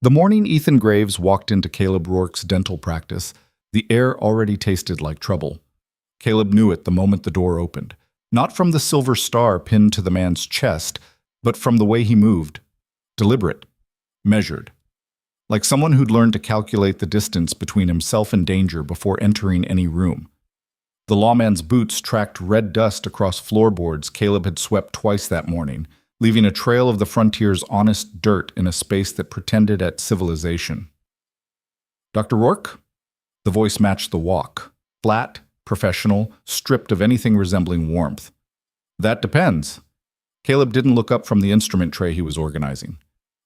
The morning Ethan Graves walked into Caleb Rourke's dental practice, the air already tasted like trouble. Caleb knew it the moment the door opened, not from the silver star pinned to the man's chest, but from the way he moved. Deliberate, measured. Like someone who'd learned to calculate the distance between himself and danger before entering any room. The lawman's boots tracked red dust across floorboards Caleb had swept twice that morning, leaving a trail of the frontier's honest dirt in a space that pretended at civilization. "Dr. Rourke?" The voice matched the walk. Flat, professional, stripped of anything resembling warmth. "That depends." Caleb didn't look up from the instrument tray he was organizing.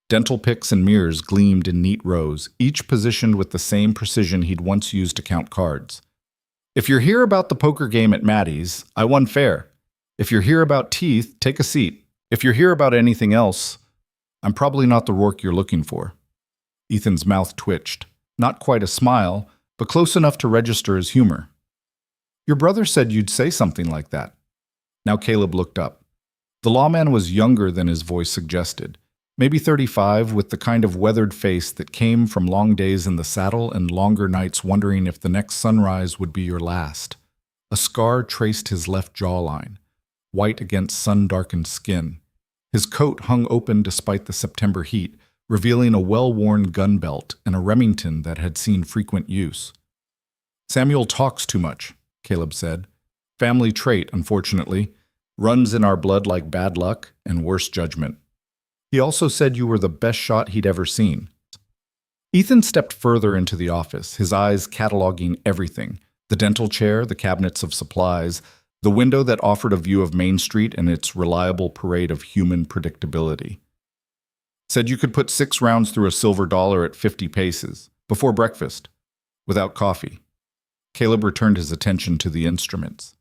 Dental picks and mirrors gleamed in neat rows, each positioned with the same precision he'd once used to count cards. "If you're here about the poker game at Maddie's, I won fair. If you're here about teeth, take a seat. If you're here about anything else, I'm probably not the Rourke you're looking for." Ethan's mouth twitched. Not quite a smile, but close enough to register as humor. "Your brother said you'd say something like that." Now Caleb looked up. The lawman was younger than his voice suggested. Maybe 35, with the kind of weathered face that came from long days in the saddle and longer nights wondering if the next sunrise would be your last. A scar traced his left jawline, white against sun-darkened skin. His coat hung open despite the September heat, revealing a well-worn gun belt and a Remington that had seen frequent use. "Samuel talks too much," Caleb said. "Family trait, unfortunately. Runs in our blood like bad luck and worse judgment. He also said you were the best shot he'd ever seen." Ethan stepped further into the office, his eyes cataloging everything: the dental chair, the cabinets of supplies, the window that offered a view of Main Street and its reliable parade of human predictability. "Said you could put 6 rounds through a silver dollar at 50 paces, before breakfast, without coffee." Caleb returned his attention to the instruments.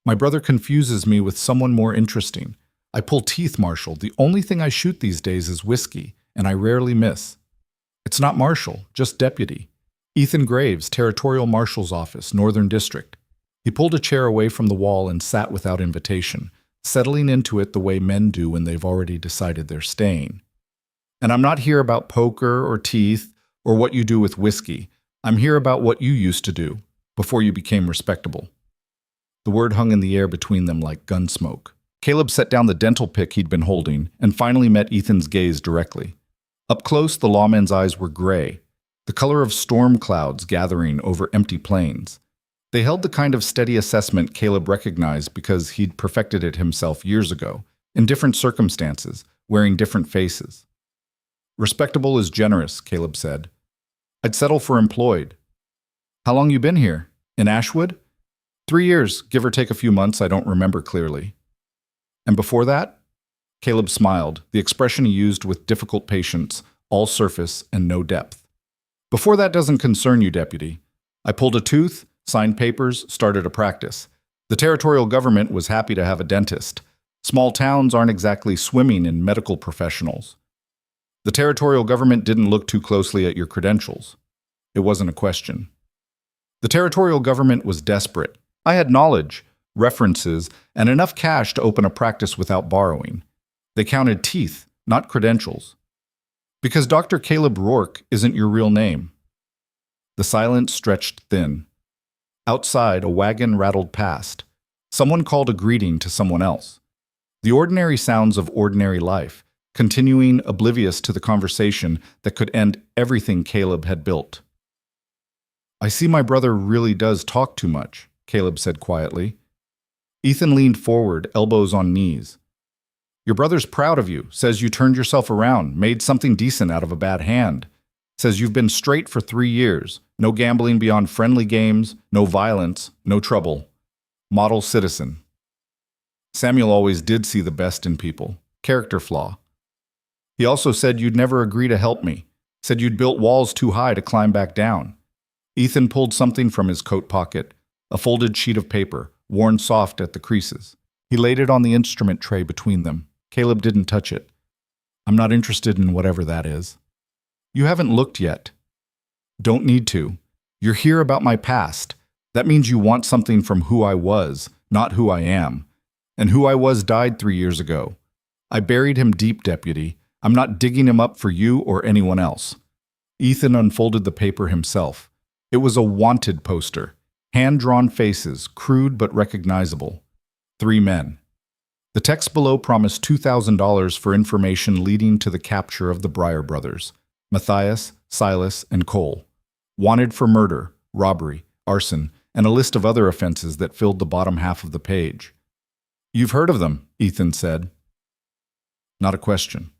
"My brother confuses me with someone more interesting. I pull teeth, Marshal. The only thing I shoot these days is whiskey, and I rarely miss. It's not Marshal, just deputy. Ethan Graves, Territorial Marshal's Office, Northern District." He pulled a chair away from the wall and sat without invitation, settling into it the way men do when they've already decided they're staying. "And I'm not here about poker or teeth or what you do with whiskey. I'm here about what you used to do, before you became respectable." The word hung in the air between them like gun smoke. Caleb set down the dental pick he'd been holding and finally met Ethan's gaze directly. Up close, the lawman's eyes were gray, the color of storm clouds gathering over empty plains. They held the kind of steady assessment Caleb recognized because he'd perfected it himself years ago, in different circumstances, wearing different faces. "Respectable is generous," Caleb said. "I'd settle for employed." "How long you been here? In Ashwood?" 3 years, give or take a few months, I don't remember clearly." "And before that?" Caleb smiled, the expression he used with difficult patience, all surface and no depth. "Before that doesn't concern you, Deputy. I pulled a tooth, signed papers, started a practice. The territorial government was happy to have a dentist. Small towns aren't exactly swimming in medical professionals. The territorial government didn't look too closely at your credentials. It wasn't a question. The territorial government was desperate. I had knowledge, references, and enough cash to open a practice without borrowing. They counted teeth, not credentials. Because Dr. Caleb Rourke isn't your real name." The silence stretched thin. Outside, a wagon rattled past. Someone called a greeting to someone else. The ordinary sounds of ordinary life, continuing oblivious to the conversation that could end everything Caleb had built. "I see my brother really does talk too much," Caleb said quietly. Ethan leaned forward, elbows on knees. "Your brother's proud of you, says you turned yourself around, made something decent out of a bad hand. Says you've been straight for 3 years, no gambling beyond friendly games, no violence, no trouble. Model citizen. Samuel always did see the best in people, character flaw. He also said you'd never agree to help me, said you'd built walls too high to climb back down." Ethan pulled something from his coat pocket, a folded sheet of paper, worn soft at the creases. He laid it on the instrument tray between them. Caleb didn't touch it. "I'm not interested in whatever that is." "You haven't looked yet." "Don't need to. You're here about my past. That means you want something from who I was, not who I am. And who I was died 3 years ago. I buried him deep, Deputy. I'm not digging him up for you or anyone else. Ethan unfolded the paper himself. It was a wanted poster. Hand-drawn faces, crude but recognizable. 3 men. The text below promised $2,000 for information leading to the capture of the Breyer brothers, Matthias, Silas, and Cole. Wanted for murder, robbery, arson, and a list of other offenses that filled the bottom half of the page. "You've heard of them," Ethan said. Not a question.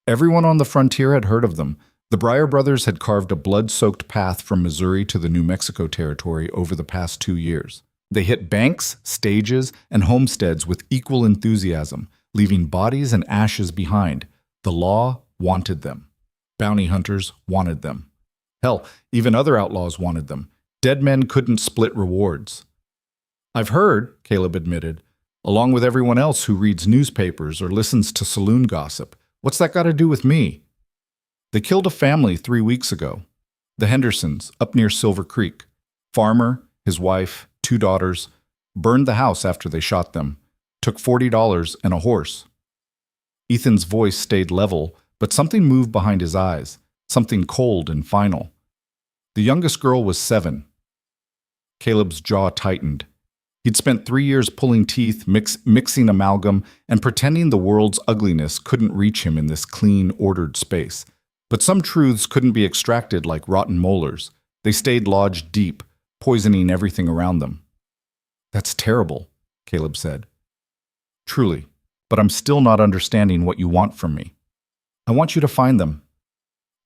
Everyone on the frontier had heard of them. The Breyer brothers had carved a blood-soaked path from Missouri to the New Mexico territory over the past 2 years. They hit banks, stages, and homesteads with equal enthusiasm, leaving bodies and ashes behind. The law wanted them. Bounty hunters wanted them. Hell, even other outlaws wanted them. Dead men couldn't split rewards. "I've heard," Caleb admitted, "along with everyone else who reads newspapers or listens to saloon gossip. What's that got to do with me?" "They killed a family 3 weeks ago. The Hendersons, up near Silver Creek. Farmer, his wife, 2 daughters, burned the house after they shot them. Took $40 and a horse." Ethan's voice stayed level, but something moved behind his eyes, something cold and final. The youngest girl was 7. Caleb's jaw tightened. He'd spent 3 years pulling teeth, mixing amalgam, and pretending the world's ugliness couldn't reach him in this clean, ordered space. But some truths couldn't be extracted like rotten molars. They stayed lodged deep, poisoning everything around them. "That's terrible," Caleb said. "Truly, but I'm still not understanding what you want from me. I want you to find them."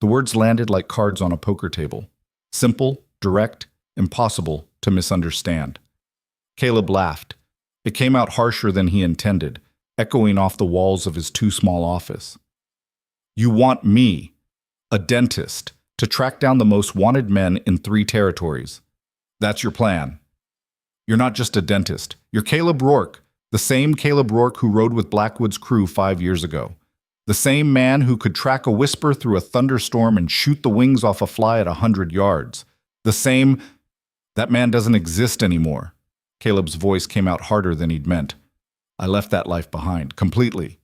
The words landed like cards on a poker table. Simple, direct, impossible to misunderstand. Caleb laughed. It came out harsher than he intended, echoing off the walls of his too small office. "You want me, a dentist, to track down the most wanted men in 3 territories. That's your plan. You're not just a dentist. You're Caleb Rourke, the same Caleb Rourke who rode with Blackwood's crew 5 years ago. The same man who could track a whisper through a thunderstorm and shoot the wings off a fly at 100 yards. The same... That man doesn't exist anymore." Caleb's voice came out harder than he'd meant. "I left that life behind, completely.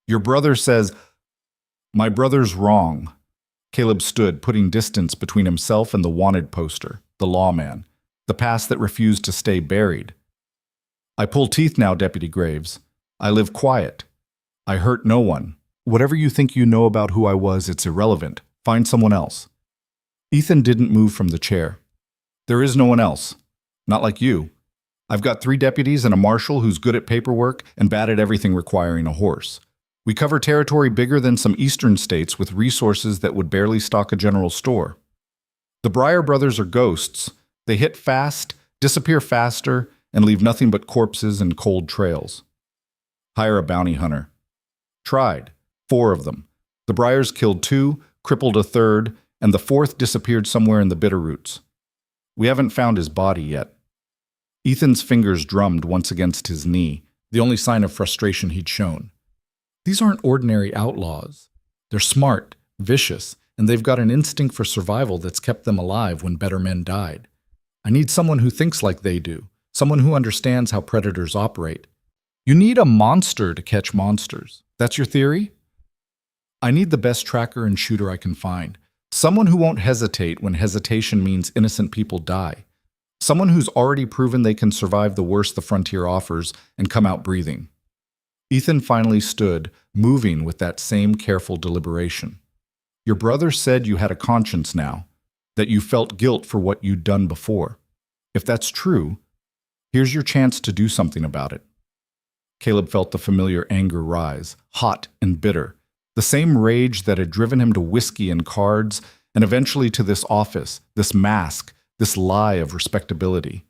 Your brother says..." "My brother's wrong." Caleb stood, putting distance between himself and the wanted poster, the lawman, the past that refused to stay buried. "I pull teeth now, Deputy Graves. I live quiet. I hurt no one. Whatever you think you know about who I was, it's irrelevant. Find someone else." Ethan didn't move from the chair. "There is no one else. Not like you. I've got 3 deputies and a marshal who's good at paperwork and bad at everything requiring a horse. We cover territory bigger than some eastern states with resources that would barely stock a general store. The Breyer brothers are ghosts. They hit fast, disappear faster, and leave nothing but corpses and cold trails. Hire a bounty hunter." Tried. 4 of them. The Breyers killed 2, crippled a 3rd, and the 4th disappeared somewhere in the Bitterroots. We haven't found his body yet. Ethan's fingers drummed once against his knee, the only sign of frustration he'd shown. "These aren't ordinary outlaws. They're smart, vicious, and they've got an instinct for survival that's kept them alive when better men died. I need someone who thinks like they do, someone who understands how predators operate. You need a monster to catch monsters. That's your theory? I need the best tracker and shooter I can find. Someone who won't hesitate when hesitation means innocent people die. Someone who's already proven they can survive the worst the frontier offers and come out breathing." Ethan finally stood, moving with that same careful deliberation. "Your brother said you had a conscience now, that you felt guilt for what you'd done before. If that's true, here's your chance to do something about it." Caleb felt the familiar anger rise, hot and bitter, the same rage that had driven him to whiskey and cards, and eventually to this office, this mask, this lie of respectability.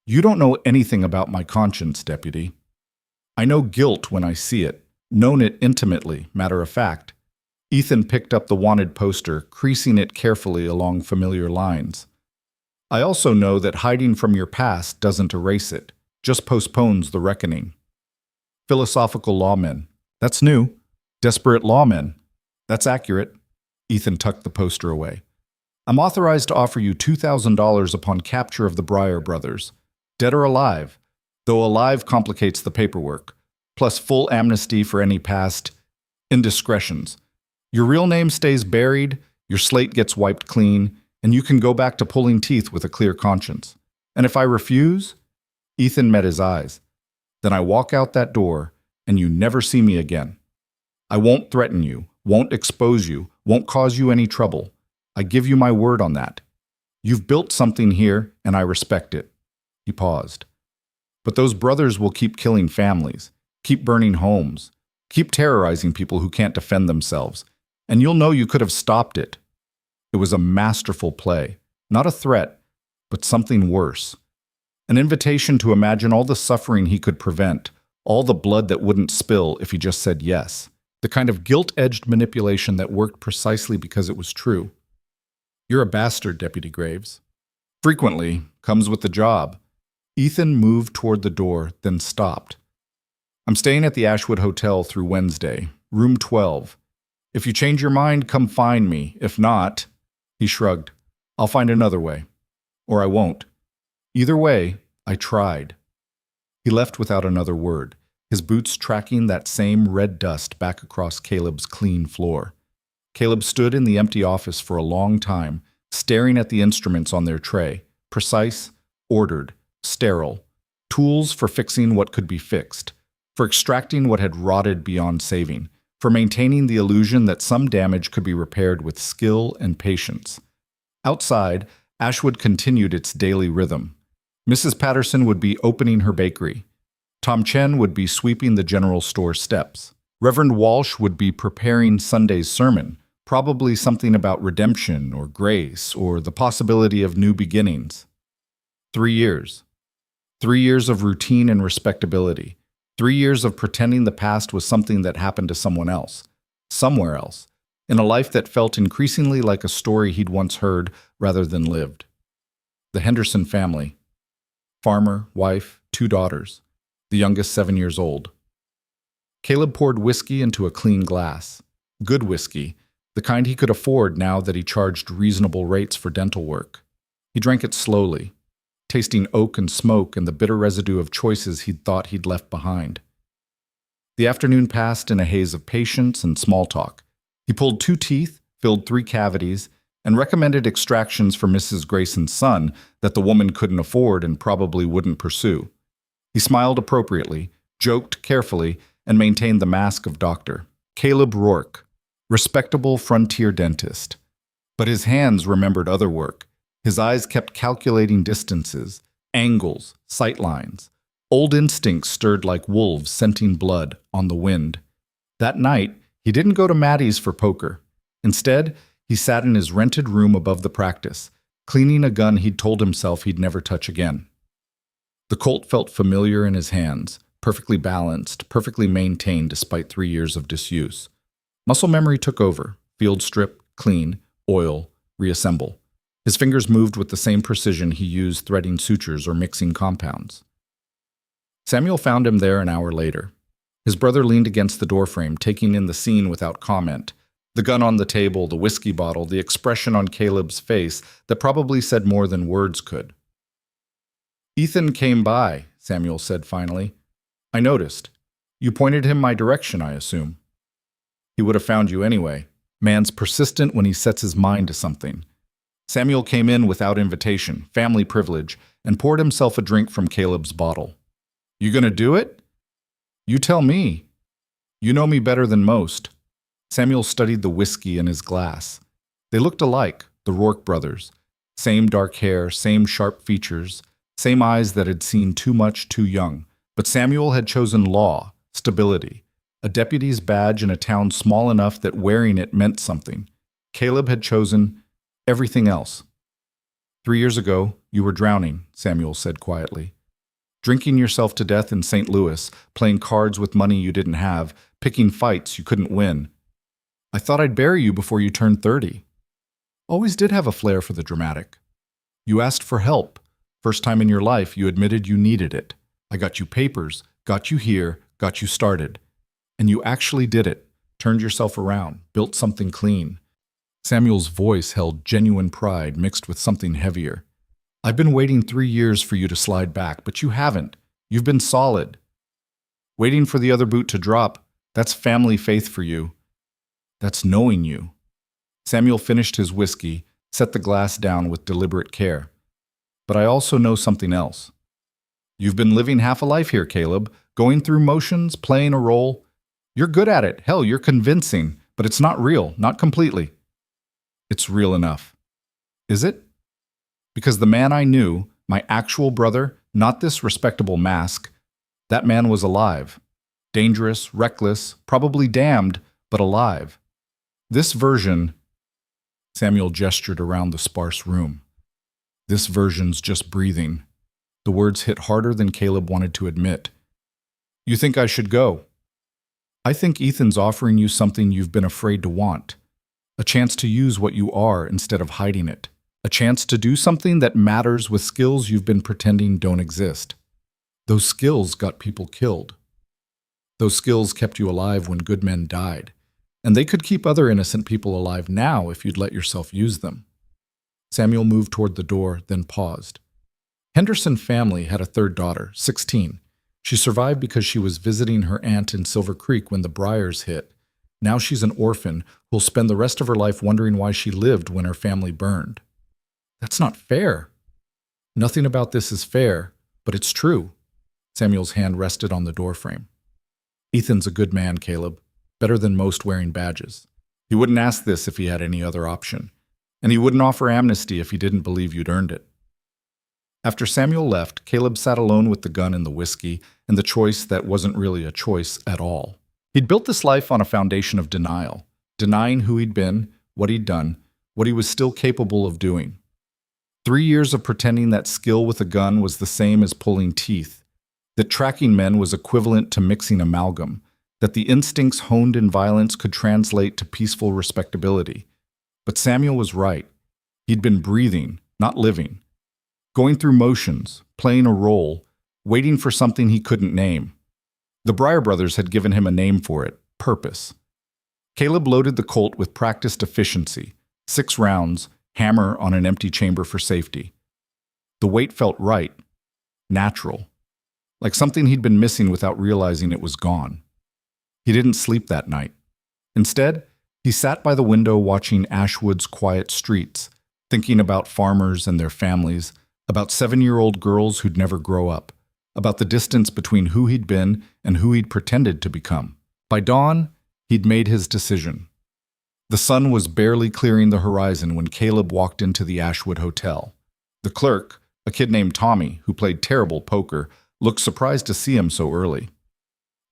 "You don't know anything about my conscience, Deputy. I know guilt when I see it, known it intimately, matter of fact." Ethan picked up the wanted poster, creasing it carefully along familiar lines. "I also know that hiding from your past doesn't erase it, just postpones the reckoning. Philosophical lawmen. That's new. Desperate lawmen. That's accurate." Ethan tucked the poster away. "I'm authorized to offer you $2,000 upon capture of the Breyer brothers, dead or alive, though alive complicates the paperwork, plus full amnesty for any past indiscretions. Your real name stays buried, Your slate gets wiped clean, and you can go back to pulling teeth with a clear conscience. And if I refuse, Ethan met his eyes. Then I walk out that door, and you never see me again. I won't threaten you, won't expose you, won't cause you any trouble. I give you my word on that. You've built something here, and I respect it." He paused. "But those brothers will keep killing families, keep burning homes, keep terrorizing people who can't defend themselves, and you'll know you could have stopped it." It was a masterful play, not a threat, but something worse. An invitation to imagine all the suffering he could prevent, all the blood that wouldn't spill if he just said yes. The kind of guilt-edged manipulation that worked precisely because it was true. "You're a bastard, Deputy Graves." "Frequently, comes with the job." Ethan moved toward the door, then stopped. "I'm staying at the Ashwood Hotel through Wednesday, room 12. If you change your mind, come find me. If not," he shrugged, "I'll find another way. Or I won't. Either way, I tried." He left without another word, his boots tracking that same red dust back across Caleb's clean floor. Caleb stood in the empty office for a long time, staring at the instruments on their tray, precise, ordered, sterile, tools for fixing what could be fixed, for extracting what had rotted beyond saving, for maintaining the illusion that some damage could be repaired with skill and patience. Outside, Ashwood continued its daily rhythm. Mrs. Patterson would be opening her bakery. Tom Chen would be sweeping the general store steps. Reverend Walsh would be preparing Sunday's sermon, probably something about redemption or grace or the possibility of new beginnings. 3 years. 3 years of routine and respectability. 3 years of pretending the past was something that happened to someone else, somewhere else, in a life that felt increasingly like a story he'd once heard rather than lived. The Henderson family. Farmer, wife, 2 daughters, the youngest 7 years old. Caleb poured whiskey into a clean glass. Good whiskey, the kind he could afford now that he charged reasonable rates for dental work. He drank it slowly, tasting oak and smoke and the bitter residue of choices he'd thought he'd left behind. The afternoon passed in a haze of patience and small talk. He pulled 2 teeth, filled 3 cavities, and recommended extractions for Mrs. Grayson's son that the woman couldn't afford and probably wouldn't pursue. He smiled appropriately, joked carefully, and maintained the mask of doctor. Caleb Rourke, respectable frontier dentist. But his hands remembered other work. His eyes kept calculating distances, angles, sight lines. Old instincts stirred like wolves scenting blood on the wind. That night, he didn't go to Maddie's for poker. Instead, he sat in his rented room above the practice, cleaning a gun he'd told himself he'd never touch again. The Colt felt familiar in his hands, perfectly balanced, perfectly maintained despite 3 years of disuse. Muscle memory took over, field strip, clean, oil, reassemble. His fingers moved with the same precision he used threading sutures or mixing compounds. Samuel found him there an hour later. His brother leaned against the doorframe, taking in the scene without comment. The gun on the table, the whiskey bottle, the expression on Caleb's face that probably said more than words could. "Ethan came by," Samuel said finally. "I noticed. You pointed him my direction, I assume." "He would have found you anyway. Man's persistent when he sets his mind to something." Samuel came in without invitation, family privilege, and poured himself a drink from Caleb's bottle. "You gonna do it?" "You tell me. You know me better than most." Samuel studied the whiskey in his glass. They looked alike, the Rourke brothers. Same dark hair, same sharp features, same eyes that had seen too much too young. But Samuel had chosen law, stability, a deputy's badge in a town small enough that wearing it meant something. Caleb had chosen everything else. 3 years ago, you were drowning, Samuel said quietly. Drinking yourself to death in St. Louis, playing cards with money you didn't have, picking fights you couldn't win. I thought I'd bury you before you turned 30. Always did have a flair for the dramatic. You asked for help. First time in your life, you admitted you needed it. I got you papers, got you here, got you started. And you actually did it, turned yourself around, built something clean. Samuel's voice held genuine pride mixed with something heavier. I've been waiting 3 years for you to slide back, but you haven't. You've been solid. Waiting for the other boot to drop, that's family faith for you. That's knowing you. Samuel finished his whiskey, set the glass down with deliberate care. But I also know something else. You've been living half a life here, Caleb, going through motions, playing a role. You're good at it. Hell, you're convincing, but it's not real, not completely. It's real enough. Is it? Because the man I knew, my actual brother, not this respectable mask, that man was alive. Dangerous, reckless, probably damned, but alive. This version, Samuel gestured around the sparse room. This version's just breathing. The words hit harder than Caleb wanted to admit. You think I should go? I think Ethan's offering you something you've been afraid to want. A chance to use what you are instead of hiding it. A chance to do something that matters with skills you've been pretending don't exist. Those skills got people killed. Those skills kept you alive when good men died. And they could keep other innocent people alive now if you'd let yourself use them. Samuel moved toward the door, then paused. Henderson family had a third daughter, 16. She survived because she was visiting her aunt in Silver Creek when the Briars hit. Now she's an orphan who'll spend the rest of her life wondering why she lived when her family burned. That's not fair. Nothing about this is fair, but it's true. Samuel's hand rested on the doorframe. Ethan's a good man, Caleb. Better than most wearing badges. He wouldn't ask this if he had any other option. And he wouldn't offer amnesty if he didn't believe you'd earned it. After Samuel left, Caleb sat alone with the gun and the whiskey and the choice that wasn't really a choice at all. He'd built this life on a foundation of denial, denying who he'd been, what he'd done, what he was still capable of doing. 3 years of pretending that skill with a gun was the same as pulling teeth, that tracking men was equivalent to mixing amalgam, that the instincts honed in violence could translate to peaceful respectability. But Samuel was right. He'd been breathing, not living. Going through motions, playing a role, waiting for something he couldn't name. The Briar brothers had given him a name for it, purpose. Caleb loaded the Colt with practiced efficiency, 6 rounds, hammer on an empty chamber for safety. The weight felt right, natural, like something he'd been missing without realizing it was gone. He didn't sleep that night. Instead, he sat by the window watching Ashwood's quiet streets, thinking about farmers and their families, about 7-year-old girls who'd never grow up, about the distance between who he'd been and who he'd pretended to become. By dawn, he'd made his decision. The sun was barely clearing the horizon when Caleb walked into the Ashwood Hotel. The clerk, a kid named Tommy, who played terrible poker, looked surprised to see him so early.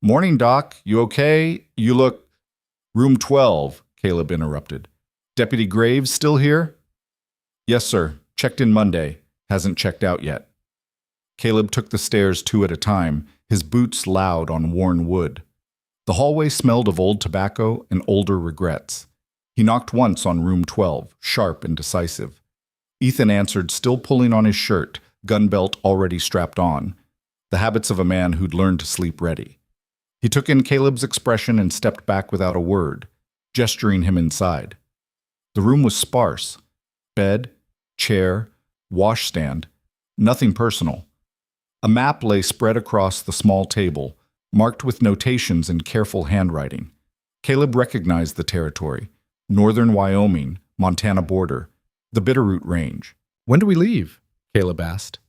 "Morning, Doc. You okay? You look—" "Room 12, Caleb interrupted. "Deputy Graves still here?" "Yes, sir. Checked in Monday. Hasn't checked out yet." Caleb took the stairs 2 at a time, his boots loud on worn wood. The hallway smelled of old tobacco and older regrets. He knocked once on room 12, sharp and decisive. Ethan answered, still pulling on his shirt, gun belt already strapped on, the habits of a man who'd learned to sleep ready. He took in Caleb's expression and stepped back without a word, gesturing him inside. The room was sparse. Bed, chair, washstand, nothing personal. A map lay spread across the small table, marked with notations in careful handwriting. Caleb recognized the territory: northern Wyoming, Montana border, the Bitterroot Range. "When do we leave?" Caleb asked.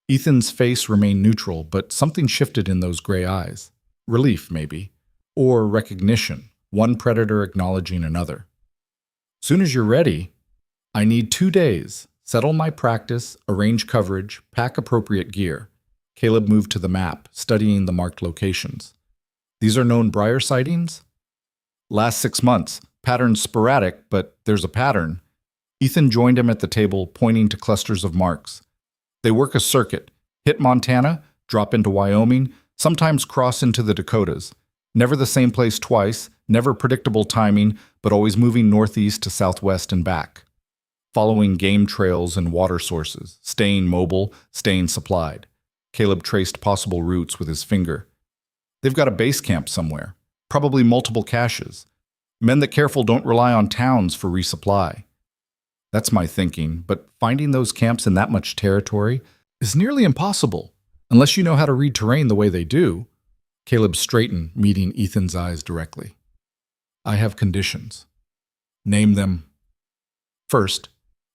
Ethan's face remained neutral, but something shifted in those gray eyes. Relief, maybe. Or recognition, one predator acknowledging another. "Soon as you're ready. I need 2 days. Settle my practice, arrange coverage, pack appropriate gear." Caleb moved to the map, studying the marked locations. "These are known Briar sightings?" "Last 6 months. Patterns sporadic, but there's a pattern." Ethan joined him at the table, pointing to clusters of marks. "They work a circuit. Hit Montana, drop into Wyoming, sometimes cross into the Dakotas. Never the same place twice, never predictable timing, but always moving northeast to southwest and back. Following game trails and water sources, staying mobile, staying supplied." Caleb traced possible routes with his finger. "They've got a base camp somewhere, probably multiple caches. Men that careful don't rely on towns for resupply." "That's my thinking, but finding those camps in that much territory is nearly impossible, unless you know how to read terrain the way they do." Caleb straightened, meeting Ethan's eyes directly. "I have conditions." "Name them." First,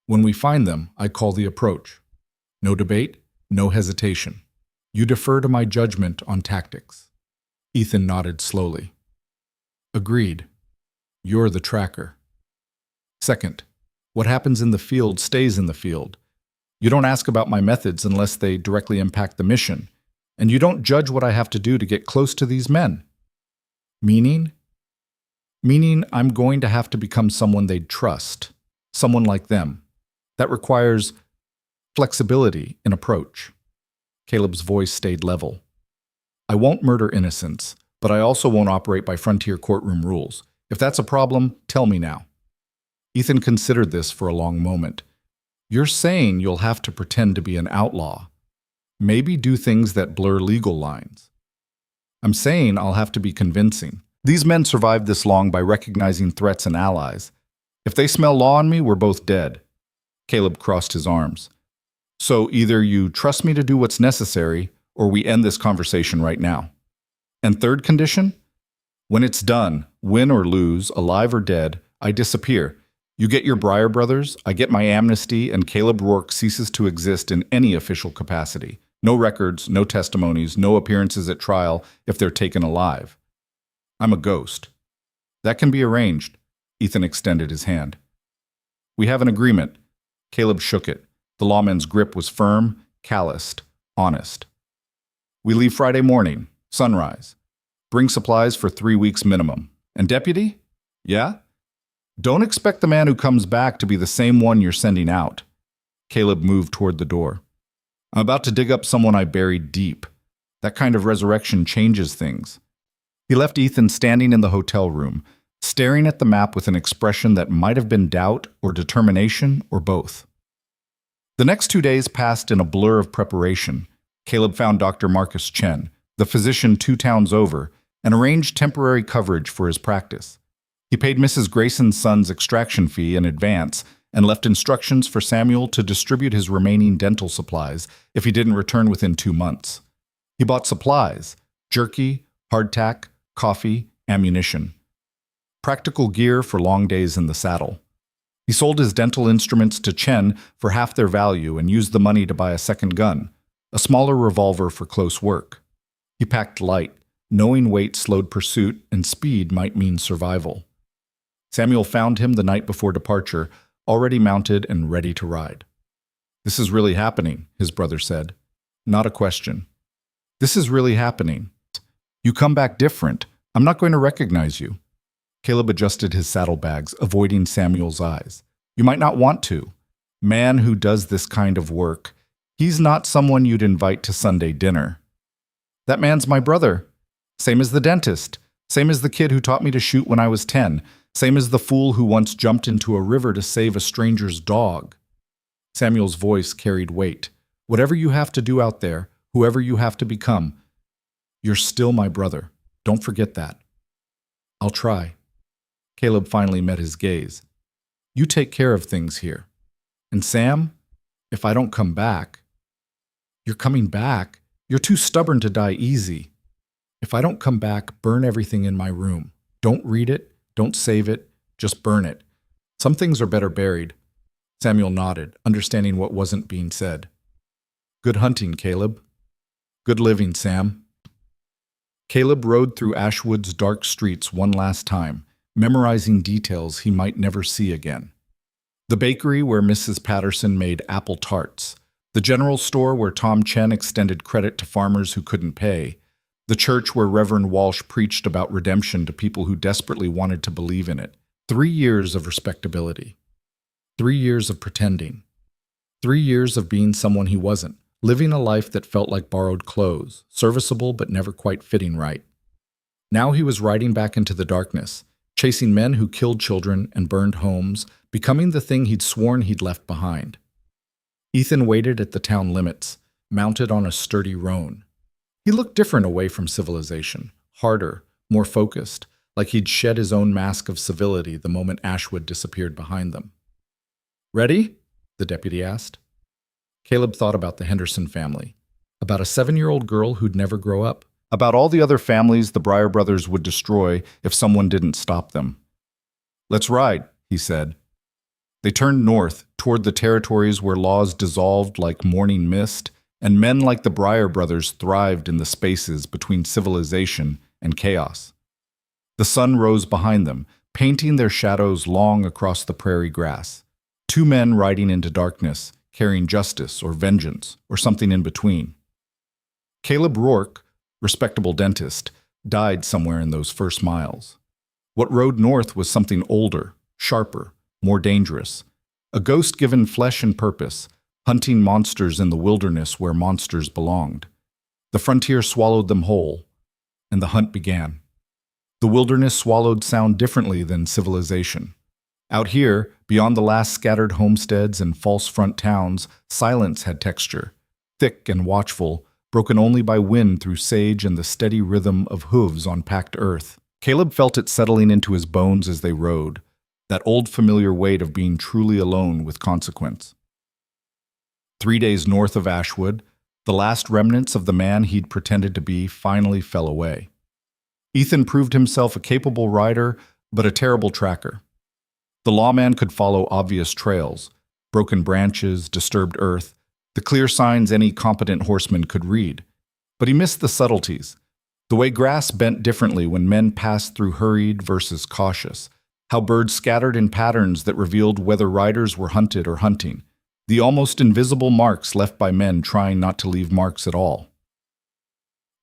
when we find them, I call the approach. No debate, no hesitation. You defer to my judgment on tactics. Ethan nodded slowly. Agreed. You're the tracker. Second, what happens in the field stays in the field. You don't ask about my methods unless they directly impact the mission, and you don't judge what I have to do to get close to these men. Meaning? Meaning I'm going to have to become someone they'd trust, someone like them. That requires flexibility in approach. Caleb's voice stayed level. I won't murder innocents, but I also won't operate by frontier courtroom rules. If that's a problem, tell me now. Ethan considered this for a long moment. You're saying you'll have to pretend to be an outlaw. Maybe do things that blur legal lines. I'm saying I'll have to be convincing. These men survived this long by recognizing threats and allies. If they smell law on me, we're both dead. Caleb crossed his arms. So either you trust me to do what's necessary, or we end this conversation right now. And third condition? When it's done, win or lose, alive or dead, I disappear. You get your Breyer brothers, I get my amnesty, and Caleb Rourke ceases to exist in any official capacity. No records, no testimonies, no appearances at trial if they're taken alive. I'm a ghost. That can be arranged. Ethan extended his hand. We have an agreement. Caleb shook it. The lawman's grip was firm, calloused, honest. We leave Friday morning, sunrise. Bring supplies for 3 weeks minimum. And deputy? Yeah? Don't expect the man who comes back to be the same one you're sending out. Caleb moved toward the door. I'm about to dig up someone I buried deep. That kind of resurrection changes things. He left Ethan standing in the hotel room, staring at the map with an expression that might have been doubt or determination or both. The next 2 days passed in a blur of preparation. Caleb found Dr. Marcus Chen, the physician 2 towns over, and arranged temporary coverage for his practice. He paid Mrs. Grayson's son's extraction fee in advance and left instructions for Samuel to distribute his remaining dental supplies if he didn't return within 2 months. He bought supplies: jerky, hardtack, coffee, ammunition. Practical gear for long days in the saddle. He sold his dental instruments to Chen for half their value and used the money to buy a second gun, a smaller revolver for close work. He packed light, knowing weight slowed pursuit and speed might mean survival. Samuel found him the night before departure, already mounted and ready to ride. This is really happening, his brother said. Not a question. This is really happening. You come back different. I'm not going to recognize you. Caleb adjusted his saddlebags, avoiding Samuel's eyes. You might not want to. Man who does this kind of work, he's not someone you'd invite to Sunday dinner. That man's my brother. Same as the dentist. Same as the kid who taught me to shoot when I was 10. Same as the fool who once jumped into a river to save a stranger's dog. Samuel's voice carried weight. Whatever you have to do out there, whoever you have to become, you're still my brother. Don't forget that. I'll try. Caleb finally met his gaze. You take care of things here. And Sam, if I don't come back... You're coming back? You're too stubborn to die easy. If I don't come back, burn everything in my room. Don't read it. Don't save it. Just burn it. Some things are better buried. Samuel nodded, understanding what wasn't being said. Good hunting, Caleb. Good living, Sam. Caleb rode through Ashwood's dark streets one last time, memorizing details he might never see again. The bakery where Mrs. Patterson made apple tarts, the general store where Tom Chen extended credit to farmers who couldn't pay, the church where Reverend Walsh preached about redemption to people who desperately wanted to believe in it. 3 years of respectability. 3 years of pretending. 3 years of being someone he wasn't, living a life that felt like borrowed clothes, serviceable but never quite fitting right. Now he was riding back into the darkness, chasing men who killed children and burned homes, becoming the thing he'd sworn he'd left behind. Ethan waited at the town limits, mounted on a sturdy roan. He looked different away from civilization, harder, more focused, like he'd shed his own mask of civility the moment Ashwood disappeared behind them. Ready? The deputy asked. Caleb thought about the Henderson family, about a 7-year-old girl who'd never grow up, about all the other families the Breyer brothers would destroy if someone didn't stop them. Let's ride, he said. They turned north, toward the territories where laws dissolved like morning mist, and men like the Breyer brothers thrived in the spaces between civilization and chaos. The sun rose behind them, painting their shadows long across the prairie grass. Two men riding into darkness, carrying justice or vengeance, or something in between. Caleb Rourke, respectable dentist, died somewhere in those first miles. What rode north was something older, sharper, more dangerous. A ghost given flesh and purpose, hunting monsters in the wilderness where monsters belonged. The frontier swallowed them whole, and the hunt began. The wilderness swallowed sound differently than civilization. Out here, beyond the last scattered homesteads and false front towns, silence had texture, thick and watchful, broken only by wind through sage and the steady rhythm of hooves on packed earth. Caleb felt it settling into his bones as they rode, that old familiar weight of being truly alone with consequence. 3 days north of Ashwood, the last remnants of the man he'd pretended to be finally fell away. Ethan proved himself a capable rider, but a terrible tracker. The lawman could follow obvious trails, broken branches, disturbed earth, the clear signs any competent horseman could read. But he missed the subtleties, the way grass bent differently when men passed through hurried versus cautious, how birds scattered in patterns that revealed whether riders were hunted or hunting, the almost invisible marks left by men trying not to leave marks at all.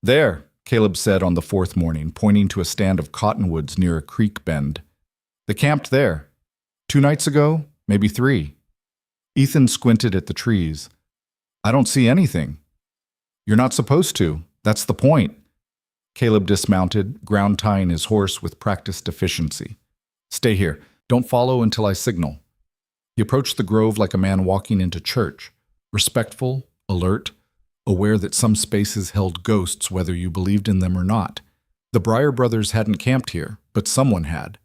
"There," Caleb said on the fourth morning, pointing to a stand of cottonwoods near a creek bend. "They camped there. 2 nights ago, maybe 3. Ethan squinted at the trees. "I don't see anything." "You're not supposed to. That's the point." Caleb dismounted, ground tying his horse with practiced efficiency. "Stay here. Don't follow until I signal." He approached the grove like a man walking into church, respectful, alert, aware that some spaces held ghosts whether you believed in them or not. The Breyer brothers hadn't camped here, but someone had.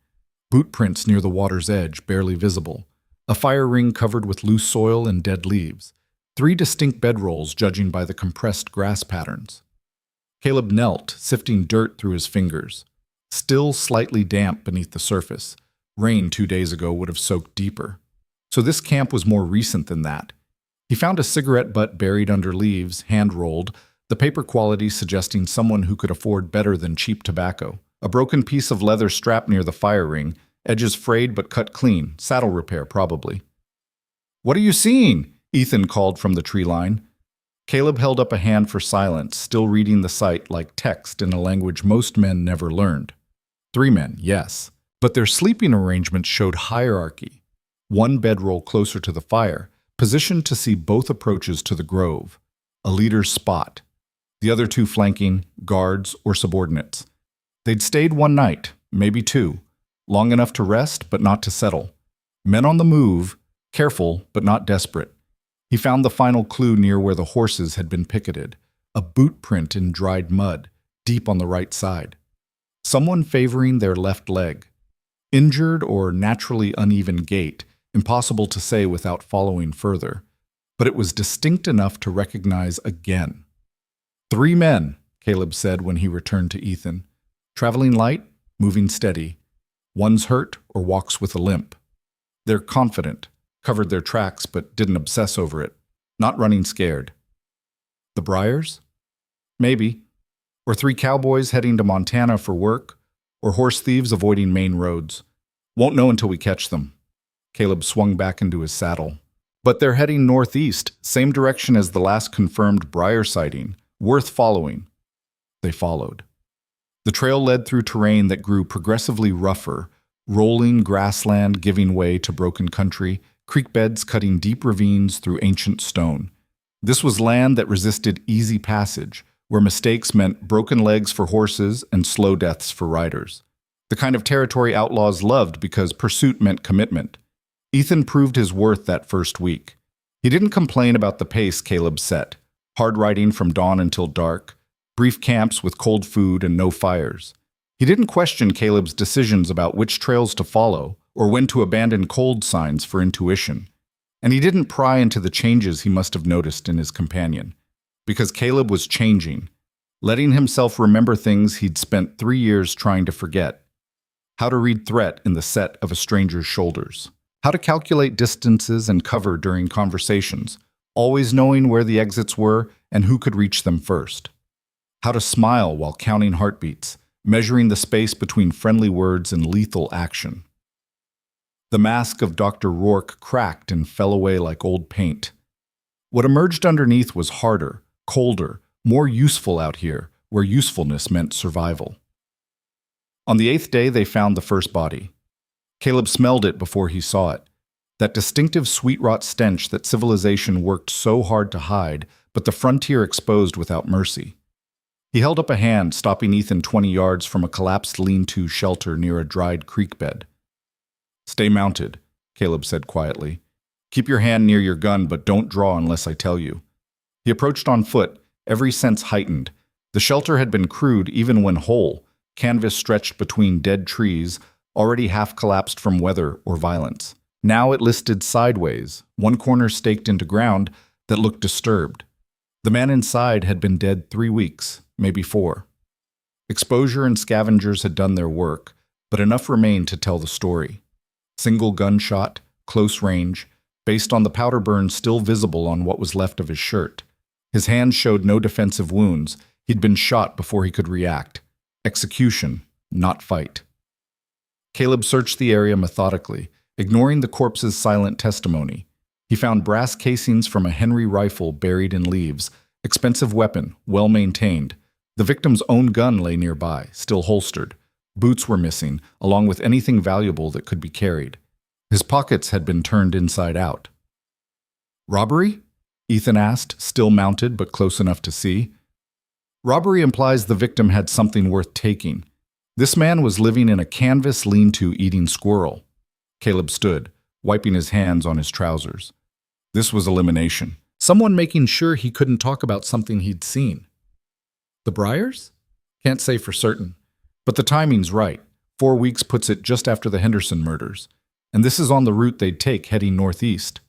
Boot prints near the water's edge, barely visible. A fire ring covered with loose soil and dead leaves. 3 distinct bedrolls judging by the compressed grass patterns. Caleb knelt, sifting dirt through his fingers. Still slightly damp beneath the surface. Rain 2 days ago would have soaked deeper. So this camp was more recent than that. He found a cigarette butt buried under leaves, hand-rolled, the paper quality suggesting someone who could afford better than cheap tobacco. A broken piece of leather strap near the fire ring, edges frayed but cut clean, saddle repair probably. "What are you seeing?" Ethan called from the tree line. Caleb held up a hand for silence, still reading the sight like text in a language most men never learned. 3 men, yes, but their sleeping arrangements showed hierarchy. 1 bedroll closer to the fire, positioned to see both approaches to the grove, a leader's spot. The other 2 flanking, guards or subordinates. They'd stayed 1 night, maybe 2, long enough to rest but not to settle. Men on the move, careful but not desperate. He found the final clue near where the horses had been picketed, a boot print in dried mud, deep on the right side. Someone favoring their left leg. Injured or naturally uneven gait, impossible to say without following further, but it was distinct enough to recognize again. 3 men, Caleb said when he returned to Ethan. Traveling light, moving steady. One's hurt or walks with a limp. They're confident, covered their tracks but didn't obsess over it, not running scared. The Breyers? Maybe. Or 3 cowboys heading to Montana for work, or horse thieves avoiding main roads. Won't know until we catch them. Caleb swung back into his saddle. But they're heading northeast, same direction as the last confirmed Breyer sighting. Worth following. They followed. The trail led through terrain that grew progressively rougher, rolling grassland giving way to broken country, creek beds cutting deep ravines through ancient stone. This was land that resisted easy passage, where mistakes meant broken legs for horses and slow deaths for riders. The kind of territory outlaws loved because pursuit meant commitment. Ethan proved his worth that first week. He didn't complain about the pace Caleb set, hard riding from dawn until dark, brief camps with cold food and no fires. He didn't question Caleb's decisions about which trails to follow or when to abandon cold signs for intuition. And he didn't pry into the changes he must have noticed in his companion. Because Caleb was changing, letting himself remember things he'd spent 3 years trying to forget. How to read threat in the set of a stranger's shoulders. How to calculate distances and cover during conversations, always knowing where the exits were and who could reach them first. How to smile while counting heartbeats, measuring the space between friendly words and lethal action. The mask of Dr. Rourke cracked and fell away like old paint. What emerged underneath was harder, colder, more useful out here, where usefulness meant survival. On the 8th day, they found the first body. Caleb smelled it before he saw it. That distinctive sweet-rot stench that civilization worked so hard to hide, but the frontier exposed without mercy. He held up a hand, stopping Ethan 20 yards from a collapsed lean-to shelter near a dried creek bed. "Stay mounted," Caleb said quietly. "Keep your hand near your gun, but don't draw unless I tell you." He approached on foot, every sense heightened. The shelter had been crude even when whole, canvas stretched between dead trees, already half collapsed from weather or violence. Now it listed sideways, one corner staked into ground that looked disturbed. The man inside had been dead 3 weeks, maybe 4. Exposure and scavengers had done their work, but enough remained to tell the story. Single gunshot, close range, based on the powder burn still visible on what was left of his shirt. His hands showed no defensive wounds. He'd been shot before he could react. Execution, not fight. Caleb searched the area methodically, ignoring the corpse's silent testimony. He found brass casings from a Henry rifle buried in leaves, expensive weapon, well maintained. The victim's own gun lay nearby, still holstered. Boots were missing, along with anything valuable that could be carried. His pockets had been turned inside out. "Robbery?" Ethan asked, still mounted but close enough to see. Robbery implies the victim had something worth taking. This man was living in a canvas lean-to eating squirrel. Caleb stood, wiping his hands on his trousers. This was elimination. Someone making sure he couldn't talk about something he'd seen. The Briars? Can't say for certain. But the timing's right. 4 weeks puts it just after the Henderson murders. And this is on the route they'd take heading northeast.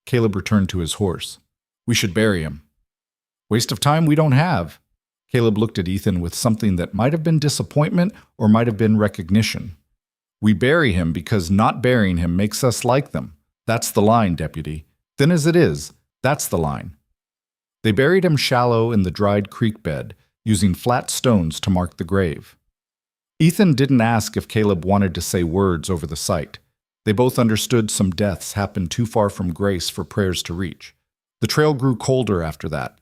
Caleb returned to his horse. "We should bury him." "Waste of time we don't have." Caleb looked at Ethan with something that might have been disappointment or might have been recognition. "We bury him because not burying him makes us like them. That's the line, deputy. Thin as it is, that's the line." They buried him shallow in the dried creek bed, using flat stones to mark the grave. Ethan didn't ask if Caleb wanted to say words over the site. They both understood some deaths happened too far from grace for prayers to reach. The trail grew colder after that.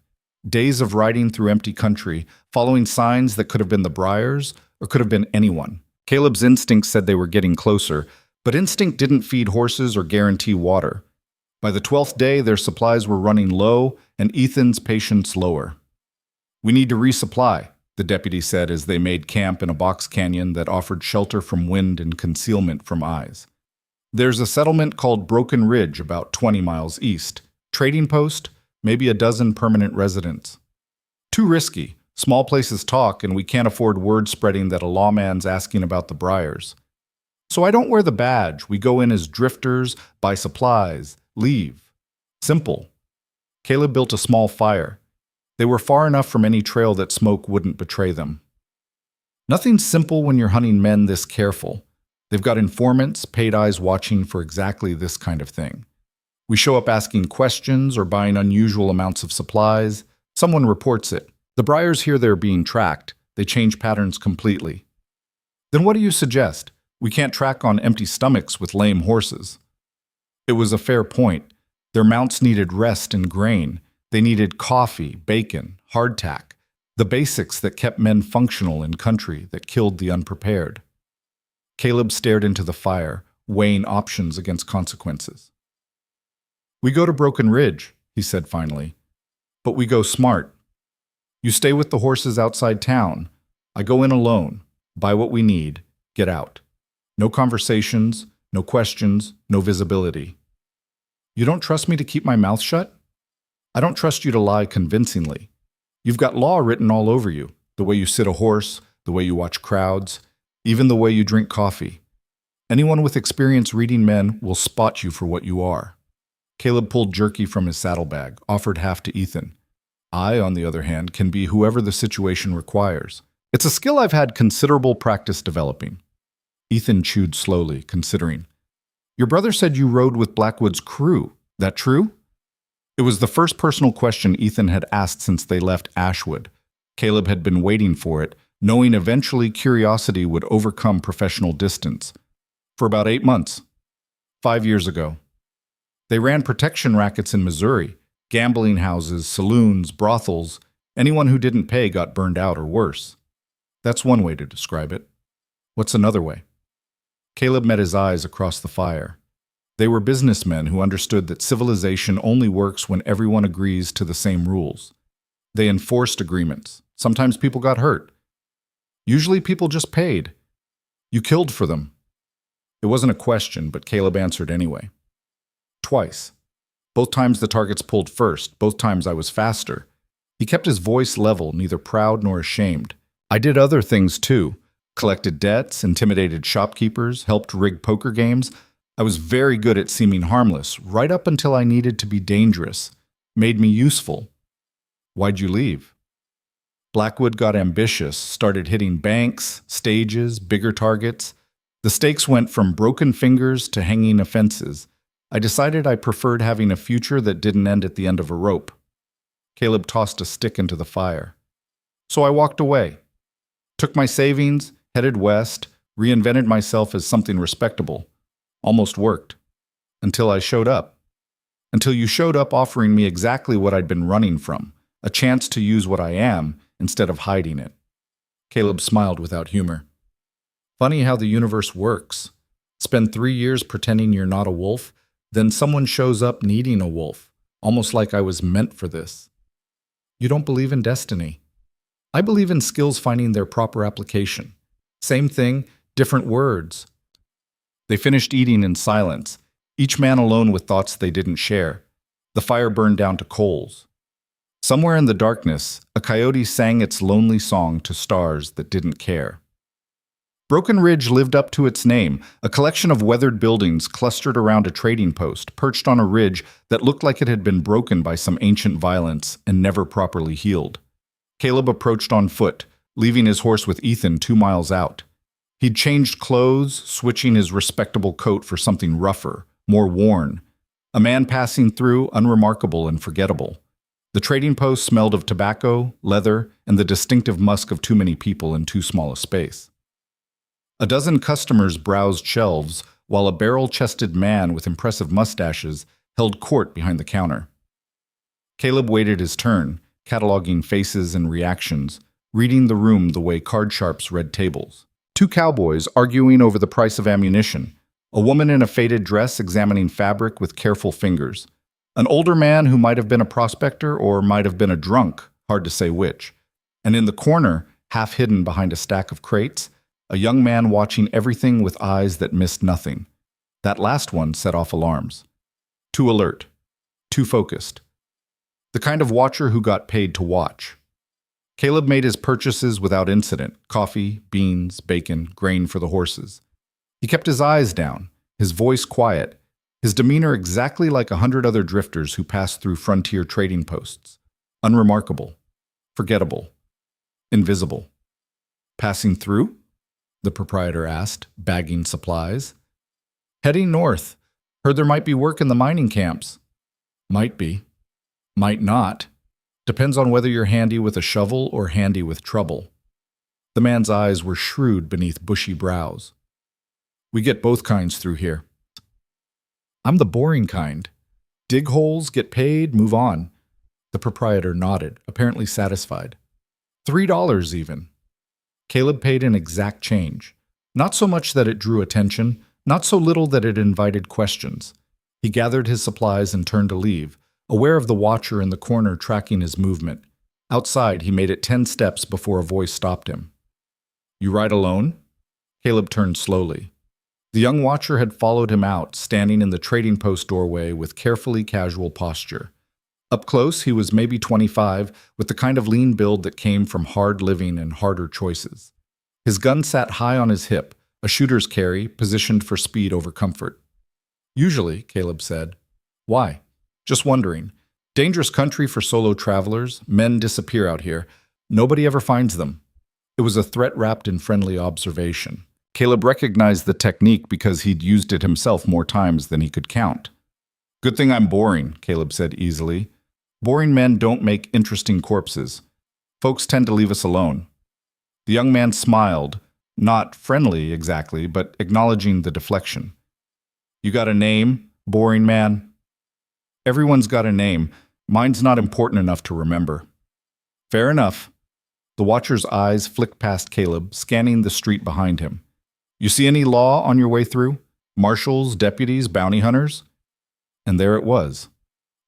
Days of riding through empty country, following signs that could have been the Briars or could have been anyone. Caleb's instinct said they were getting closer, but instinct didn't feed horses or guarantee water. By the 12th day, their supplies were running low and Ethan's patience lower. "We need to resupply," the deputy said as they made camp in a box canyon that offered shelter from wind and concealment from eyes. "There's a settlement called Broken Ridge about 20 miles east. Trading post, maybe a dozen permanent residents. Too risky. Small places talk, and we can't afford word spreading that a lawman's asking about the Briars. So I don't wear the badge. We go in as drifters, buy supplies, leave. Simple." Caleb built a small fire. They were far enough from any trail that smoke wouldn't betray them. Nothing's simple when you're hunting men this careful. They've got informants, paid eyes watching for exactly this kind of thing. We show up asking questions or buying unusual amounts of supplies. Someone reports it. The Briars hear they're being tracked. They change patterns completely. Then what do you suggest? We can't track on empty stomachs with lame horses. It was a fair point. Their mounts needed rest and grain. They needed coffee, bacon, hardtack, the basics that kept men functional in country that killed the unprepared. Caleb stared into the fire, weighing options against consequences. "We go to Broken Ridge," he said finally. "But we go smart. You stay with the horses outside town. I go in alone, buy what we need, get out. No conversations, no questions, no visibility. You don't trust me to keep my mouth shut? I don't trust you to lie convincingly. You've got law written all over you, the way you sit a horse, the way you watch crowds, even the way you drink coffee. Anyone with experience reading men will spot you for what you are." Caleb pulled jerky from his saddlebag, offered half to Ethan. "I, on the other hand, can be whoever the situation requires. It's a skill I've had considerable practice developing." Ethan chewed slowly, considering. Your brother said you rode with Blackwood's crew. That true? It was the first personal question Ethan had asked since they left Ashwood. Caleb had been waiting for it, knowing eventually curiosity would overcome professional distance. For about 8 months. 5 years ago. They ran protection rackets in Missouri, gambling houses, saloons, brothels. Anyone who didn't pay got burned out or worse. That's one way to describe it. What's another way? Caleb met his eyes across the fire. They were businessmen who understood that civilization only works when everyone agrees to the same rules. They enforced agreements. Sometimes people got hurt. Usually people just paid. You killed for them. It wasn't a question, but Caleb answered anyway. Twice. Both times the targets pulled first. Both times I was faster. He kept his voice level, neither proud nor ashamed. I did other things too. Collected debts, intimidated shopkeepers, helped rig poker games. I was very good at seeming harmless, right up until I needed to be dangerous. Made me useful. Why'd you leave? Blackwood got ambitious, started hitting banks, stages, bigger targets. The stakes went from broken fingers to hanging offenses. I decided I preferred having a future that didn't end at the end of a rope. Caleb tossed a stick into the fire. So I walked away. Took my savings, headed west, reinvented myself as something respectable. Almost worked. Until I showed up. Until you showed up offering me exactly what I'd been running from, a chance to use what I am instead of hiding it. Caleb smiled without humor. Funny how the universe works. Spend 3 years pretending you're not a wolf, then someone shows up needing a wolf, almost like I was meant for this. You don't believe in destiny. I believe in skills finding their proper application. Same thing, different words. They finished eating in silence, each man alone with thoughts they didn't share. The fire burned down to coals. Somewhere in the darkness, a coyote sang its lonely song to stars that didn't care. Broken Ridge lived up to its name, a collection of weathered buildings clustered around a trading post, perched on a ridge that looked like it had been broken by some ancient violence and never properly healed. Caleb approached on foot, leaving his horse with Ethan 2 miles out. He'd changed clothes, switching his respectable coat for something rougher, more worn. A man passing through, unremarkable and forgettable. The trading post smelled of tobacco, leather, and the distinctive musk of too many people in too small a space. A dozen customers browsed shelves, while a barrel-chested man with impressive mustaches held court behind the counter. Caleb waited his turn, cataloging faces and reactions, reading the room the way card sharps read tables. 2 cowboys arguing over the price of ammunition, a woman in a faded dress examining fabric with careful fingers, an older man who might have been a prospector or might have been a drunk, hard to say which, and in the corner, half hidden behind a stack of crates, a young man watching everything with eyes that missed nothing. That last one set off alarms. Too alert. Too focused. The kind of watcher who got paid to watch. Caleb made his purchases without incident: coffee, beans, bacon, grain for the horses. He kept his eyes down, his voice quiet, his demeanor exactly like 100 other drifters who passed through frontier trading posts. Unremarkable. Forgettable. Invisible. Passing through? The proprietor asked, bagging supplies. Heading north. Heard there might be work in the mining camps. Might be. Might not. Depends on whether you're handy with a shovel or handy with trouble. The man's eyes were shrewd beneath bushy brows. We get both kinds through here. I'm the boring kind. Dig holes, get paid, move on. The proprietor nodded, apparently satisfied. $3 even. Caleb paid in exact change. Not so much that it drew attention, not so little that it invited questions. He gathered his supplies and turned to leave, aware of the watcher in the corner tracking his movement. Outside, he made it 10 steps before a voice stopped him. You ride alone? Caleb turned slowly. The young watcher had followed him out, standing in the trading post doorway with carefully casual posture. Up close, he was maybe 25, with the kind of lean build that came from hard living and harder choices. His gun sat high on his hip, a shooter's carry, positioned for speed over comfort. Usually, Caleb said. Why? Just wondering. Dangerous country for solo travelers. Men disappear out here. Nobody ever finds them. It was a threat wrapped in friendly observation. Caleb recognized the technique because he'd used it himself more times than he could count. Good thing I'm boring, Caleb said easily. Boring men don't make interesting corpses. Folks tend to leave us alone. The young man smiled, not friendly exactly, but acknowledging the deflection. You got a name, boring man? Everyone's got a name. Mine's not important enough to remember. Fair enough. The watcher's eyes flicked past Caleb, scanning the street behind him. You see any law on your way through? Marshals, deputies, bounty hunters? And there it was.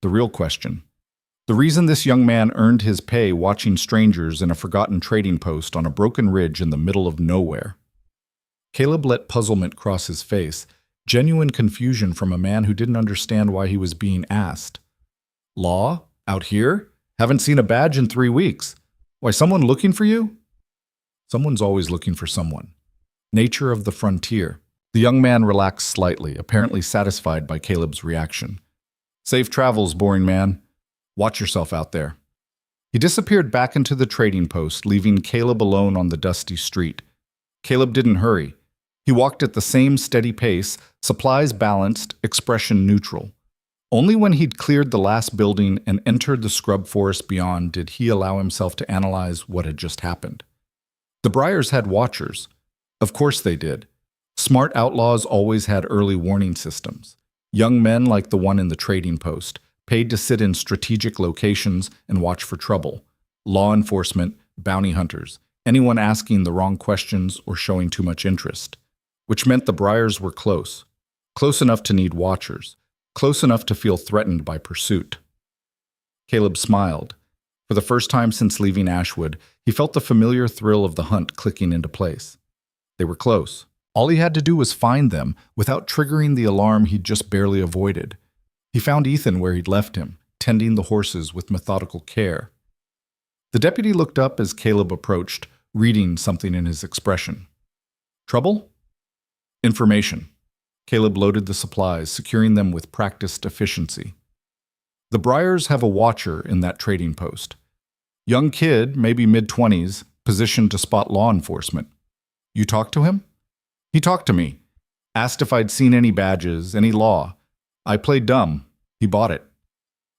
The real question. The reason this young man earned his pay watching strangers in a forgotten trading post on a broken ridge in the middle of nowhere. Caleb let puzzlement cross his face, genuine confusion from a man who didn't understand why he was being asked. Law? Out here? Haven't seen a badge in 3 weeks. Why, someone looking for you? Someone's always looking for someone. Nature of the frontier. The young man relaxed slightly, apparently satisfied by Caleb's reaction. Safe travels, boring man. Watch yourself out there. He disappeared back into the trading post, leaving Caleb alone on the dusty street. Caleb didn't hurry. He walked at the same steady pace, supplies balanced, expression neutral. Only when he'd cleared the last building and entered the scrub forest beyond did he allow himself to analyze what had just happened. The Briars had watchers. Of course they did. Smart outlaws always had early warning systems. Young men like the one in the trading post, paid to sit in strategic locations and watch for trouble. Law enforcement, bounty hunters, anyone asking the wrong questions or showing too much interest. Which meant the Briars were close. Close enough to need watchers. Close enough to feel threatened by pursuit. Caleb smiled. For the first time since leaving Ashwood, he felt the familiar thrill of the hunt clicking into place. They were close. All he had to do was find them without triggering the alarm he'd just barely avoided. He found Ethan where he'd left him, tending the horses with methodical care. The deputy looked up as Caleb approached, reading something in his expression. Trouble? Information. Caleb loaded the supplies, securing them with practiced efficiency. The Briars have a watcher in that trading post. Young kid, maybe mid-20s, positioned to spot law enforcement. You talked to him? He talked to me. Asked if I'd seen any badges, any law. I played dumb. He bought it.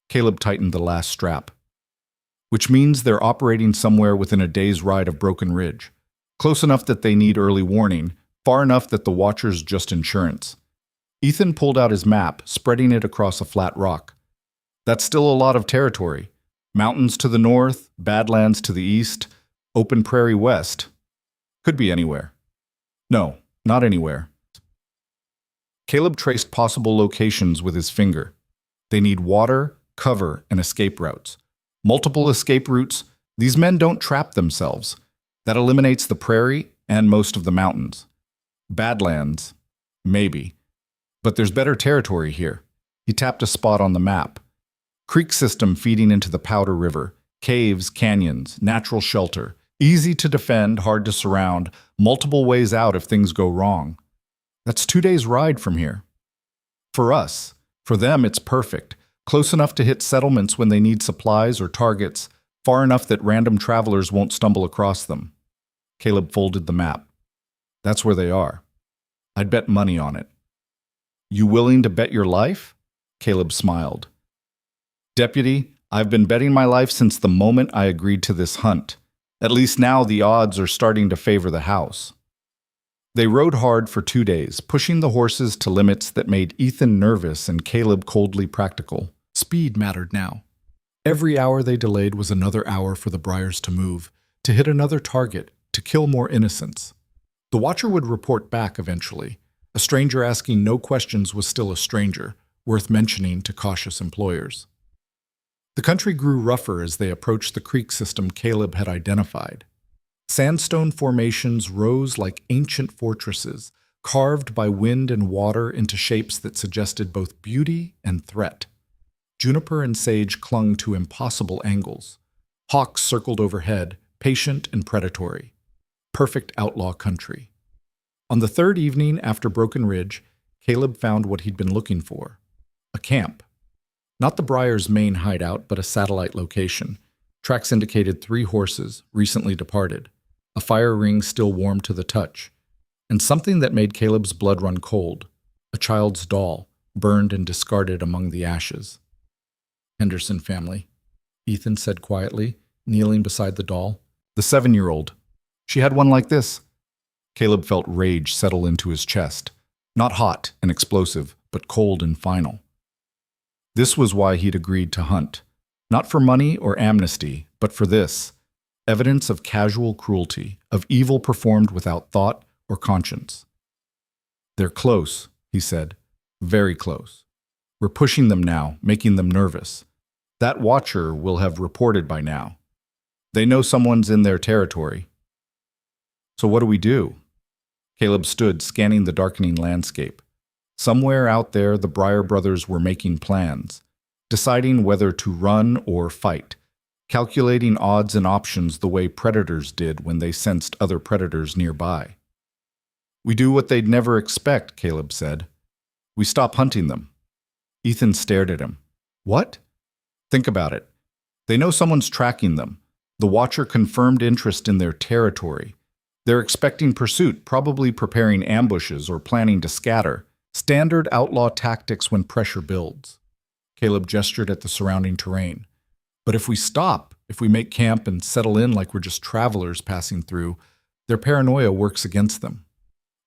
Caleb tightened the last strap. Which means they're operating somewhere within a day's ride of Broken Ridge. Close enough that they need early warning, far enough that the watcher's just insurance. Ethan pulled out his map, spreading it across a flat rock. That's still a lot of territory. Mountains to the north, Badlands to the east, open prairie west. Could be anywhere. No, not anywhere. Caleb traced possible locations with his finger. They need water, cover, and escape routes. Multiple escape routes. These men don't trap themselves. That eliminates the prairie and most of the mountains. Badlands, maybe. But there's better territory here. He tapped a spot on the map. Creek system feeding into the Powder River. Caves, canyons, natural shelter. Easy to defend, hard to surround. Multiple ways out if things go wrong. That's 2 days' ride from here. For us. For them, it's perfect. Close enough to hit settlements when they need supplies or targets, far enough that random travelers won't stumble across them. Caleb folded the map. That's where they are. I'd bet money on it. You willing to bet your life? Caleb smiled. Deputy, I've been betting my life since the moment I agreed to this hunt. At least now the odds are starting to favor the house. They rode hard for 2 days, pushing the horses to limits that made Ethan nervous and Caleb coldly practical. Speed mattered now. Every hour they delayed was another hour for the Briars to move, to hit another target, to kill more innocents. The watcher would report back eventually. A stranger asking no questions was still a stranger, worth mentioning to cautious employers. The country grew rougher as they approached the creek system Caleb had identified. Sandstone formations rose like ancient fortresses, carved by wind and water into shapes that suggested both beauty and threat. Juniper and sage clung to impossible angles. Hawks circled overhead, patient and predatory. Perfect outlaw country. On the third evening after Broken Ridge, Caleb found what he'd been looking for. A camp. Not the Briars' main hideout, but a satellite location. Tracks indicated 3 horses, recently departed. A fire ring still warm to the touch. and something that made Caleb's blood run cold, a child's doll, burned and discarded among the ashes. Henderson family, Ethan said quietly, kneeling beside the doll. The 7-year-old. She had one like this. Caleb felt rage settle into his chest. Not hot and explosive, but cold and final. This was why he'd agreed to hunt. Not for money or amnesty, but for this. Evidence of casual cruelty, of evil performed without thought or conscience. They're close, he said. Very close. We're pushing them now, making them nervous. That watcher will have reported by now. They know someone's in their territory. So what do we do? Caleb stood, scanning the darkening landscape. Somewhere out there, the Breyer brothers were making plans, deciding whether to run or fight, calculating odds and options the way predators did when they sensed other predators nearby. We do what they'd never expect, Caleb said. We stop hunting them. Ethan stared at him. What? Think about it. They know someone's tracking them. The watcher confirmed interest in their territory. They're expecting pursuit, probably preparing ambushes or planning to scatter. Standard outlaw tactics when pressure builds. Caleb gestured at the surrounding terrain. But if we stop, if we make camp and settle in like we're just travelers passing through, their paranoia works against them.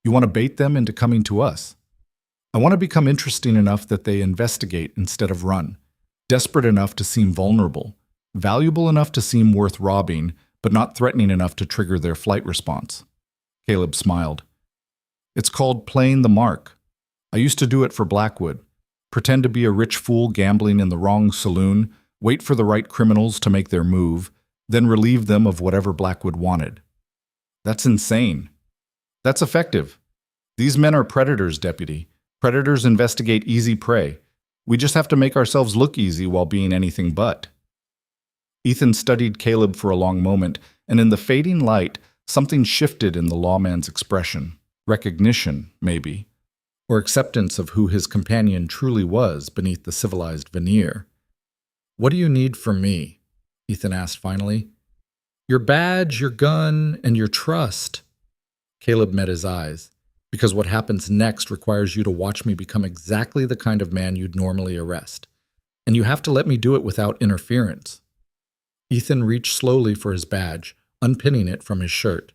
You want to bait them into coming to us. I want to become interesting enough that they investigate instead of run. Desperate enough to seem vulnerable. Valuable enough to seem worth robbing, but not threatening enough to trigger their flight response. Caleb smiled. It's called playing the mark. I used to do it for Blackwood. Pretend to be a rich fool gambling in the wrong saloon, wait for the right criminals to make their move, then relieve them of whatever Blackwood wanted. That's insane. That's effective. These men are predators, Deputy. Predators investigate easy prey. We just have to make ourselves look easy while being anything but. Ethan studied Caleb for a long moment, and in the fading light, something shifted in the lawman's expression. Recognition, maybe. Or acceptance of who his companion truly was beneath the civilized veneer. What do you need from me? Ethan asked finally. Your badge, your gun, and your trust. Caleb met his eyes. Because what happens next requires you to watch me become exactly the kind of man you'd normally arrest. And you have to let me do it without interference. Ethan reached slowly for his badge, unpinning it from his shirt.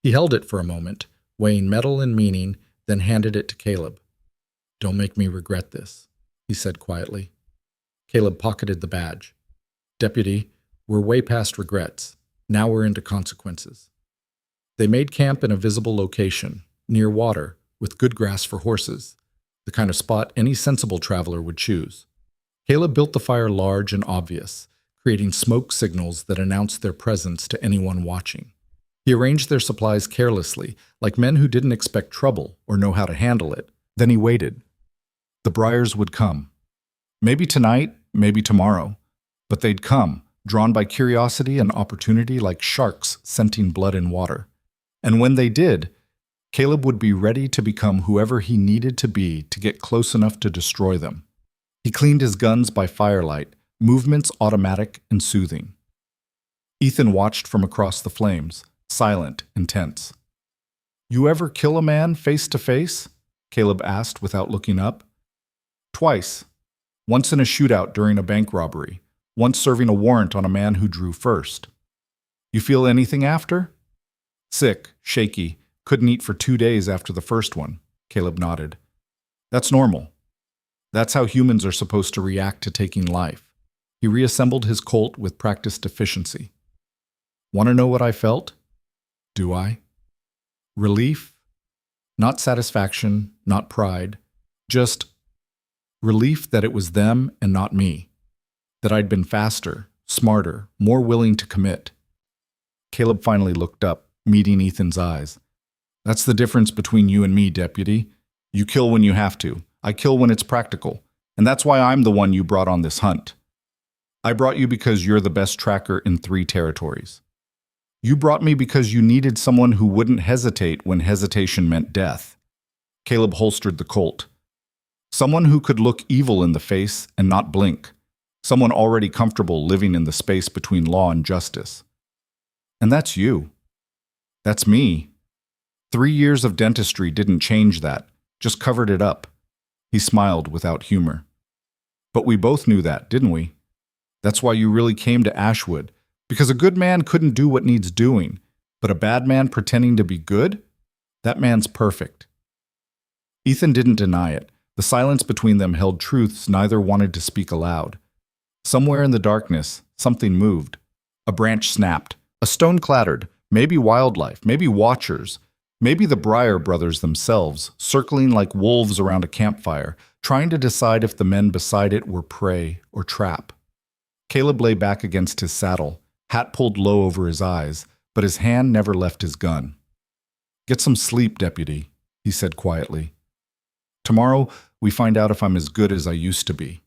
He held it for a moment, weighing metal and meaning, then handed it to Caleb. Don't make me regret this, he said quietly. Caleb pocketed the badge. Deputy, we're way past regrets. Now we're into consequences. They made camp in a visible location, near water, with good grass for horses, the kind of spot any sensible traveler would choose. Caleb built the fire large and obvious, creating smoke signals that announced their presence to anyone watching. He arranged their supplies carelessly, like men who didn't expect trouble or know how to handle it. Then he waited. The Breyers would come. Maybe tonight, maybe tomorrow. But they'd come, drawn by curiosity and opportunity like sharks scenting blood in water. And when they did, Caleb would be ready to become whoever he needed to be to get close enough to destroy them. He cleaned his guns by firelight, movements automatic and soothing. Ethan watched from across the flames, silent and tense. You ever kill a man face to face? Caleb asked without looking up. Twice. Once in a shootout during a bank robbery, once serving a warrant on a man who drew first. You feel anything after? Sick, shaky, couldn't eat for 2 days after the first one, Caleb nodded. That's normal. That's how humans are supposed to react to taking life. He reassembled his Colt with practiced efficiency. Want to know what I felt? Do I? Relief? Not satisfaction, not pride, just relief that it was them and not me. That I'd been faster, smarter, more willing to commit. Caleb finally looked up, meeting Ethan's eyes. That's the difference between you and me, Deputy. You kill when you have to. I kill when it's practical. And that's why I'm the one you brought on this hunt. I brought you because you're the best tracker in 3 territories. You brought me because you needed someone who wouldn't hesitate when hesitation meant death. Caleb holstered the Colt. Someone who could look evil in the face and not blink. Someone already comfortable living in the space between law and justice. And that's you. That's me. 3 years of dentistry didn't change that, just covered it up. He smiled without humor. But we both knew that, didn't we? That's why you really came to Ashwood, because a good man couldn't do what needs doing, but a bad man pretending to be good? That man's perfect. Ethan didn't deny it. The silence between them held truths neither wanted to speak aloud. Somewhere in the darkness, something moved. A branch snapped. A stone clattered. Maybe wildlife, maybe watchers, maybe the Breyer brothers themselves, circling like wolves around a campfire, trying to decide if the men beside it were prey or trap. Caleb lay back against his saddle, hat pulled low over his eyes, but his hand never left his gun. "Get some sleep, deputy," he said quietly. "Tomorrow, we find out if I'm as good as I used to be."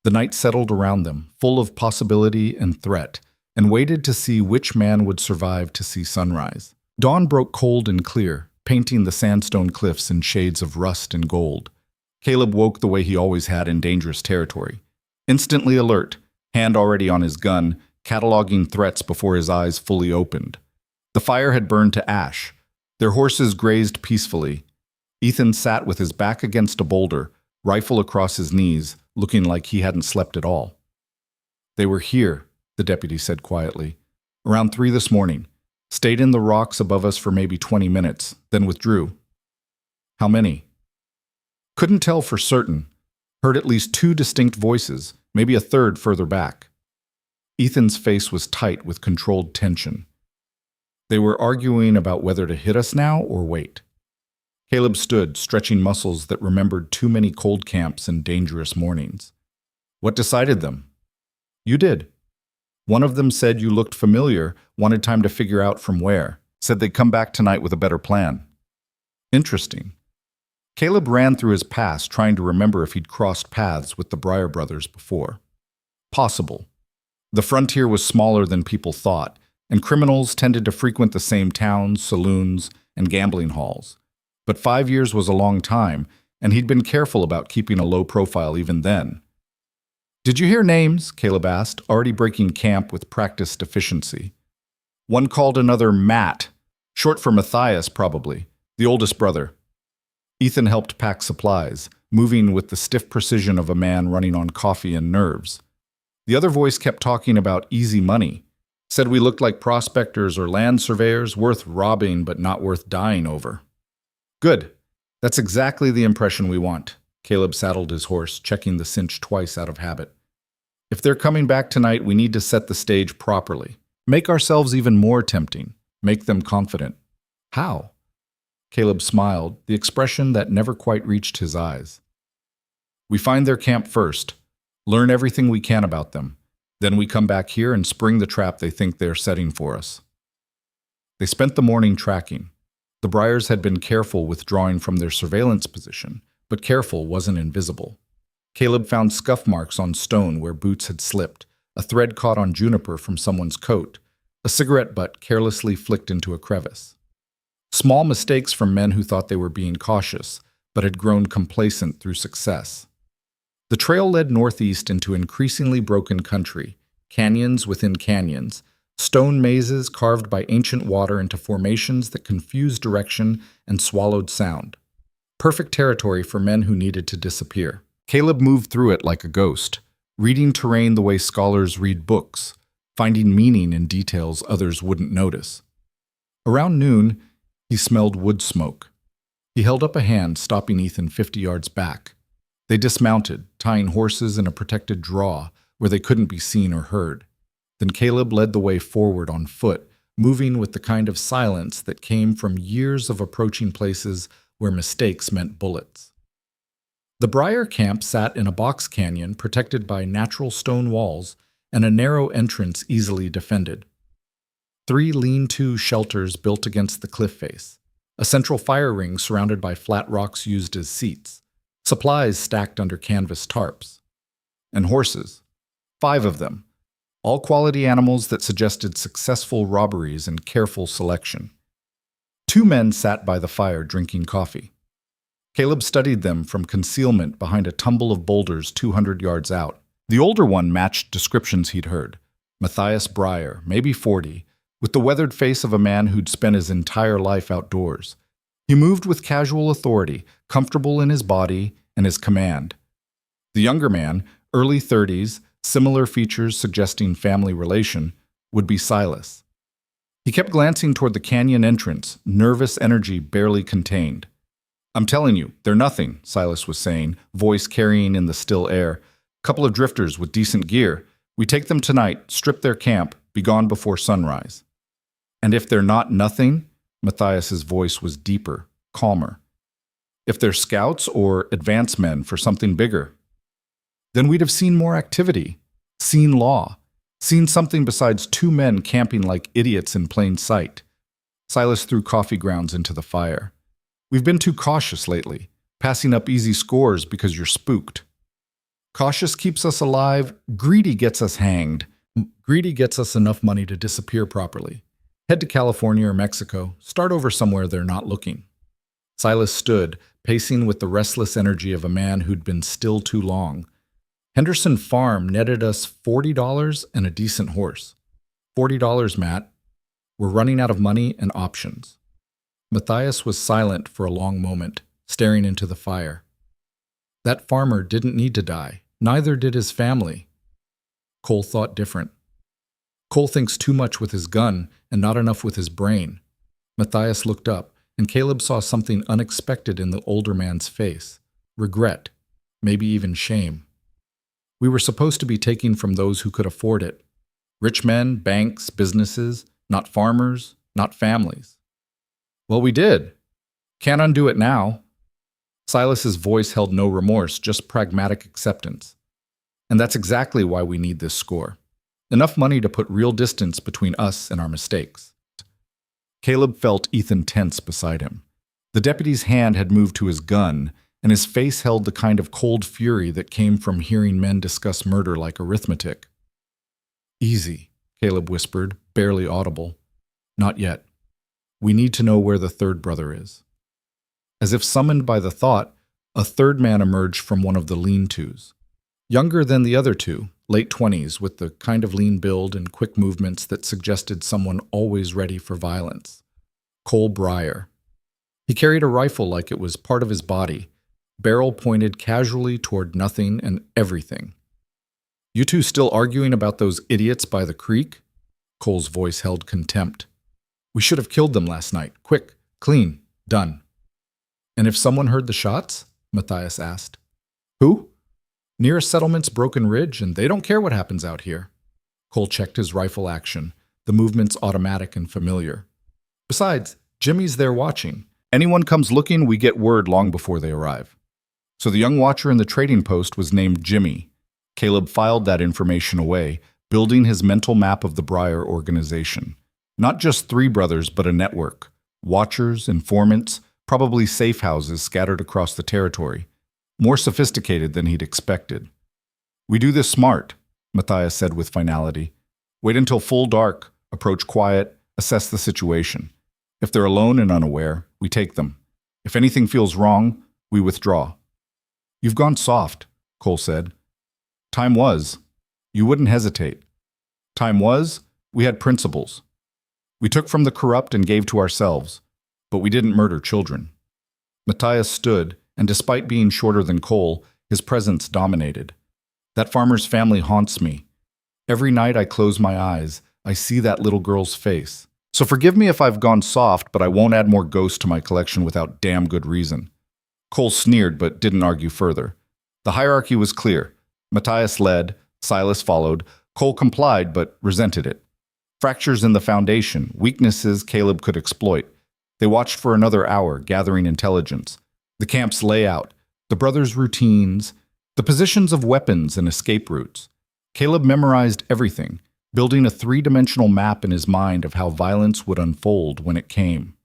The night settled around them, full of possibility and threat, and waited to see which man would survive to see sunrise. Dawn broke cold and clear, painting the sandstone cliffs in shades of rust and gold. Caleb woke the way he always had in dangerous territory. Instantly alert, hand already on his gun, cataloging threats before his eyes fully opened. The fire had burned to ash. Their horses grazed peacefully. Ethan sat with his back against a boulder, rifle across his knees, looking like he hadn't slept at all. "They were here," the deputy said quietly. "Around 3 this morning. Stayed in the rocks above us for maybe 20 minutes, then withdrew." "How many?" "Couldn't tell for certain. Heard at least 2 distinct voices, maybe a third further back." Ethan's face was tight with controlled tension. "They were arguing about whether to hit us now or wait." Caleb stood, stretching muscles that remembered too many cold camps and dangerous mornings. "What decided them?" "You did. One of them said you looked familiar, wanted time to figure out from where. Said they'd come back tonight with a better plan." "Interesting." Caleb ran through his past, trying to remember if he'd crossed paths with the Breyer brothers before. Possible. The frontier was smaller than people thought, and criminals tended to frequent the same towns, saloons, and gambling halls. But 5 years was a long time, and he'd been careful about keeping a low profile even then. "Did you hear names?" Caleb asked, already breaking camp with practiced efficiency. "One called another Matt, short for Matthias probably, the oldest brother." Ethan helped pack supplies, moving with the stiff precision of a man running on coffee and nerves. The other voice kept talking about easy money. Said we looked like prospectors or land surveyors, worth robbing but not worth dying over. "Good. That's exactly the impression we want." Caleb saddled his horse, checking the cinch twice out of habit. "If they're coming back tonight, we need to set the stage properly. Make ourselves even more tempting. Make them confident." "How?" Caleb smiled, the expression that never quite reached his eyes. "We find their camp first. Learn everything we can about them. Then we come back here and spring the trap they think they're setting for us." They spent the morning tracking. The Breyers had been careful withdrawing from their surveillance position, but careful wasn't invisible. Caleb found scuff marks on stone where boots had slipped, a thread caught on juniper from someone's coat, a cigarette butt carelessly flicked into a crevice. Small mistakes from men who thought they were being cautious, but had grown complacent through success. The trail led northeast into increasingly broken country, canyons within canyons, stone mazes carved by ancient water into formations that confused direction and swallowed sound. Perfect territory for men who needed to disappear. Caleb moved through it like a ghost, reading terrain the way scholars read books, finding meaning in details others wouldn't notice. Around noon, he smelled wood smoke. He held up a hand, stopping Ethan 50 yards back. They dismounted, tying horses in a protected draw where they couldn't be seen or heard. Then Caleb led the way forward on foot, moving with the kind of silence that came from years of approaching places where mistakes meant bullets. The Breyer camp sat in a box canyon protected by natural stone walls and a narrow entrance easily defended. 3 lean-to shelters built against the cliff face, a central fire ring surrounded by flat rocks used as seats, supplies stacked under canvas tarps, and horses, 5 of them, all quality animals that suggested successful robberies and careful selection. 2 men sat by the fire drinking coffee. Caleb studied them from concealment behind a tumble of boulders 200 yards out. The older one matched descriptions he'd heard. Matthias Breyer, maybe 40, with the weathered face of a man who'd spent his entire life outdoors. He moved with casual authority, comfortable in his body and his command. The younger man, early 30s, similar features suggesting family relation, would be Silas. He kept glancing toward the canyon entrance, nervous energy barely contained. "I'm telling you, they're nothing," Silas was saying, voice carrying in the still air. "Couple of drifters with decent gear. We take them tonight, strip their camp, be gone before sunrise." "And if they're not nothing?" Matthias's voice was deeper, calmer. "If they're scouts or advance men for something bigger?" "Then we'd have seen more activity, seen law, seen something besides two men camping like idiots in plain sight." Silas threw coffee grounds into the fire. "We've been too cautious lately, passing up easy scores because you're spooked. Cautious keeps us alive, greedy gets us hanged. Greedy gets us enough money to disappear properly. Head to California or Mexico, start over somewhere they're not looking." Silas stood, pacing with the restless energy of a man who'd been still too long. "Henderson Farm netted us $40 and a decent horse." $40, Matt. We're running out of money and options." Matthias was silent for a long moment, staring into the fire. That farmer didn't need to die. Neither did his family. Cole thought different. Cole thinks too much with his gun and not enough with his brain. Matthias looked up, and Caleb saw something unexpected in the older man's face. Regret, maybe even shame. "We were supposed to be taking from those who could afford it. Rich men, banks, businesses, not farmers, not families." "Well, we did. Can't undo it now." Silas's voice held no remorse, just pragmatic acceptance. "And that's exactly why we need this score. Enough money to put real distance between us and our mistakes." Caleb felt Ethan tense beside him. The deputy's hand had moved to his gun, and his face held the kind of cold fury that came from hearing men discuss murder like arithmetic. "Easy," Caleb whispered, barely audible. "Not yet. We need to know where the third brother is." As if summoned by the thought, a third man emerged from one of the lean-tos. Younger than the other two, late 20s, with the kind of lean build and quick movements that suggested someone always ready for violence. Cole Breyer. He carried a rifle like it was part of his body, barrel pointed casually toward nothing and everything. "You two still arguing about those idiots by the creek?" Cole's voice held contempt. "We should have killed them last night. Quick, clean, done." "And if someone heard the shots?" Matthias asked. "Who?" "Nearest settlement's Broken Ridge, and they don't care what happens out here." Cole checked his rifle action, the movements automatic and familiar. "Besides, Jimmy's there watching. Anyone comes looking, we get word long before they arrive." So the young watcher in the trading post was named Jimmy. Caleb filed that information away, building his mental map of the Breyer organization. Not just three brothers, but a network. Watchers, informants, probably safe houses scattered across the territory. More sophisticated than he'd expected. "We do this smart," Matthias said with finality. "Wait until full dark, approach quiet, assess the situation. If they're alone and unaware, we take them. If anything feels wrong, we withdraw." "You've gone soft," Cole said. "Time was. You wouldn't hesitate. Time was, we had principles. We took from the corrupt and gave to ourselves, but we didn't murder children." Matthias stood, and despite being shorter than Cole, his presence dominated. "That farmer's family haunts me. Every night I close my eyes, I see that little girl's face. So forgive me if I've gone soft, but I won't add more ghosts to my collection without damn good reason." Cole sneered but didn't argue further. The hierarchy was clear. Matthias led, Silas followed. Cole complied but resented it. Fractures in the foundation, weaknesses Caleb could exploit. They watched for another hour, gathering intelligence. The camp's layout, the brothers' routines, the positions of weapons and escape routes. Caleb memorized everything, building a three-dimensional map in his mind of how violence would unfold when it came.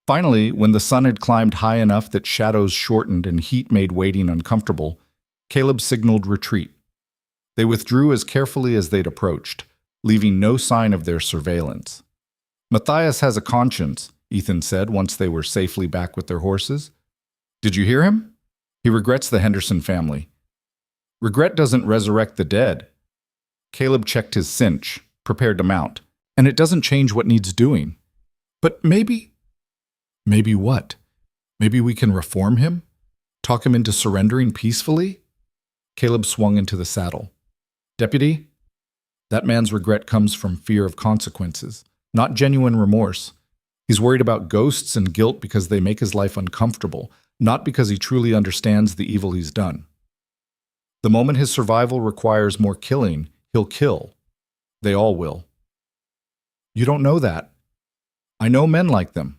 Finally, when the sun had climbed high enough that shadows shortened and heat made waiting uncomfortable, Caleb signaled retreat. They withdrew as carefully as they'd approached, leaving no sign of their surveillance. "Matthias has a conscience," Ethan said once they were safely back with their horses. "Did you hear him? He regrets the Henderson family." "Regret doesn't resurrect the dead." Caleb checked his cinch, prepared to mount. And it doesn't change what needs doing. But maybe what? Maybe we can reform him? Talk him into surrendering peacefully? Caleb swung into the saddle. Deputy, that man's regret comes from fear of consequences, not genuine remorse. He's worried about ghosts and guilt because they make his life uncomfortable, not because he truly understands the evil he's done. The moment his survival requires more killing, he'll kill. They all will. You don't know that. I know men like them.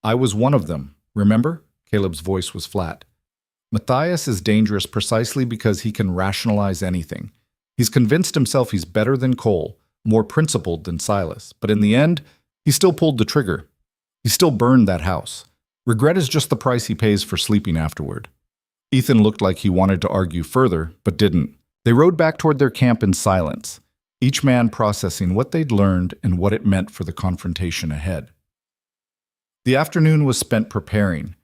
I was one of them, remember? Caleb's voice was flat. Matthias is dangerous precisely because he can rationalize anything. He's convinced himself he's better than Cole, more principled than Silas, but in the end, he still pulled the trigger. He still burned that house. Regret is just the price he pays for sleeping afterward. Ethan looked like he wanted to argue further, but didn't. They rode back toward their camp in silence, each man processing what they'd learned and what it meant for the confrontation ahead. The afternoon was spent preparing.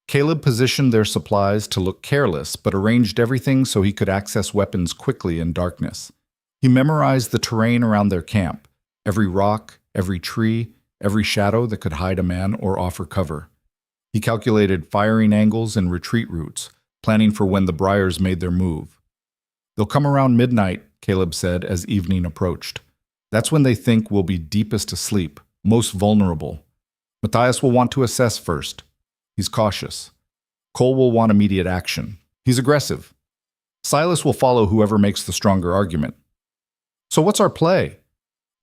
Caleb positioned their supplies to look careless, but arranged everything so he could access weapons quickly in darkness. He memorized the terrain around their camp, every rock, every tree, every shadow that could hide a man or offer cover. He calculated firing angles and retreat routes, planning for when the Briars made their move. They'll come around midnight, Caleb said as evening approached. That's when they think we'll be deepest asleep, most vulnerable. Matthias will want to assess first. He's cautious. Cole will want immediate action. He's aggressive. Silas will follow whoever makes the stronger argument. So what's our play?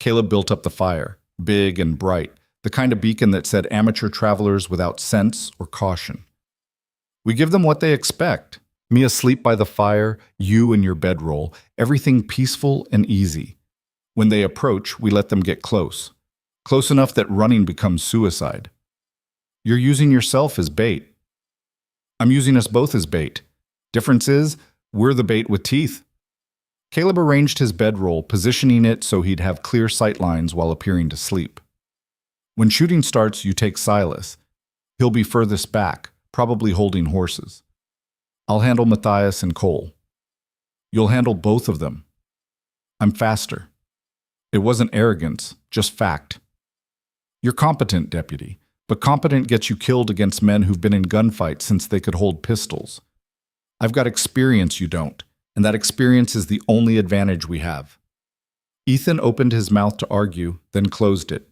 Caleb built up the fire, big and bright, the kind of beacon that said amateur travelers without sense or caution. We give them what they expect. Me asleep by the fire, you in your bedroll, everything peaceful and easy. When they approach, we let them get close. Close enough that running becomes suicide. You're using yourself as bait. I'm using us both as bait. Difference is, we're the bait with teeth. Caleb arranged his bedroll, positioning it so he'd have clear sight lines while appearing to sleep. When shooting starts, you take Silas. He'll be furthest back, probably holding horses. I'll handle Matthias and Cole. You'll handle both of them. I'm faster. It wasn't arrogance, just fact. You're competent, deputy, but competent gets you killed against men who've been in gunfights since they could hold pistols. I've got experience you don't, and that experience is the only advantage we have. Ethan opened his mouth to argue, then closed it.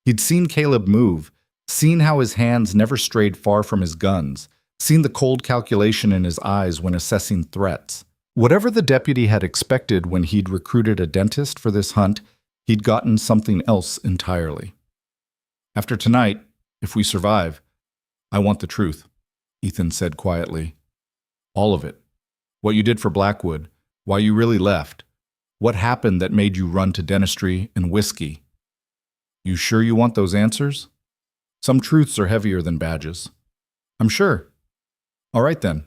He'd seen Caleb move, seen how his hands never strayed far from his guns, seen the cold calculation in his eyes when assessing threats. Whatever the deputy had expected when he'd recruited a dentist for this hunt, he'd gotten something else entirely. After tonight, if we survive, I want the truth, Ethan said quietly. All of it. What you did for Blackwood, why you really left, what happened that made you run to dentistry and whiskey. You sure you want those answers? Some truths are heavier than badges. I'm sure. All right then.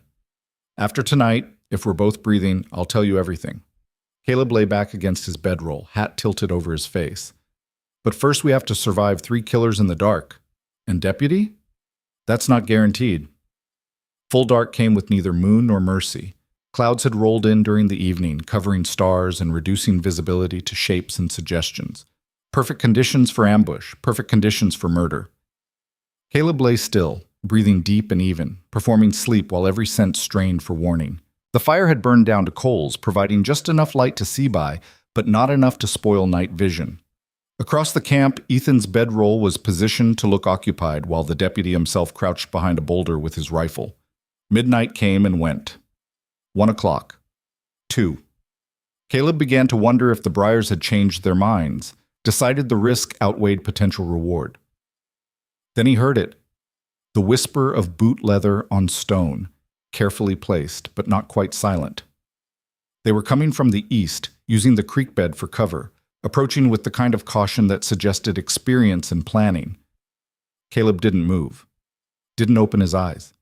After tonight, if we're both breathing, I'll tell you everything. Caleb lay back against his bedroll, hat tilted over his face. But first we have to survive 3 killers in the dark. And deputy? That's not guaranteed. Full dark came with neither moon nor mercy. Clouds had rolled in during the evening, covering stars and reducing visibility to shapes and suggestions. Perfect conditions for ambush, perfect conditions for murder. Caleb lay still, breathing deep and even, performing sleep while every sense strained for warning. The fire had burned down to coals, providing just enough light to see by, but not enough to spoil night vision. Across the camp, Ethan's bedroll was positioned to look occupied while the deputy himself crouched behind a boulder with his rifle. Midnight came and went. 1 o'clock. 2. Caleb began to wonder if the Briars had changed their minds, decided the risk outweighed potential reward. Then he heard it. The whisper of boot leather on stone, carefully placed, but not quite silent. They were coming from the east, using the creek bed for cover, approaching with the kind of caution that suggested experience and planning. Caleb didn't move, didn't open his eyes,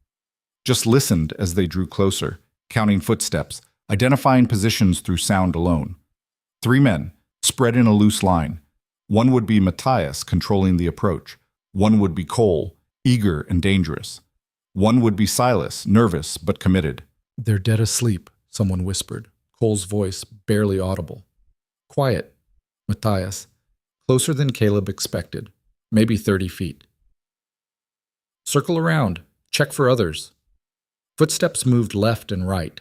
just listened as they drew closer, counting footsteps, identifying positions through sound alone. 3 men, spread in a loose line. One would be Matthias, controlling the approach. One would be Cole, eager and dangerous. One would be Silas, nervous but committed. They're dead asleep, someone whispered, Cole's voice barely audible. Quiet, Matthias. closer than Caleb expected, maybe 30 feet. Circle around. Check for others. Footsteps moved left and right.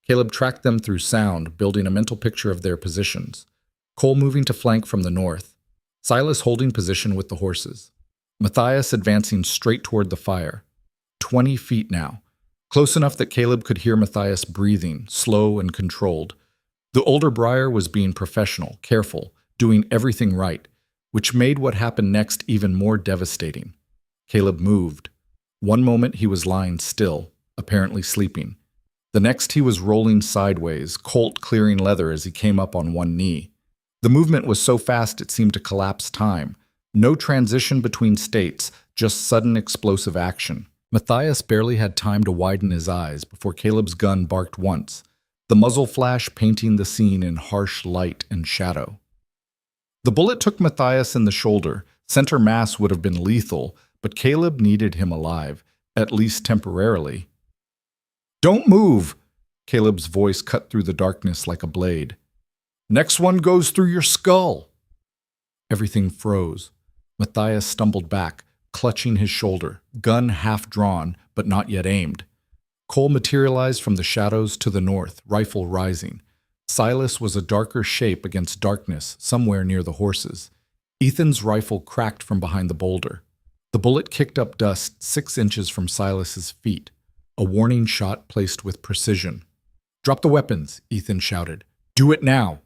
Caleb tracked them through sound, building a mental picture of their positions. Cole moving to flank from the north. Silas holding position with the horses. Matthias advancing straight toward the fire. 20 feet now. Close enough that Caleb could hear Matthias breathing, slow and controlled. The older Briar was being professional, careful, doing everything right, which made what happened next even more devastating. Caleb moved. One moment he was lying still, apparently sleeping. The next he was rolling sideways, Colt clearing leather as he came up on one knee. The movement was so fast it seemed to collapse time. No transition between states, just sudden explosive action. Matthias barely had time to widen his eyes before Caleb's gun barked once, the muzzle flash painting the scene in harsh light and shadow. The bullet took Matthias in the shoulder. Center mass would have been lethal, but Caleb needed him alive, at least temporarily. "Don't move!" Caleb's voice cut through the darkness like a blade. "Next one goes through your skull." Everything froze. Matthias stumbled back, clutching his shoulder, gun half drawn, but not yet aimed. Cole materialized from the shadows to the north, rifle rising. Silas was a darker shape against darkness, somewhere near the horses. Ethan's rifle cracked from behind the boulder. The bullet kicked up dust 6 inches from Silas's feet, a warning shot placed with precision. "Drop the weapons," Ethan shouted. "Do it now!"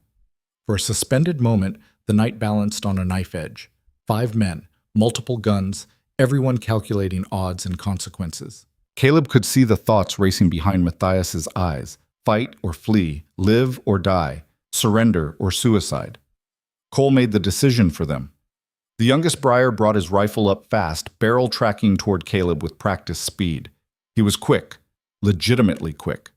For a suspended moment, the night balanced on a knife edge. 5 men, multiple guns, everyone calculating odds and consequences. Caleb could see the thoughts racing behind Matthias's eyes. Fight or flee, live or die, surrender or suicide. Cole made the decision for them. The youngest Briar brought his rifle up fast, barrel tracking toward Caleb with practiced speed. He was quick, legitimately quick.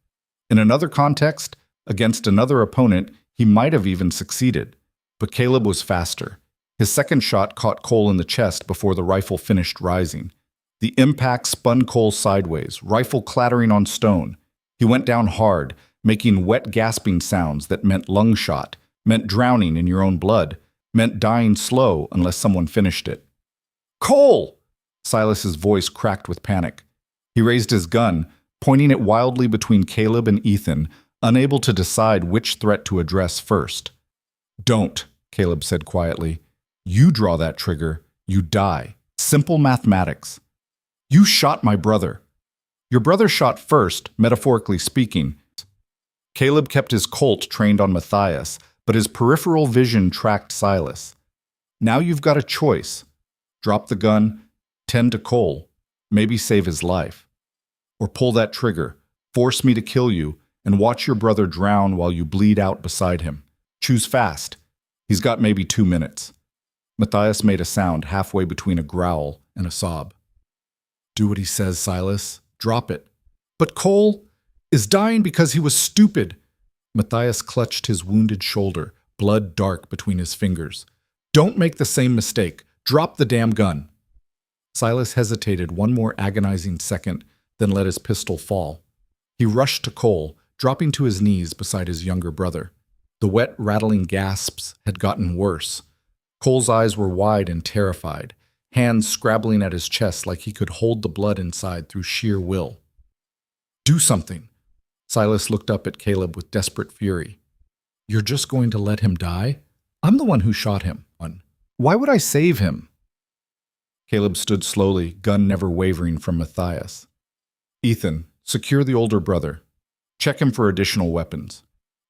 In another context, against another opponent, he might have even succeeded. But Caleb was faster. His second shot caught Cole in the chest before the rifle finished rising. The impact spun Cole sideways, rifle clattering on stone. He went down hard, making wet gasping sounds that meant lung shot, meant drowning in your own blood, meant dying slow unless someone finished it. "Cole!" Silas's voice cracked with panic. He raised his gun, pointing it wildly between Caleb and Ethan, unable to decide which threat to address first. "Don't," Caleb said quietly. "You draw that trigger, you die. Simple mathematics. You shot my brother. Your brother shot first, metaphorically speaking." Caleb kept his Colt trained on Matthias, but his peripheral vision tracked Silas. "Now you've got a choice. Drop the gun, tend to Cole, maybe save his life. Or pull that trigger, force me to kill you, and watch your brother drown while you bleed out beside him. Choose fast. He's got maybe 2 minutes." Matthias made a sound halfway between a growl and a sob. "Do what he says, Silas. Drop it." "But Cole is dying because he was stupid." Matthias clutched his wounded shoulder, blood dark between his fingers. "Don't make the same mistake. Drop the damn gun." Silas hesitated one more agonizing second, then let his pistol fall. He rushed to Cole, dropping to his knees beside his younger brother. The wet, rattling gasps had gotten worse. Cole's eyes were wide and terrified, hands scrabbling at his chest like he could hold the blood inside through sheer will. "Do something." Silas looked up at Caleb with desperate fury. "You're just going to let him die? I'm the one who shot him. Why would I save him?" Caleb stood slowly, gun never wavering from Matthias. "Ethan, secure the older brother. Check him for additional weapons."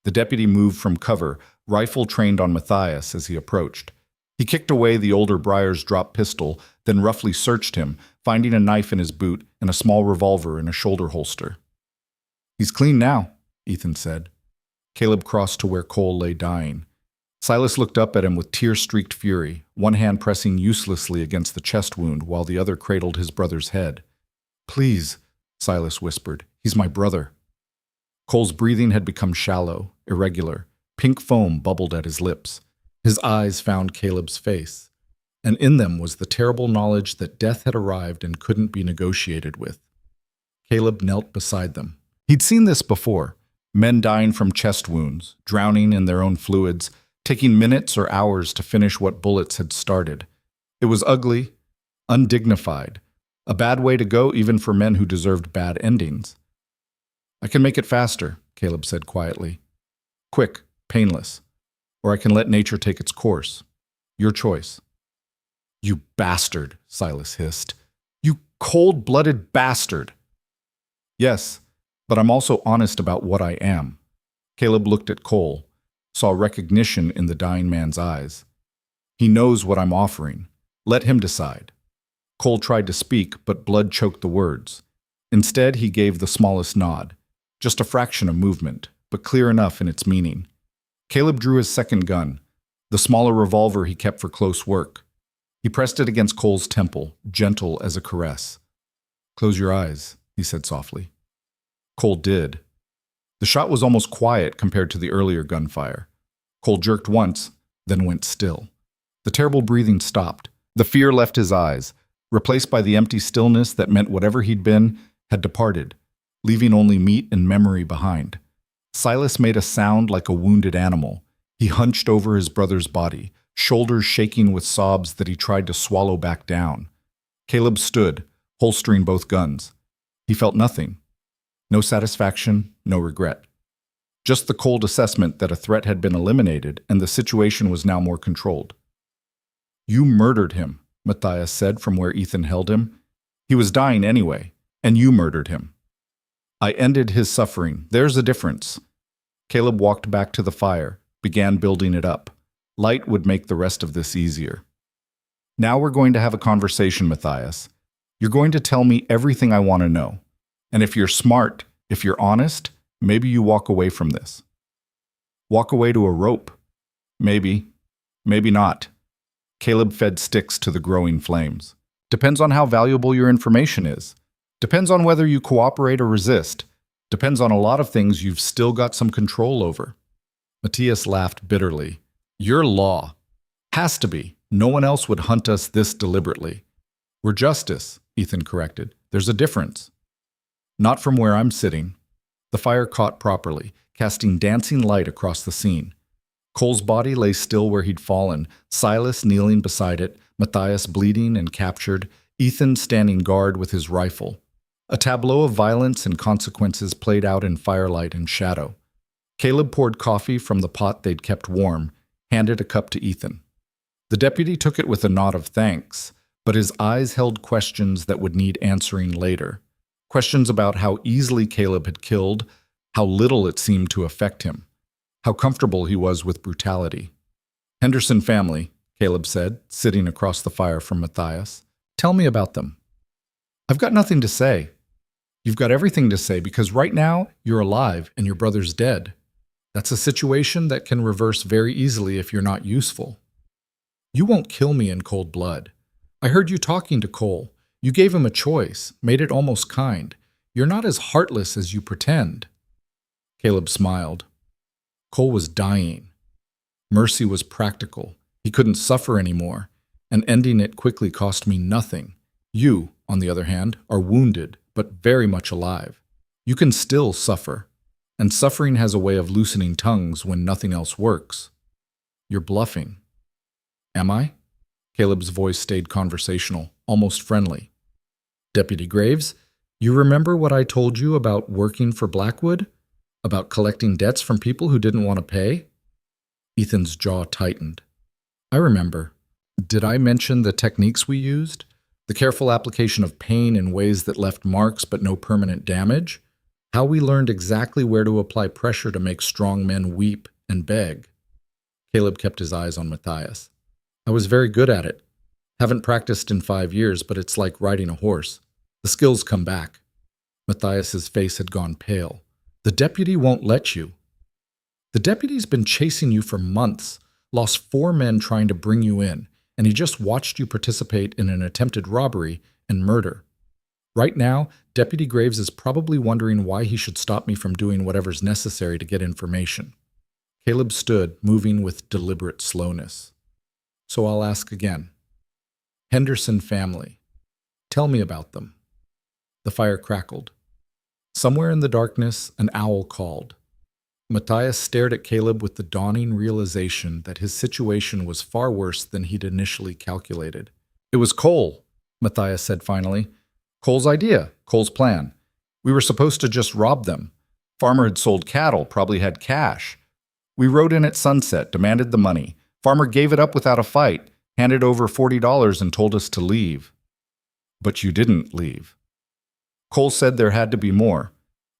The deputy moved from cover, rifle trained on Matthias as he approached. He kicked away the older Briar's dropped pistol, then roughly searched him, finding a knife in his boot and a small revolver in a shoulder holster. "He's clean now," Ethan said. Caleb crossed to where Cole lay dying. Silas looked up at him with tear-streaked fury, one hand pressing uselessly against the chest wound while the other cradled his brother's head. "Please," Silas whispered. "He's my brother." Cole's breathing had become shallow, irregular. Pink foam bubbled at his lips. His eyes found Caleb's face, and in them was the terrible knowledge that death had arrived and couldn't be negotiated with. Caleb knelt beside them. He'd seen this before, men dying from chest wounds, drowning in their own fluids, taking minutes or hours to finish what bullets had started. It was ugly, undignified, a bad way to go even for men who deserved bad endings. I can make it faster, Caleb said quietly. Quick, painless. Or I can let nature take its course. Your choice. You bastard, Silas hissed. You cold-blooded bastard. Yes, but I'm also honest about what I am. Caleb looked at Cole, saw recognition in the dying man's eyes. He knows what I'm offering. Let him decide. Cole tried to speak, but blood choked the words. Instead, he gave the smallest nod, just a fraction of movement, but clear enough in its meaning. Caleb drew his second gun, the smaller revolver he kept for close work. He pressed it against Cole's temple, gentle as a caress. Close your eyes, he said softly. Cole did. The shot was almost quiet compared to the earlier gunfire. Cole jerked once, then went still. The terrible breathing stopped. The fear left his eyes, replaced by the empty stillness that meant whatever he'd been had departed, leaving only meat and memory behind. Silas made a sound like a wounded animal. He hunched over his brother's body, shoulders shaking with sobs that he tried to swallow back down. Caleb stood, holstering both guns. He felt nothing. No satisfaction, no regret. Just the cold assessment that a threat had been eliminated and the situation was now more controlled. You murdered him, Matthias said from where Ethan held him. He was dying anyway, and you murdered him. I ended his suffering. There's a difference. Caleb walked back to the fire, began building it up. Light would make the rest of this easier. Now we're going to have a conversation, Matthias. You're going to tell me everything I want to know. And if you're smart, if you're honest, maybe you walk away from this. Walk away to a rope. Maybe. Maybe not. Caleb fed sticks to the growing flames. Depends on how valuable your information is. Depends on whether you cooperate or resist. Depends on a lot of things you've still got some control over. Matthias laughed bitterly. You're law. Has to be. No one else would hunt us this deliberately. We're justice, Ethan corrected. There's a difference. Not from where I'm sitting. The fire caught properly, casting dancing light across the scene. Cole's body lay still where he'd fallen, Silas kneeling beside it, Matthias bleeding and captured, Ethan standing guard with his rifle. A tableau of violence and consequences played out in firelight and shadow. Caleb poured coffee from the pot they'd kept warm, handed a cup to Ethan. The deputy took it with a nod of thanks, but his eyes held questions that would need answering later. Questions about how easily Caleb had killed, how little it seemed to affect him, how comfortable he was with brutality. Henderson family, Caleb said, sitting across the fire from Matthias. Tell me about them. I've got nothing to say. You've got everything to say because right now you're alive and your brother's dead. That's a situation that can reverse very easily if you're not useful. You won't kill me in cold blood. I heard you talking to Cole. You gave him a choice, made it almost kind. You're not as heartless as you pretend. Caleb smiled. Cole was dying. Mercy was practical. He couldn't suffer anymore, and ending it quickly cost me nothing. You, on the other hand, are wounded, but very much alive. You can still suffer, and suffering has a way of loosening tongues when nothing else works. You're bluffing. Am I? Caleb's voice stayed conversational, almost friendly. Deputy Graves, you remember what I told you about working for Blackwood? About collecting debts from people who didn't want to pay? Ethan's jaw tightened. I remember. Did I mention the techniques we used? The careful application of pain in ways that left marks but no permanent damage? How we learned exactly where to apply pressure to make strong men weep and beg? Caleb kept his eyes on Matthias. I was very good at it. Haven't practiced in 5 years, but it's like riding a horse. The skills come back. Matthias's face had gone pale. The deputy won't let you. The deputy's been chasing you for months, lost 4 men trying to bring you in, and he just watched you participate in an attempted robbery and murder. Right now, Deputy Graves is probably wondering why he should stop me from doing whatever's necessary to get information. Caleb stood, moving with deliberate slowness. So I'll ask again. Henderson family. Tell me about them. The fire crackled. Somewhere in the darkness, an owl called. Matthias stared at Caleb with the dawning realization that his situation was far worse than he'd initially calculated. "It was Cole," Matthias said finally. "Cole's idea, Cole's plan. We were supposed to just rob them. Farmer had sold cattle, probably had cash. We rode in at sunset, demanded the money. Farmer gave it up without a fight, handed over $40 and told us to leave." "But you didn't leave." "Cole said there had to be more.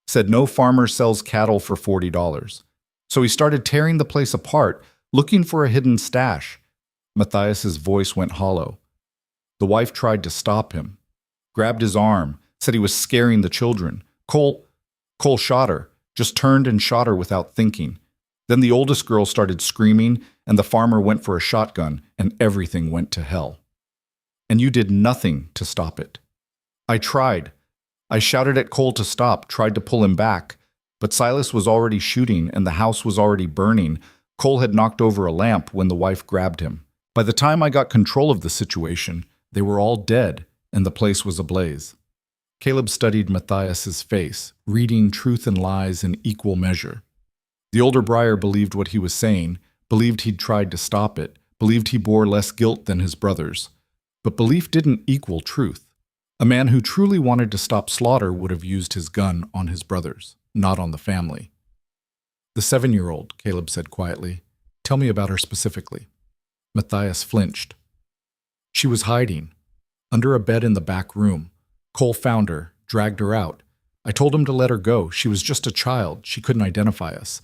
Said no farmer sells cattle for $40. So he started tearing the place apart, looking for a hidden stash." Matthias's voice went hollow. "The wife tried to stop him. Grabbed his arm, said he was scaring the children. Cole shot her, just turned and shot her without thinking. Then the oldest girl started screaming, and the farmer went for a shotgun, and everything went to hell. And you did nothing to stop it." "I tried. I shouted at Cole to stop, tried to pull him back. But Silas was already shooting, and the house was already burning. Cole had knocked over a lamp when the wife grabbed him. By the time I got control of the situation, they were all dead, and the place was ablaze." Caleb studied Matthias's face, reading truth and lies in equal measure. The older Briar believed what he was saying, believed he'd tried to stop it, believed he bore less guilt than his brothers. But belief didn't equal truth. A man who truly wanted to stop slaughter would have used his gun on his brothers, not on the family. "The 7-year-old, Caleb said quietly. "Tell me about her specifically." Matthias flinched. "She was hiding, under a bed in the back room. Cole found her, dragged her out. I told him to let her go. She was just a child. She couldn't identify us.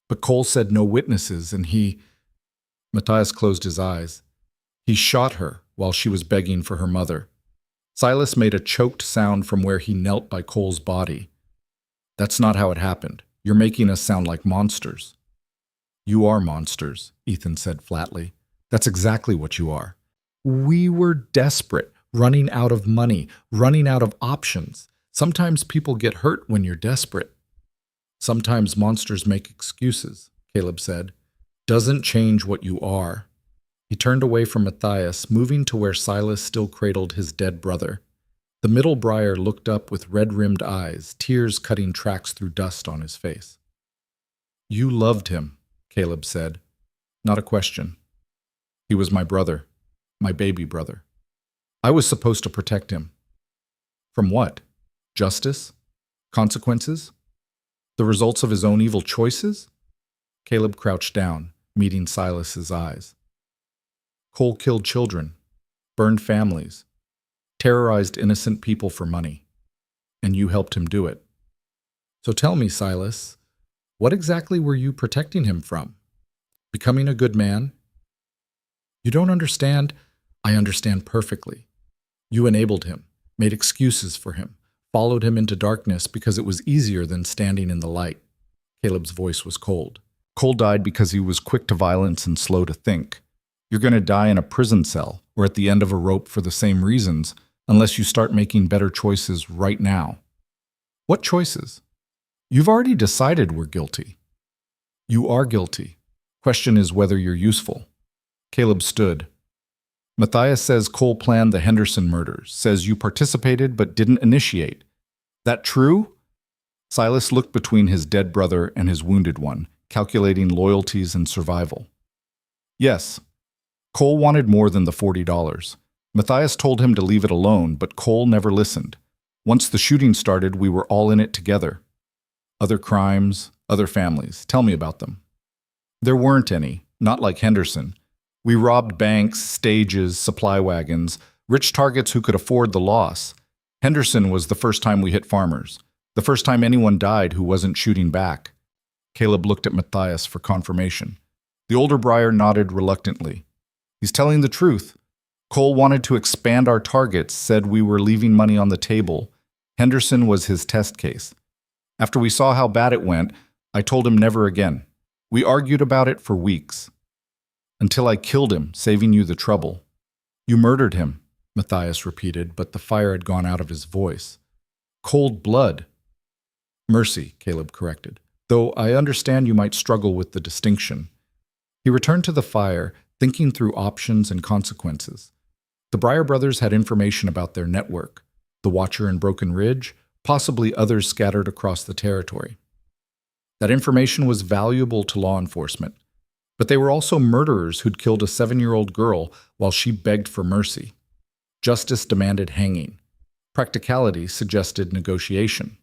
But Cole said no witnesses, and he—" Matthias closed his eyes. "He shot her while she was begging for her mother." Silas made a choked sound from where he knelt by Cole's body. "That's not how it happened. You're making us sound like monsters." "You are monsters," Ethan said flatly. "That's exactly what you are. We were desperate, running out of money, running out of options. Sometimes people get hurt when you're desperate." "Sometimes monsters make excuses," Caleb said. "Doesn't change what you are." He turned away from Matthias, moving to where Silas still cradled his dead brother. The middle Briar looked up with red-rimmed eyes, tears cutting tracks through dust on his face. "You loved him," Caleb said. "Not a question. He was my brother, my baby brother. I was supposed to protect him." "From what? Justice? Consequences? The results of his own evil choices?" Caleb crouched down, meeting Silas's eyes. "Cole killed children, burned families, terrorized innocent people for money, and you helped him do it. So tell me, Silas, what exactly were you protecting him from? Becoming a good man?" "You don't understand?" "I understand perfectly. You enabled him, made excuses for him, followed him into darkness because it was easier than standing in the light." Caleb's voice was cold. "Cole died because he was quick to violence and slow to think. You're going to die in a prison cell or at the end of a rope for the same reasons unless you start making better choices right now." "What choices?" "You've already decided we're guilty." "You are guilty. Question is whether you're useful." Caleb stood. "Matthias says Cole planned the Henderson murders, says you participated but didn't initiate. That true?" Silas looked between his dead brother and his wounded one, calculating loyalties and survival. "Yes. Cole wanted more than the $40. Matthias told him to leave it alone, but Cole never listened. Once the shooting started, we were all in it together. Other crimes, other families. Tell me about them." "There weren't any, not like Henderson. We robbed banks, stages, supply wagons, rich targets who could afford the loss. Henderson was the first time we hit farmers, the first time anyone died who wasn't shooting back." Caleb looked at Matthias for confirmation. The older Briar nodded reluctantly. "He's telling the truth. Cole wanted to expand our targets, said we were leaving money on the table. Henderson was his test case. After we saw how bad it went, I told him never again. We argued about it for weeks. Until I killed him, saving you the trouble." "You murdered him," Matthias repeated, but the fire had gone out of his voice. "Cold blood." "Mercy," Caleb corrected, "though I understand you might struggle with the distinction." He returned to the fire, thinking through options and consequences. The Briar brothers had information about their network, the Watcher in Broken Ridge, possibly others scattered across the territory. That information was valuable to law enforcement. But they were also murderers who'd killed a 7-year-old girl while she begged for mercy. Justice demanded hanging. Practicality suggested negotiation.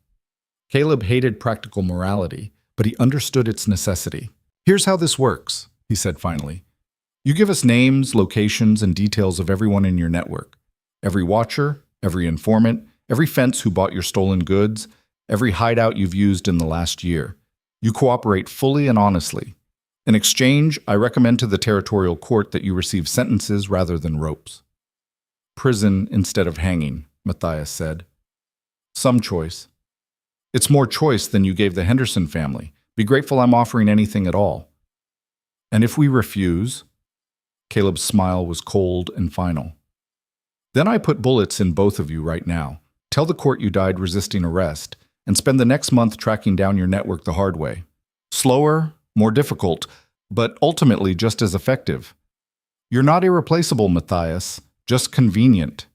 Caleb hated practical morality, but he understood its necessity. "Here's how this works," he said finally. "You give us names, locations, and details of everyone in your network. Every watcher, every informant, every fence who bought your stolen goods, every hideout you've used in the last year. You cooperate fully and honestly. In exchange, I recommend to the territorial court that you receive sentences rather than ropes." "Prison instead of hanging," Matthias said. "Some choice." "It's more choice than you gave the Henderson family. Be grateful I'm offering anything at all." "And if we refuse?" Caleb's smile was cold and final. "Then I put bullets in both of you right now. Tell the court you died resisting arrest, and spend the next month tracking down your network the hard way. Slower, more difficult, but ultimately just as effective. You're not irreplaceable, Matthias, just convenient."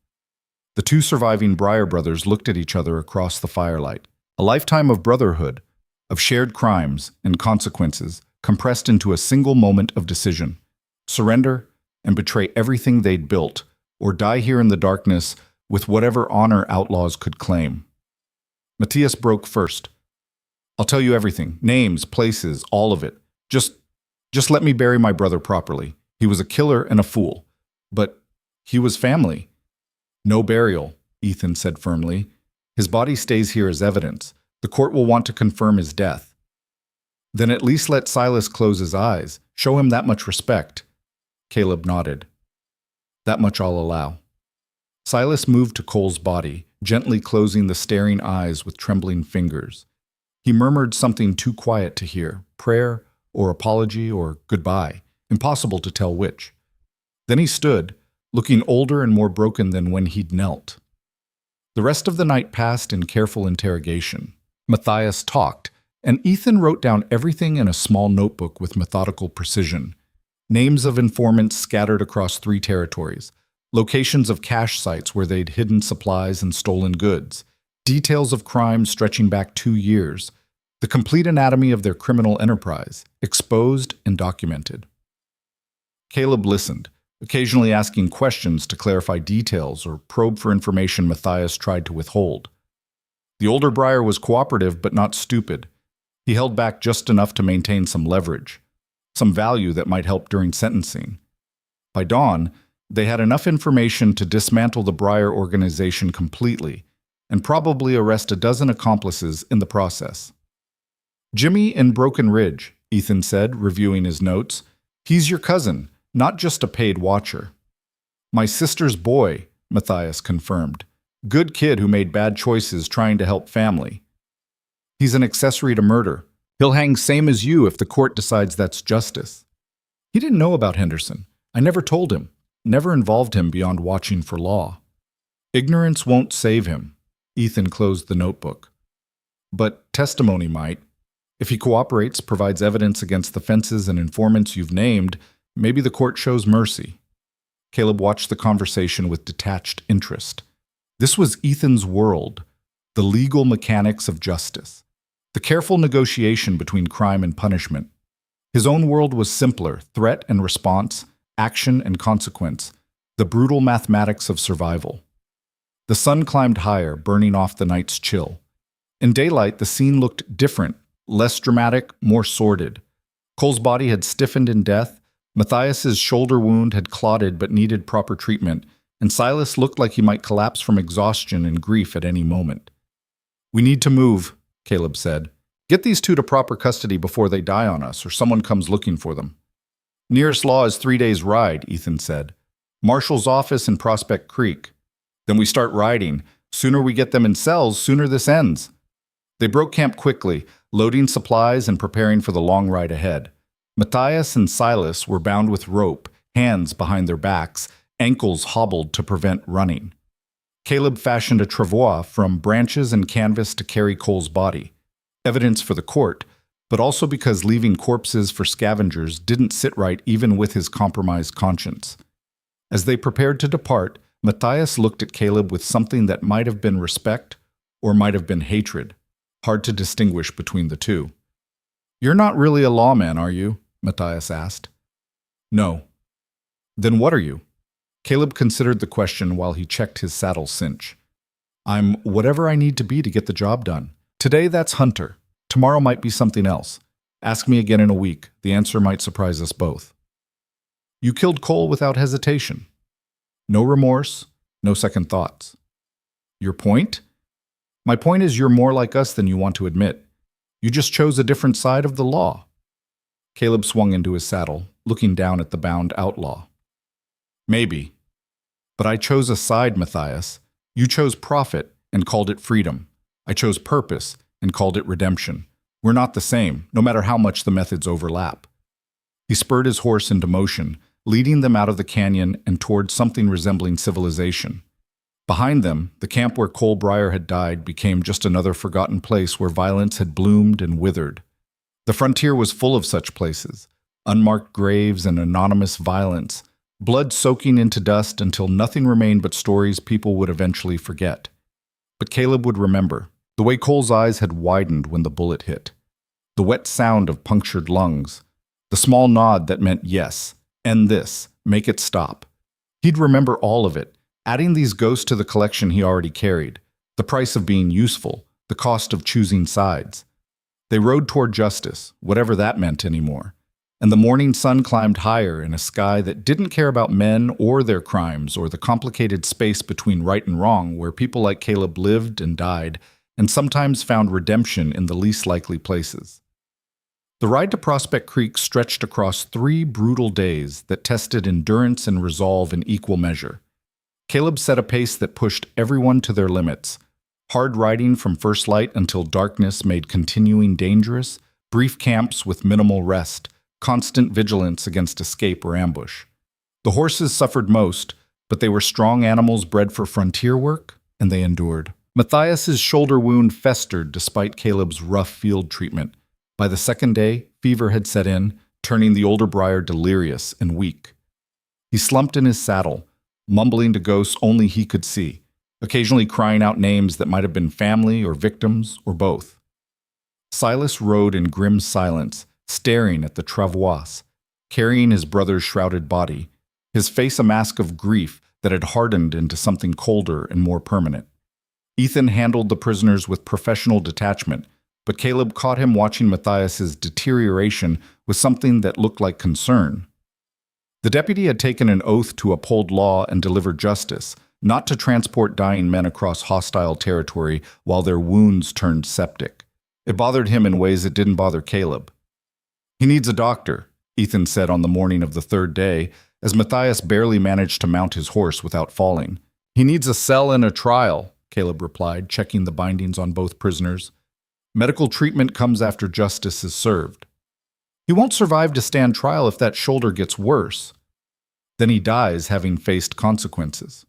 The two surviving Breyer brothers looked at each other across the firelight. A lifetime of brotherhood, of shared crimes and consequences, compressed into a single moment of decision. Surrender and betray everything they'd built, or die here in the darkness with whatever honor outlaws could claim. Matthias broke first. "I'll tell you everything, names, places, all of it. Just let me bury my brother properly. He was a killer and a fool. But he was family." "No burial," Ethan said firmly. "His body stays here as evidence. The court will want to confirm his death." "Then at least let Silas close his eyes. Show him that much respect." Caleb nodded. "That much I'll allow." Silas moved to Cole's body, gently closing the staring eyes with trembling fingers. He murmured something too quiet to hear, prayer or apology or goodbye, impossible to tell which. Then he stood, looking older and more broken than when he'd knelt. The rest of the night passed in careful interrogation. Matthias talked, and Ethan wrote down everything in a small notebook with methodical precision. Names of informants scattered across 3 territories, locations of cache sites where they'd hidden supplies and stolen goods, details of crimes stretching back 2 years, the complete anatomy of their criminal enterprise, exposed and documented. Caleb listened, occasionally asking questions to clarify details or probe for information Matthias tried to withhold. The older Breyer was cooperative but not stupid. He held back just enough to maintain some leverage, some value that might help during sentencing. By dawn, they had enough information to dismantle the Breyer organization completely and probably arrest a dozen accomplices in the process. "Jimmy in Broken Ridge," Ethan said, reviewing his notes. "He's your cousin, not just a paid watcher." "My sister's boy," Matthias confirmed. "Good kid who made bad choices trying to help family." "He's an accessory to murder. He'll hang same as you if the court decides that's justice." "He didn't know about Henderson. I never told him. Never involved him beyond watching for law." "Ignorance won't save him." Ethan closed the notebook. "But testimony might. If he cooperates, provides evidence against the fences and informants you've named, maybe the court shows mercy." Caleb watched the conversation with detached interest. This was Ethan's world, the legal mechanics of justice, the careful negotiation between crime and punishment. His own world was simpler, threat and response, action and consequence, the brutal mathematics of survival. The sun climbed higher, burning off the night's chill. In daylight, the scene looked different, less dramatic, more sordid. Cole's body had stiffened in death, Matthias's shoulder wound had clotted but needed proper treatment, and Silas looked like he might collapse from exhaustion and grief at any moment. "We need to move," Caleb said. "Get these 2 to proper custody before they die on us or someone comes looking for them." "Nearest law is 3 days' ride," Ethan said. "Marshal's office in Prospect Creek. Then we start riding. Sooner we get them in cells, sooner this ends." They broke camp quickly, loading supplies and preparing for the long ride ahead. Matthias and Silas were bound with rope, hands behind their backs, ankles hobbled to prevent running. Caleb fashioned a travois from branches and canvas to carry Cole's body, evidence for the court, but also because leaving corpses for scavengers didn't sit right even with his compromised conscience. As they prepared to depart, Matthias looked at Caleb with something that might have been respect or might have been hatred, hard to distinguish between the two. You're not really a lawman, are you? Matthias asked. No. Then what are you? Caleb considered the question while he checked his saddle cinch. I'm whatever I need to be to get the job done. Today that's hunter. Tomorrow might be something else. Ask me again in a week. The answer might surprise us both. You killed Cole without hesitation. No remorse, no second thoughts. Your point? My point is you're more like us than you want to admit. You just chose a different side of the law. Caleb swung into his saddle, looking down at the bound outlaw. Maybe. But I chose a side, Matthias. You chose profit and called it freedom. I chose purpose and called it redemption. We're not the same, no matter how much the methods overlap. He spurred his horse into motion, leading them out of the canyon and toward something resembling civilization. Behind them, the camp where Cole Breyer had died became just another forgotten place where violence had bloomed and withered. The frontier was full of such places, unmarked graves and anonymous violence, blood soaking into dust until nothing remained but stories people would eventually forget. But Caleb would remember, the way Cole's eyes had widened when the bullet hit, the wet sound of punctured lungs, the small nod that meant yes, end this, make it stop. He'd remember all of it, adding these ghosts to the collection he already carried, the price of being useful, the cost of choosing sides. They rode toward justice, whatever that meant anymore, and the morning sun climbed higher in a sky that didn't care about men or their crimes or the complicated space between right and wrong where people like Caleb lived and died and sometimes found redemption in the least likely places. The ride to Prospect Creek stretched across 3 brutal days that tested endurance and resolve in equal measure. Caleb set a pace that pushed everyone to their limits, hard riding from first light until darkness made continuing dangerous, brief camps with minimal rest, constant vigilance against escape or ambush. The horses suffered most, but they were strong animals bred for frontier work, and they endured. Matthias's shoulder wound festered despite Caleb's rough field treatment. By the second day, fever had set in, turning the older Breyer delirious and weak. He slumped in his saddle, mumbling to ghosts only he could see, occasionally crying out names that might have been family or victims or both. Silas rode in grim silence, staring at the travois, carrying his brother's shrouded body, his face a mask of grief that had hardened into something colder and more permanent. Ethan handled the prisoners with professional detachment, but Caleb caught him watching Matthias's deterioration with something that looked like concern. The deputy had taken an oath to uphold law and deliver justice, not to transport dying men across hostile territory while their wounds turned septic. It bothered him in ways it didn't bother Caleb. He needs a doctor, Ethan said on the morning of the 3rd day, as Matthias barely managed to mount his horse without falling. He needs a cell and a trial, Caleb replied, checking the bindings on both prisoners. Medical treatment comes after justice is served. He won't survive to stand trial if that shoulder gets worse. Then he dies having faced consequences.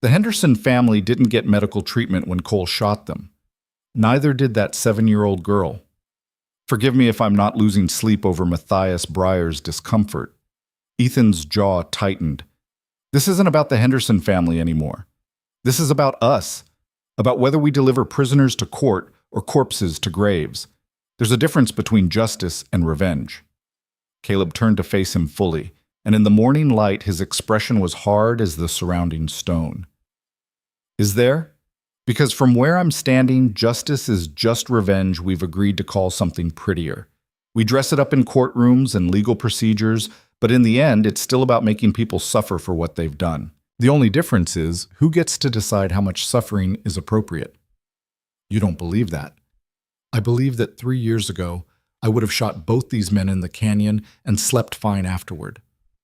The Henderson family didn't get medical treatment when Cole shot them. Neither did that 7-year-old girl. Forgive me if I'm not losing sleep over Matthias Breyer's discomfort. Ethan's jaw tightened. This isn't about the Henderson family anymore. This is about us, about whether we deliver prisoners to court or corpses to graves. There's a difference between justice and revenge. Caleb turned to face him fully, and in the morning light his expression was hard as the surrounding stone. Is there? Because from where I'm standing, justice is just revenge we've agreed to call something prettier. We dress it up in courtrooms and legal procedures, but in the end, it's still about making people suffer for what they've done. The only difference is who gets to decide how much suffering is appropriate. You don't believe that. I believe that 3 years ago, I would have shot both these men in the canyon and slept fine afterward.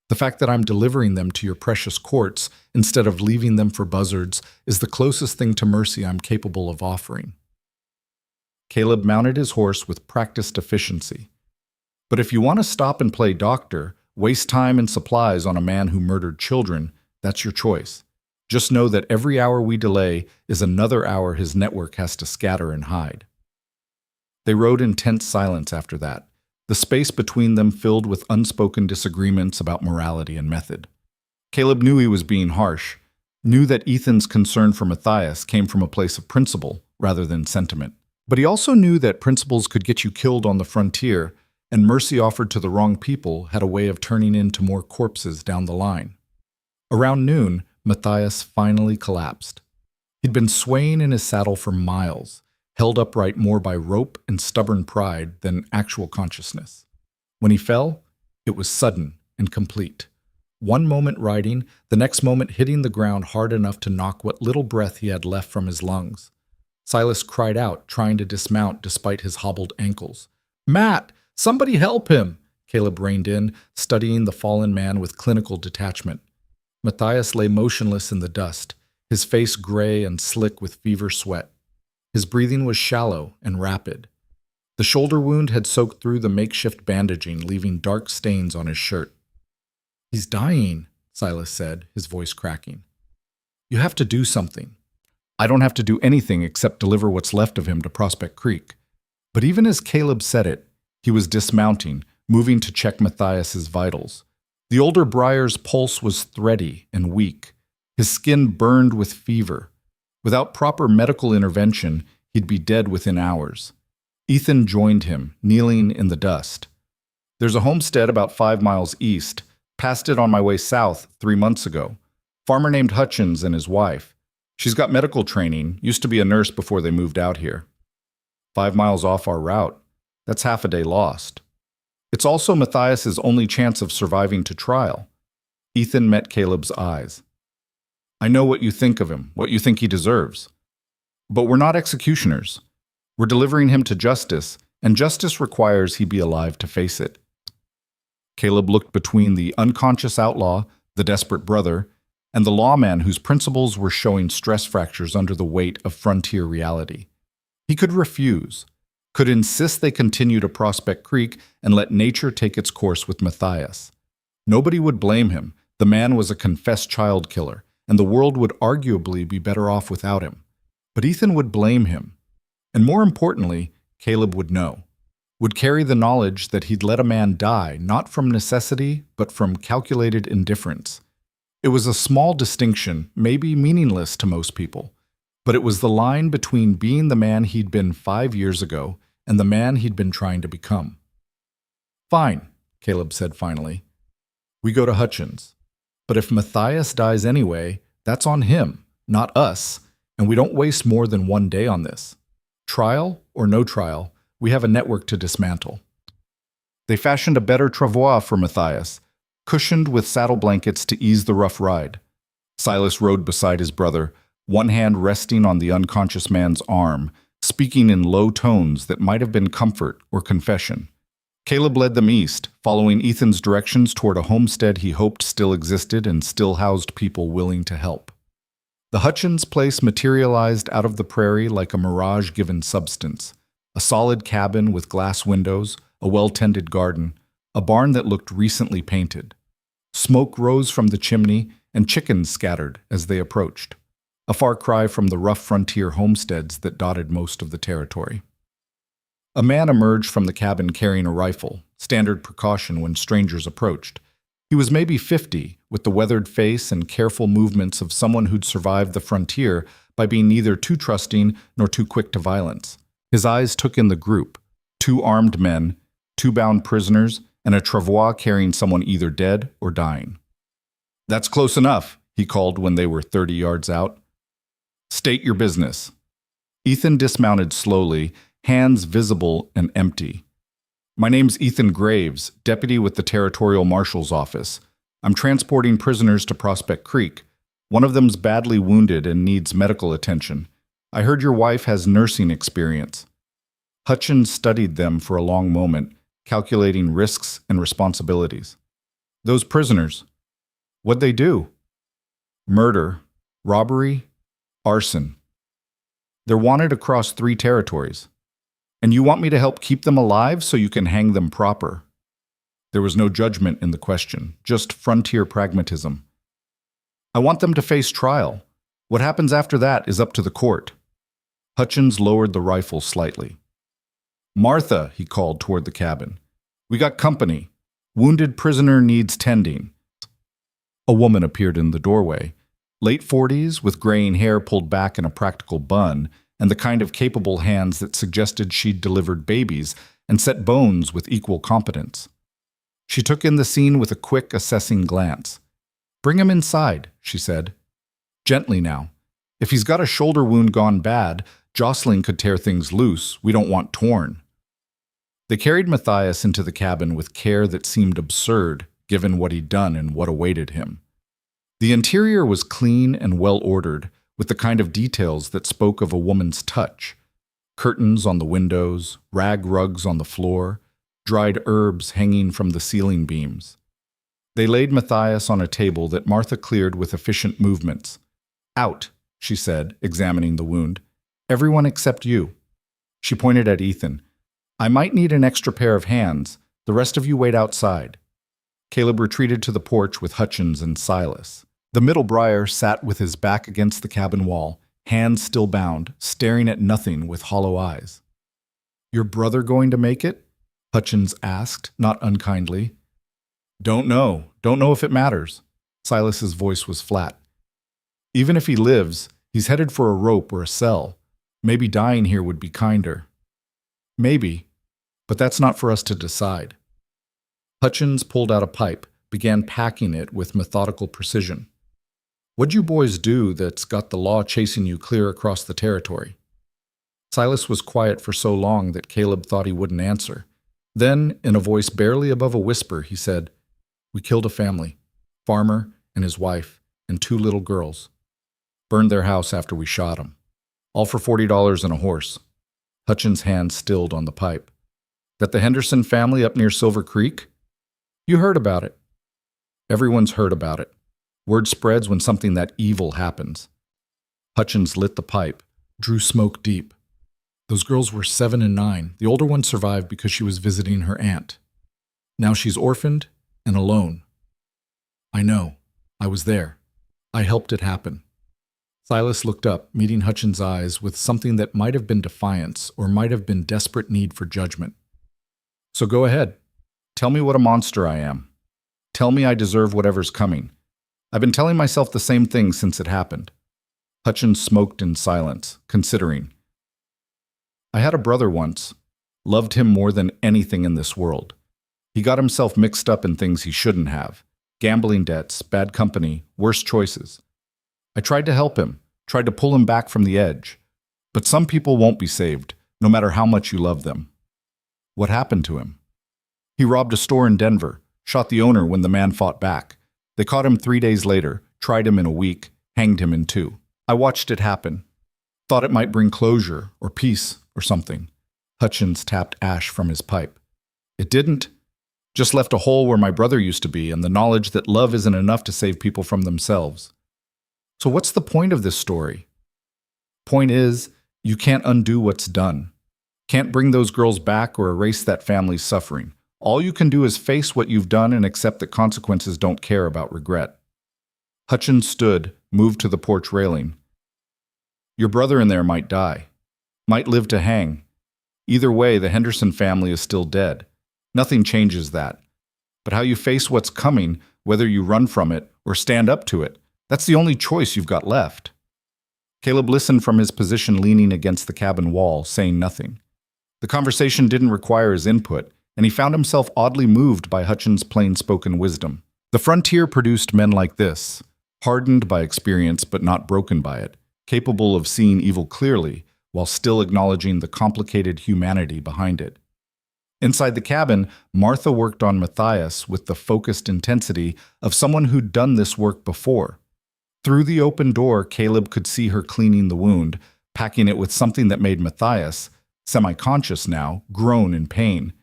The fact that I'm delivering them to your precious courts instead of leaving them for buzzards is the closest thing to mercy I'm capable of offering. Caleb mounted his horse with practiced efficiency. But if you want to stop and play doctor, waste time and supplies on a man who murdered children, that's your choice. Just know that every hour we delay is another hour his network has to scatter and hide. They rode in tense silence after that, the space between them filled with unspoken disagreements about morality and method. Caleb knew he was being harsh, knew that Ethan's concern for Matthias came from a place of principle rather than sentiment. But he also knew that principles could get you killed on the frontier, and mercy offered to the wrong people had a way of turning into more corpses down the line. Around noon, Matthias finally collapsed. He'd been swaying in his saddle for miles, held upright more by rope and stubborn pride than actual consciousness. When he fell, it was sudden and complete. One moment riding, the next moment hitting the ground hard enough to knock what little breath he had left from his lungs. Silas cried out, trying to dismount despite his hobbled ankles. "Matt, somebody help him!" Caleb reined in, studying the fallen man with clinical detachment. Matthias lay motionless in the dust, his face gray and slick with fever sweat. His breathing was shallow and rapid. The shoulder wound had soaked through the makeshift bandaging, leaving dark stains on his shirt. "He's dying," Silas said, his voice cracking. "You have to do something." "I don't have to do anything except deliver what's left of him to Prospect Creek." But even as Caleb said it, he was dismounting, moving to check Matthias's vitals. The older Briar's pulse was thready and weak. His skin burned with fever. Without proper medical intervention, he'd be dead within hours. Ethan joined him, kneeling in the dust. "There's a homestead about 5 miles east. Passed it on my way south 3 months ago. Farmer named Hutchins and his wife. She's got medical training, used to be a nurse before they moved out here. 5 miles off our route. That's half a day lost. It's also Matthias's only chance of surviving to trial." Ethan met Caleb's eyes. "I know what you think of him, what you think he deserves. But we're not executioners. We're delivering him to justice, and justice requires he be alive to face it." Caleb looked between the unconscious outlaw, the desperate brother, and the lawman whose principles were showing stress fractures under the weight of frontier reality. He could refuse, could insist they continue to Prospect Creek and let nature take its course with Matthias. Nobody would blame him. The man was a confessed child killer, and the world would arguably be better off without him. But Ethan would blame him. And more importantly, Caleb would know. Would carry the knowledge that he'd let a man die, not from necessity, but from calculated indifference. It was a small distinction, maybe meaningless to most people, but it was the line between being the man he'd been 5 years ago and the man he'd been trying to become. "Fine," Caleb said finally. "We go to Hutchins. But if Matthias dies anyway, that's on him, not us, and we don't waste more than 1 day on this. Trial or no trial, we have a network to dismantle." They fashioned a better travois for Matthias, cushioned with saddle blankets to ease the rough ride. Silas rode beside his brother, one hand resting on the unconscious man's arm, speaking in low tones that might have been comfort or confession. Caleb led them east, following Ethan's directions toward a homestead he hoped still existed and still housed people willing to help. The Hutchins place materialized out of the prairie like a mirage-given substance. A solid cabin with glass windows, a well-tended garden, a barn that looked recently painted. Smoke rose from the chimney, and chickens scattered as they approached. A far cry from the rough frontier homesteads that dotted most of the territory. A man emerged from the cabin carrying a rifle, standard precaution when strangers approached. He was maybe 50, with the weathered face and careful movements of someone who'd survived the frontier by being neither too trusting nor too quick to violence. His eyes took in the group, 2 armed men, 2 bound prisoners, and a travois carrying someone either dead or dying. "That's close enough," he called when they were 30 yards out. "State your business." Ethan dismounted slowly, hands visible and empty. "My name's Ethan Graves, deputy with the Territorial Marshal's office. I'm transporting prisoners to Prospect Creek. One of them's badly wounded and needs medical attention. I heard your wife has nursing experience." Hutchins studied them for a long moment, calculating risks and responsibilities. "Those prisoners, what'd they do?" "Murder, robbery, arson. They're wanted across 3 territories. And you want me to help keep them alive so you can hang them proper?" There was no judgment in the question, just frontier pragmatism. "I want them to face trial. What happens after that is up to the court." Hutchins lowered the rifle slightly. "Martha," he called toward the cabin. "We got company. Wounded prisoner needs tending." A woman appeared in the doorway, late 40s with graying hair pulled back in a practical bun, and the kind of capable hands that suggested she'd delivered babies and set bones with equal competence. She took in the scene with a quick, assessing glance. "Bring him inside," she said. "Gently now. If he's got a shoulder wound gone bad, jostling could tear things loose. We don't want torn." They carried Matthias into the cabin with care that seemed absurd, given what he'd done and what awaited him. The interior was clean and well-ordered, with the kind of details that spoke of a woman's touch. Curtains on the windows, rag rugs on the floor, dried herbs hanging from the ceiling beams. They laid Matthias on a table that Martha cleared with efficient movements. "Out," she said, examining the wound. "Everyone except you." She pointed at Ethan. "I might need an extra pair of hands. The rest of you wait outside." Caleb retreated to the porch with Hutchins and Silas. The middle Briar sat with his back against the cabin wall, hands still bound, staring at nothing with hollow eyes. "Your brother going to make it?" Hutchins asked, not unkindly. Don't know if it matters." Silas's voice was flat. "Even if he lives, he's headed for a rope or a cell. Maybe dying here would be kinder." "Maybe, but that's not for us to decide." Hutchins pulled out a pipe, began packing it with methodical precision. "What'd you boys do that's got the law chasing you clear across the territory?" Silas was quiet for so long that Caleb thought he wouldn't answer. Then, in a voice barely above a whisper, he said, "We killed a family, farmer and his wife, and 2 little girls. Burned their house after we shot them. All for $40 and a horse." Hutchins' hand stilled on the pipe. "That the Henderson family up near Silver Creek?" "You heard about it." "Everyone's heard about it. Word spreads when something that evil happens." Hutchins lit the pipe, drew smoke deep. "Those girls were 7 and 9. The older one survived because she was visiting her aunt. Now she's orphaned and alone." "I know. I was there. I helped it happen." Silas looked up, meeting Hutchins' eyes with something that might have been defiance or might have been desperate need for judgment. "So go ahead. Tell me what a monster I am. Tell me I deserve whatever's coming. I've been telling myself the same thing since it happened." Hutchins smoked in silence, considering. "I had a brother once. Loved him more than anything in this world. He got himself mixed up in things he shouldn't have. Gambling debts, bad company, worse choices. I tried to help him, tried to pull him back from the edge. But some people won't be saved, no matter how much you love them." "What happened to him?" "He robbed a store in Denver, shot the owner when the man fought back. They caught him 3 days later, tried him in a week, hanged him in 2. I watched it happen. Thought it might bring closure or peace or something." Hutchins tapped ash from his pipe. "It didn't. Just left a hole where my brother used to be and the knowledge that love isn't enough to save people from themselves." "So what's the point of this story?" "Point is, you can't undo what's done. Can't bring those girls back or erase that family's suffering. All you can do is face what you've done and accept that consequences don't care about regret." Hutchins stood, moved to the porch railing. "Your brother in there might die. Might live to hang. Either way, the Henderson family is still dead. Nothing changes that. But how you face what's coming, whether you run from it or stand up to it, that's the only choice you've got left." Caleb listened from his position leaning against the cabin wall, saying nothing. The conversation didn't require his input, and he found himself oddly moved by Hutchins' plain-spoken wisdom. The frontier produced men like this, hardened by experience but not broken by it, capable of seeing evil clearly while still acknowledging the complicated humanity behind it. Inside the cabin, Martha worked on Matthias with the focused intensity of someone who'd done this work before. Through the open door, Caleb could see her cleaning the wound, packing it with something that made Matthias, semi-conscious now, groan in pain.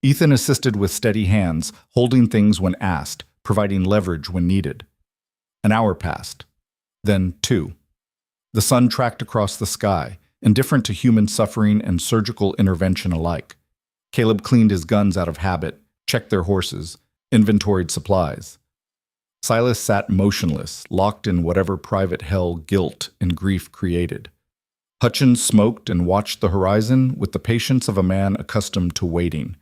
Ethan assisted with steady hands, holding things when asked, providing leverage when needed. An hour passed. Then 2. The sun tracked across the sky, indifferent to human suffering and surgical intervention alike. Caleb cleaned his guns out of habit, checked their horses, inventoried supplies. Silas sat motionless, locked in whatever private hell guilt and grief created. Hutchins smoked and watched the horizon with the patience of a man accustomed to waiting.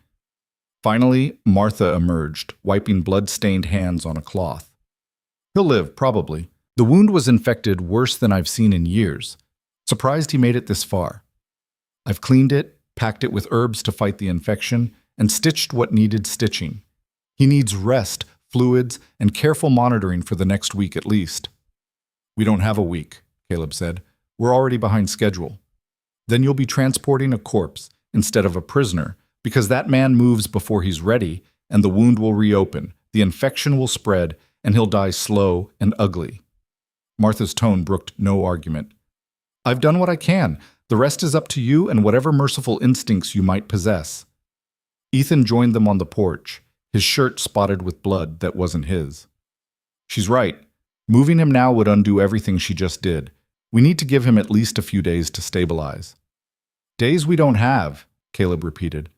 Finally, Martha emerged, wiping blood-stained hands on a cloth. "He'll live, probably. The wound was infected worse than I've seen in years. Surprised he made it this far. I've cleaned it, packed it with herbs to fight the infection, and stitched what needed stitching. He needs rest, fluids, and careful monitoring for the next week at least. We don't have a week, Caleb said. We're already behind schedule. Then you'll be transporting a corpse instead of a prisoner, because that man moves before he's ready, and the wound will reopen, the infection will spread, and he'll die slow and ugly. Martha's tone brooked no argument. I've done what I can. The rest is up to you and whatever merciful instincts you might possess. Ethan joined them on the porch, his shirt spotted with blood that wasn't his. She's right. Moving him now would undo everything she just did. We need to give him at least a few days to stabilize. Days we don't have, Caleb repeated.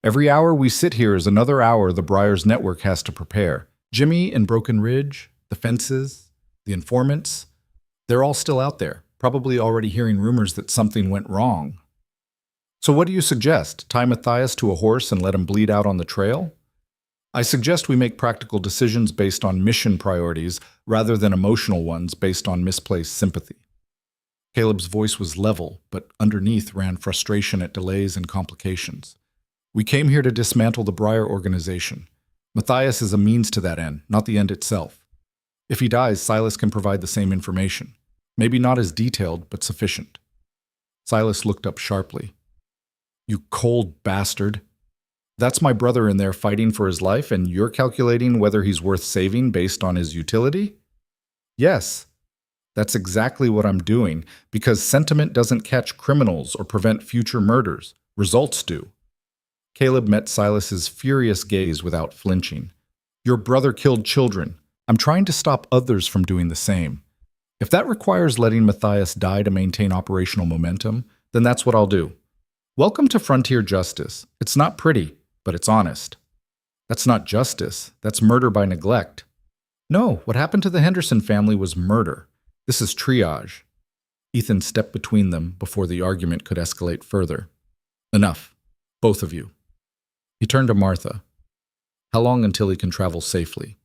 Every hour we sit here is another hour the Briar's network has to prepare. Jimmy in Broken Ridge, the fences, the informants, they're all still out there, probably already hearing rumors that something went wrong. So what do you suggest? Tie Matthias to a horse and let him bleed out on the trail? I suggest we make practical decisions based on mission priorities rather than emotional ones based on misplaced sympathy. Caleb's voice was level, but underneath ran frustration at delays and complications. We came here to dismantle the Briar organization. Matthias is a means to that end, not the end itself. If he dies, Silas can provide the same information. Maybe not as detailed, but sufficient. Silas looked up sharply. You cold bastard. That's my brother in there fighting for his life, and you're calculating whether he's worth saving based on his utility? Yes. That's exactly what I'm doing, because sentiment doesn't catch criminals or prevent future murders. Results do. Caleb met Silas's furious gaze without flinching. Your brother killed children. I'm trying to stop others from doing the same. If that requires letting Matthias die to maintain operational momentum, then that's what I'll do. Welcome to frontier justice. It's not pretty, but it's honest. That's not justice. That's murder by neglect. No, what happened to the Henderson family was murder. This is triage. Ethan stepped between them before the argument could escalate further. Enough. Both of you. He turned to Martha. How long until he can travel safely?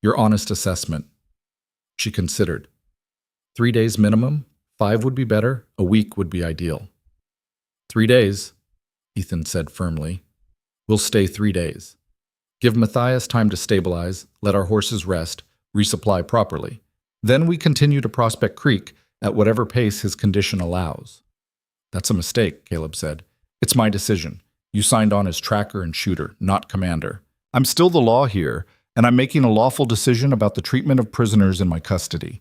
Your honest assessment. She considered. 3 days minimum, 5 would be better, a week would be ideal. 3 days, Ethan said firmly. We'll stay 3 days. Give Matthias time to stabilize, let our horses rest, resupply properly. Then we continue to Prospect Creek at whatever pace his condition allows. That's a mistake, Caleb said. It's my decision. You signed on as tracker and shooter, not commander. I'm still the law here, and I'm making a lawful decision about the treatment of prisoners in my custody.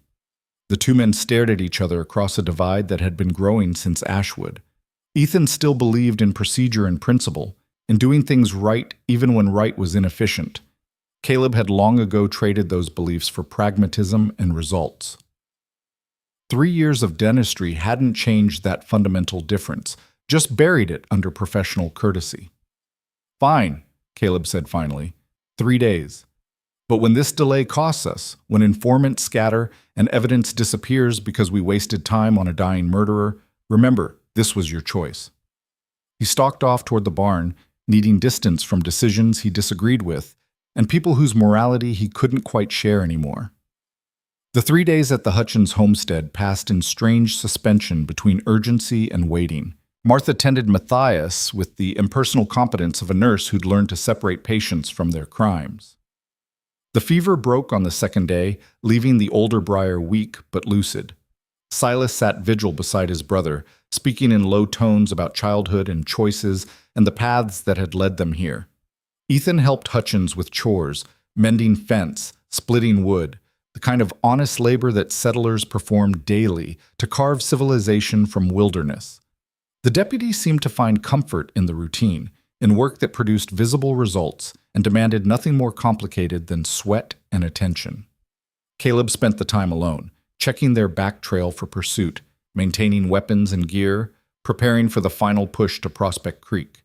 The two men stared at each other across a divide that had been growing since Ashwood. Ethan still believed in procedure and principle, in doing things right even when right was inefficient. Caleb had long ago traded those beliefs for pragmatism and results. 3 years of dentistry hadn't changed that fundamental difference, just buried it under professional courtesy. Fine, Caleb said finally. 3 days. But when this delay costs us, when informants scatter and evidence disappears because we wasted time on a dying murderer, remember, this was your choice. He stalked off toward the barn, needing distance from decisions he disagreed with and people whose morality he couldn't quite share anymore. The 3 days at the Hutchins homestead passed in strange suspension between urgency and waiting. Martha tended Matthias with the impersonal competence of a nurse who'd learned to separate patients from their crimes. The fever broke on the second day, leaving the older Briar weak but lucid. Silas sat vigil beside his brother, speaking in low tones about childhood and choices and the paths that had led them here. Ethan helped Hutchins with chores, mending fence, splitting wood, the kind of honest labor that settlers performed daily to carve civilization from wilderness. The deputy seemed to find comfort in the routine, in work that produced visible results and demanded nothing more complicated than sweat and attention. Caleb spent the time alone, checking their back trail for pursuit, maintaining weapons and gear, preparing for the final push to Prospect Creek.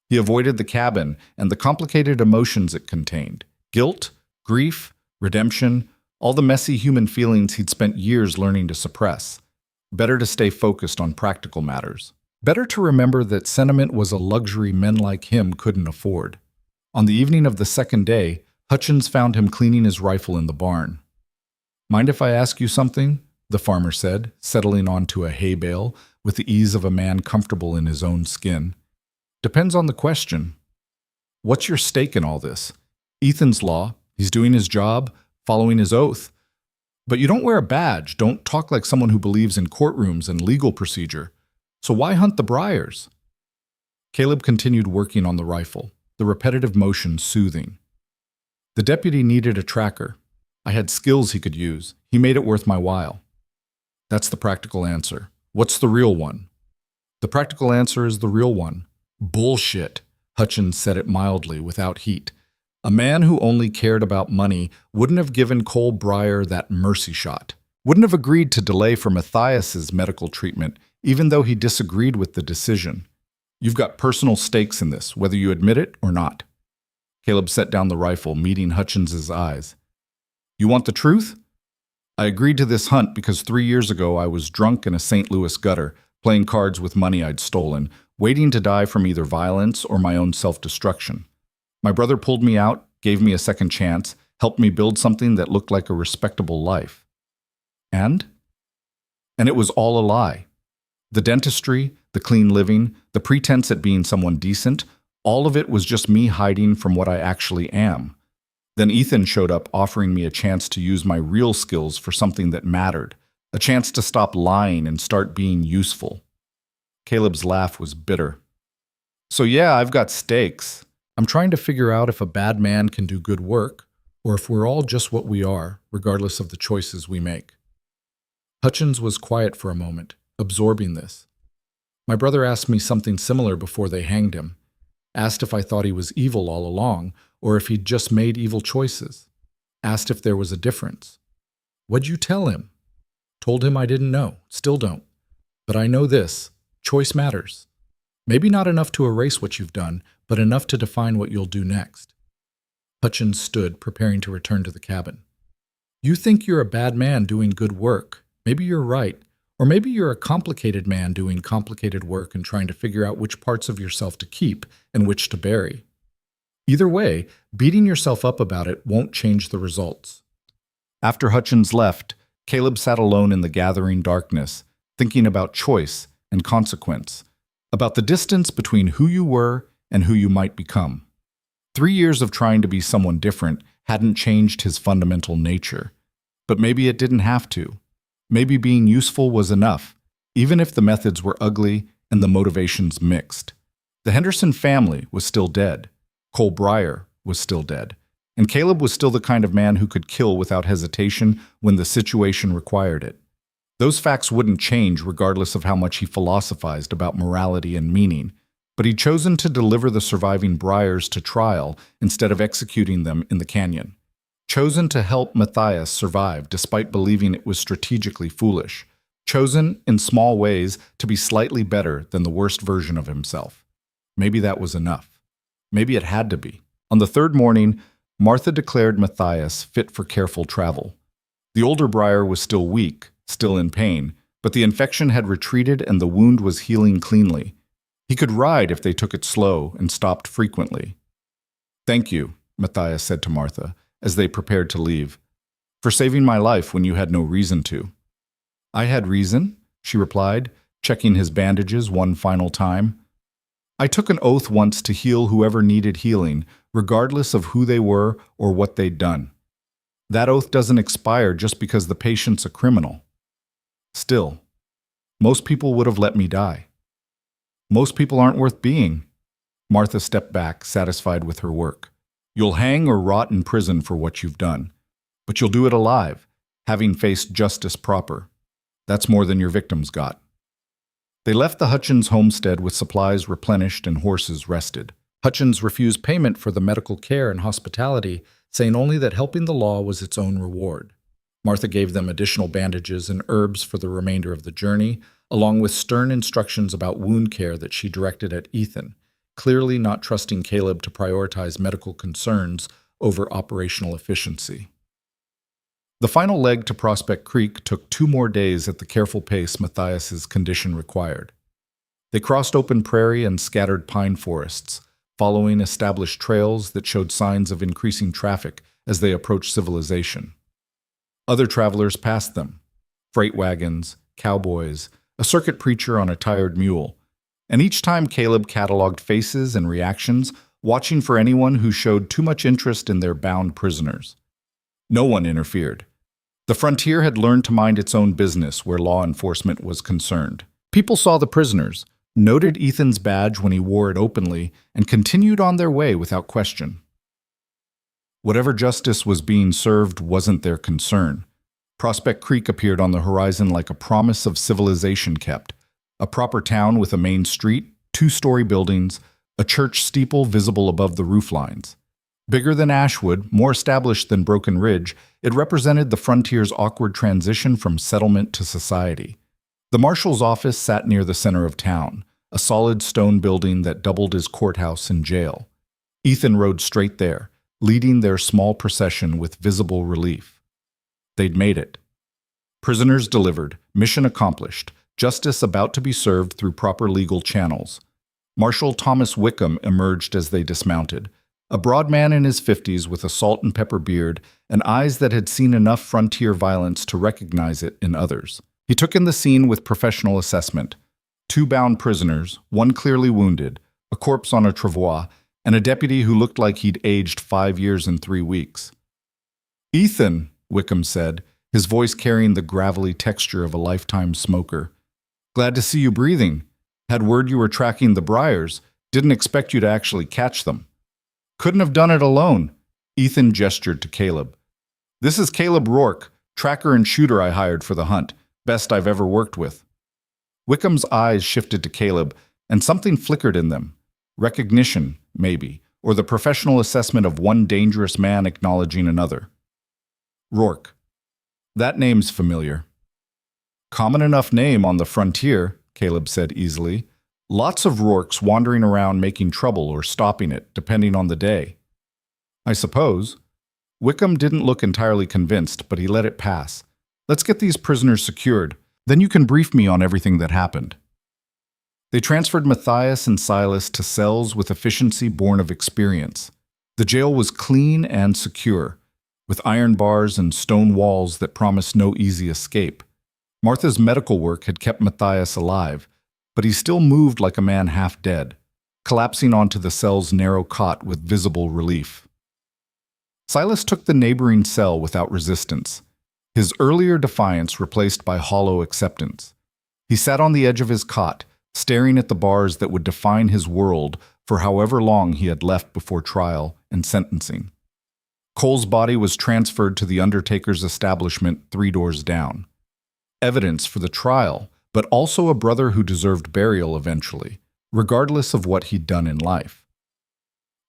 He avoided the cabin and the complicated emotions it contained: guilt, grief, redemption, all the messy human feelings he'd spent years learning to suppress. Better to stay focused on practical matters. Better to remember that sentiment was a luxury men like him couldn't afford. On the evening of the second day, Hutchins found him cleaning his rifle in the barn. Mind if I ask you something? the farmer said, settling onto a hay bale with the ease of a man comfortable in his own skin. Depends on the question. What's your stake in all this? Ethan's law. He's doing his job, following his oath. But you don't wear a badge, don't talk like someone who believes in courtrooms and legal procedure. So why hunt the briars? Caleb continued working on the rifle, the repetitive motion soothing. The deputy needed a tracker. I had skills he could use. He made it worth my while. That's the practical answer. What's the real one? The practical answer is the real one. Bullshit, Hutchins said it mildly, without heat. A man who only cared about money wouldn't have given Cole Breyer that mercy shot, wouldn't have agreed to delay for Matthias's medical treatment, even though he disagreed with the decision. You've got personal stakes in this, whether you admit it or not. Caleb set down the rifle, meeting Hutchins's eyes. You want the truth? I agreed to this hunt because 3 years ago I was drunk in a St. Louis gutter, playing cards with money I'd stolen, waiting to die from either violence or my own self-destruction. My brother pulled me out, gave me a second chance, helped me build something that looked like a respectable life. And it was all a lie. The dentistry, the clean living, the pretense at being someone decent, all of it was just me hiding from what I actually am. Then Ethan showed up offering me a chance to use my real skills for something that mattered, a chance to stop lying and start being useful. Caleb's laugh was bitter. So yeah, I've got stakes. I'm trying to figure out if a bad man can do good work, or if we're all just what we are, regardless of the choices we make. Hutchins was quiet for a moment, absorbing this. My brother asked me something similar before they hanged him. Asked if I thought he was evil all along, or if he'd just made evil choices. Asked if there was a difference. What'd you tell him? Told him I didn't know, still don't. But I know this, choice matters. Maybe not enough to erase what you've done, but enough to define what you'll do next. Hutchins stood, preparing to return to the cabin. You think you're a bad man doing good work. Maybe you're right. Or maybe you're a complicated man doing complicated work and trying to figure out which parts of yourself to keep and which to bury. Either way, beating yourself up about it won't change the results. After Hutchins left, Caleb sat alone in the gathering darkness, thinking about choice and consequence, about the distance between who you were and who you might become. 3 years of trying to be someone different hadn't changed his fundamental nature. But maybe it didn't have to. Maybe being useful was enough, even if the methods were ugly and the motivations mixed. The Henderson family was still dead. Cole Breyer was still dead. And Caleb was still the kind of man who could kill without hesitation when the situation required it. Those facts wouldn't change regardless of how much he philosophized about morality and meaning, but he'd chosen to deliver the surviving Breyers to trial instead of executing them in the canyon. Chosen to help Matthias survive despite believing it was strategically foolish. Chosen, in small ways, to be slightly better than the worst version of himself. Maybe that was enough. Maybe it had to be. On the third morning, Martha declared Matthias fit for careful travel. The older Breyer was still weak, still in pain, but the infection had retreated and the wound was healing cleanly. He could ride if they took it slow and stopped frequently. Thank you, Matthias said to Martha, as they prepared to leave, for saving my life when you had no reason to. I had reason, she replied, checking his bandages one final time. I took an oath once to heal whoever needed healing, regardless of who they were or what they'd done. That oath doesn't expire just because the patient's a criminal. Still, most people would have let me die. Most people aren't worth being. Martha stepped back, satisfied with her work. You'll hang or rot in prison for what you've done, but you'll do it alive, having faced justice proper. That's more than your victims got. They left the Hutchins homestead with supplies replenished and horses rested. Hutchins refused payment for the medical care and hospitality, saying only that helping the law was its own reward. Martha gave them additional bandages and herbs for the remainder of the journey, along with stern instructions about wound care that she directed at Ethan, clearly not trusting Caleb to prioritize medical concerns over operational efficiency. The final leg to Prospect Creek took 2 more days at the careful pace Matthias's condition required. They crossed open prairie and scattered pine forests, following established trails that showed signs of increasing traffic as they approached civilization. Other travelers passed them. freight wagons, cowboys, a circuit preacher on a tired mule. And each time Caleb cataloged faces and reactions, watching for anyone who showed too much interest in their bound prisoners. No one interfered. The frontier had learned to mind its own business where law enforcement was concerned. People saw the prisoners, noted Ethan's badge when he wore it openly, and continued on their way without question. Whatever justice was being served wasn't their concern. Prospect Creek appeared on the horizon like a promise of civilization kept. A proper town with a main street, two-story buildings, a church steeple visible above the roof lines. Bigger than Ashwood, more established than Broken Ridge, it represented the frontier's awkward transition from settlement to society. The marshal's office sat near the center of town, a solid stone building that doubled as courthouse and jail. Ethan rode straight there, leading their small procession with visible relief. They'd made it. Prisoners delivered, mission accomplished, justice about to be served through proper legal channels. Marshal Thomas Wickham emerged as they dismounted, a broad man in his 50s with a salt and pepper beard and eyes that had seen enough frontier violence to recognize it in others. He took in the scene with professional assessment. 2 bound prisoners, one clearly wounded, a corpse on a travois, and a deputy who looked like he'd aged 5 years and 3 weeks. "Ethan," Wickham said, his voice carrying the gravelly texture of a lifetime smoker. "Glad to see you breathing. Had word you were tracking the Briars. Didn't expect you to actually catch them." "Couldn't have done it alone," Ethan gestured to Caleb. "This is Caleb Rourke, tracker and shooter I hired for the hunt. Best I've ever worked with." Wickham's eyes shifted to Caleb, and something flickered in them. Recognition, maybe, or the professional assessment of one dangerous man acknowledging another. Rourke. That name's familiar. "Common enough name on the frontier," Caleb said easily. "Lots of Rourkes wandering around making trouble or stopping it, depending on the day." "I suppose." Wickham didn't look entirely convinced, but he let it pass. "Let's get these prisoners secured. Then you can brief me on everything that happened." They transferred Matthias and Silas to cells with efficiency born of experience. The jail was clean and secure, with iron bars and stone walls that promised no easy escape. Martha's medical work had kept Matthias alive, but he still moved like a man half dead, collapsing onto the cell's narrow cot with visible relief. Silas took the neighboring cell without resistance, his earlier defiance replaced by hollow acceptance. He sat on the edge of his cot, staring at the bars that would define his world for however long he had left before trial and sentencing. Cole's body was transferred to the undertaker's establishment 3 doors down. Evidence for the trial, but also a brother who deserved burial eventually, regardless of what he'd done in life.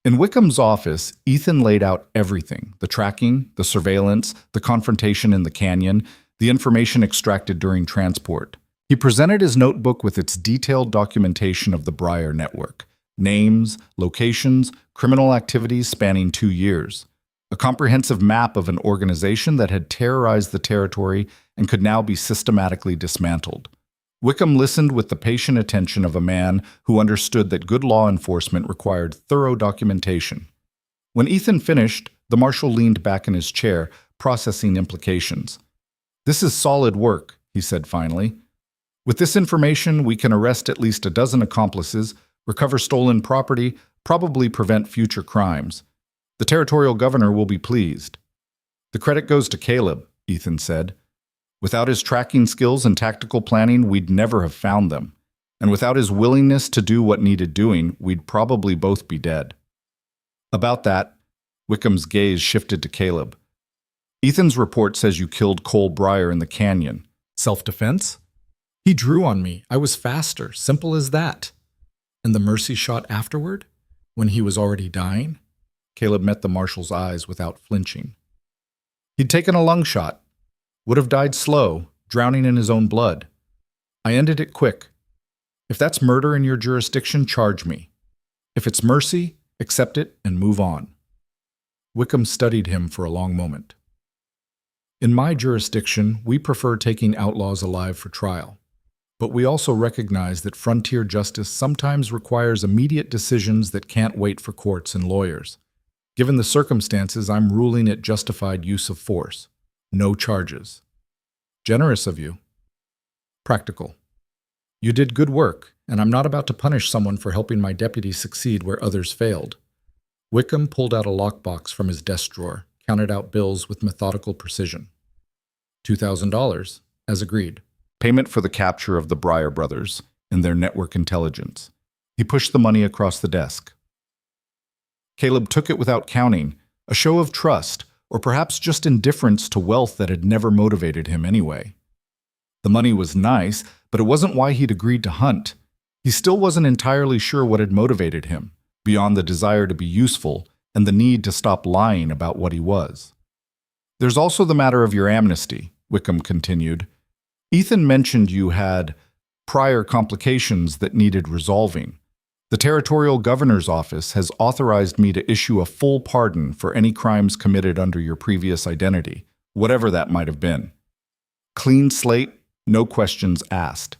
In Wickham's office, Ethan laid out everything: the tracking, the surveillance, the confrontation in the canyon, the information extracted during transport. He presented his notebook with its detailed documentation of the Briar network: names, locations, criminal activities spanning 2 years. A comprehensive map of an organization that had terrorized the territory and could now be systematically dismantled. Wickham listened with the patient attention of a man who understood that good law enforcement required thorough documentation. When Ethan finished, the marshal leaned back in his chair, processing implications. "This is solid work," he said finally. "With this information, we can arrest at least a dozen accomplices, recover stolen property, probably prevent future crimes. The territorial governor will be pleased." "The credit goes to Caleb," Ethan said. "Without his tracking skills and tactical planning, we'd never have found them. And without his willingness to do what needed doing, we'd probably both be dead." "About that," Wickham's gaze shifted to Caleb. "Ethan's report says you killed Cole Briar in the canyon. Self-defense?" "He drew on me. I was faster. Simple as that." "And the mercy shot afterward? When he was already dying?" Caleb met the marshal's eyes without flinching. "He'd taken a lung shot. Would have died slow, drowning in his own blood. I ended it quick. If that's murder in your jurisdiction, charge me. If it's mercy, accept it and move on." Wickham studied him for a long moment. "In my jurisdiction, we prefer taking outlaws alive for trial. But we also recognize that frontier justice sometimes requires immediate decisions that can't wait for courts and lawyers. Given the circumstances, I'm ruling it justified use of force. No charges." Generous of you. Practical. You did good work, and I'm not about to punish someone for helping my deputy succeed where others failed. Wickham pulled out a lockbox from his desk drawer, counted out bills with methodical precision. $2,000, as agreed. Payment for the capture of the Breyer brothers and their network intelligence. He pushed the money across the desk. Caleb took it without counting, a show of trust, or perhaps just indifference to wealth that had never motivated him anyway. The money was nice, but it wasn't why he'd agreed to hunt. He still wasn't entirely sure what had motivated him, beyond the desire to be useful and the need to stop lying about what he was. There's also the matter of your amnesty, Wickham continued. Ethan mentioned you had prior complications that needed resolving. The Territorial Governor's Office has authorized me to issue a full pardon for any crimes committed under your previous identity, whatever that might have been. Clean slate, no questions asked.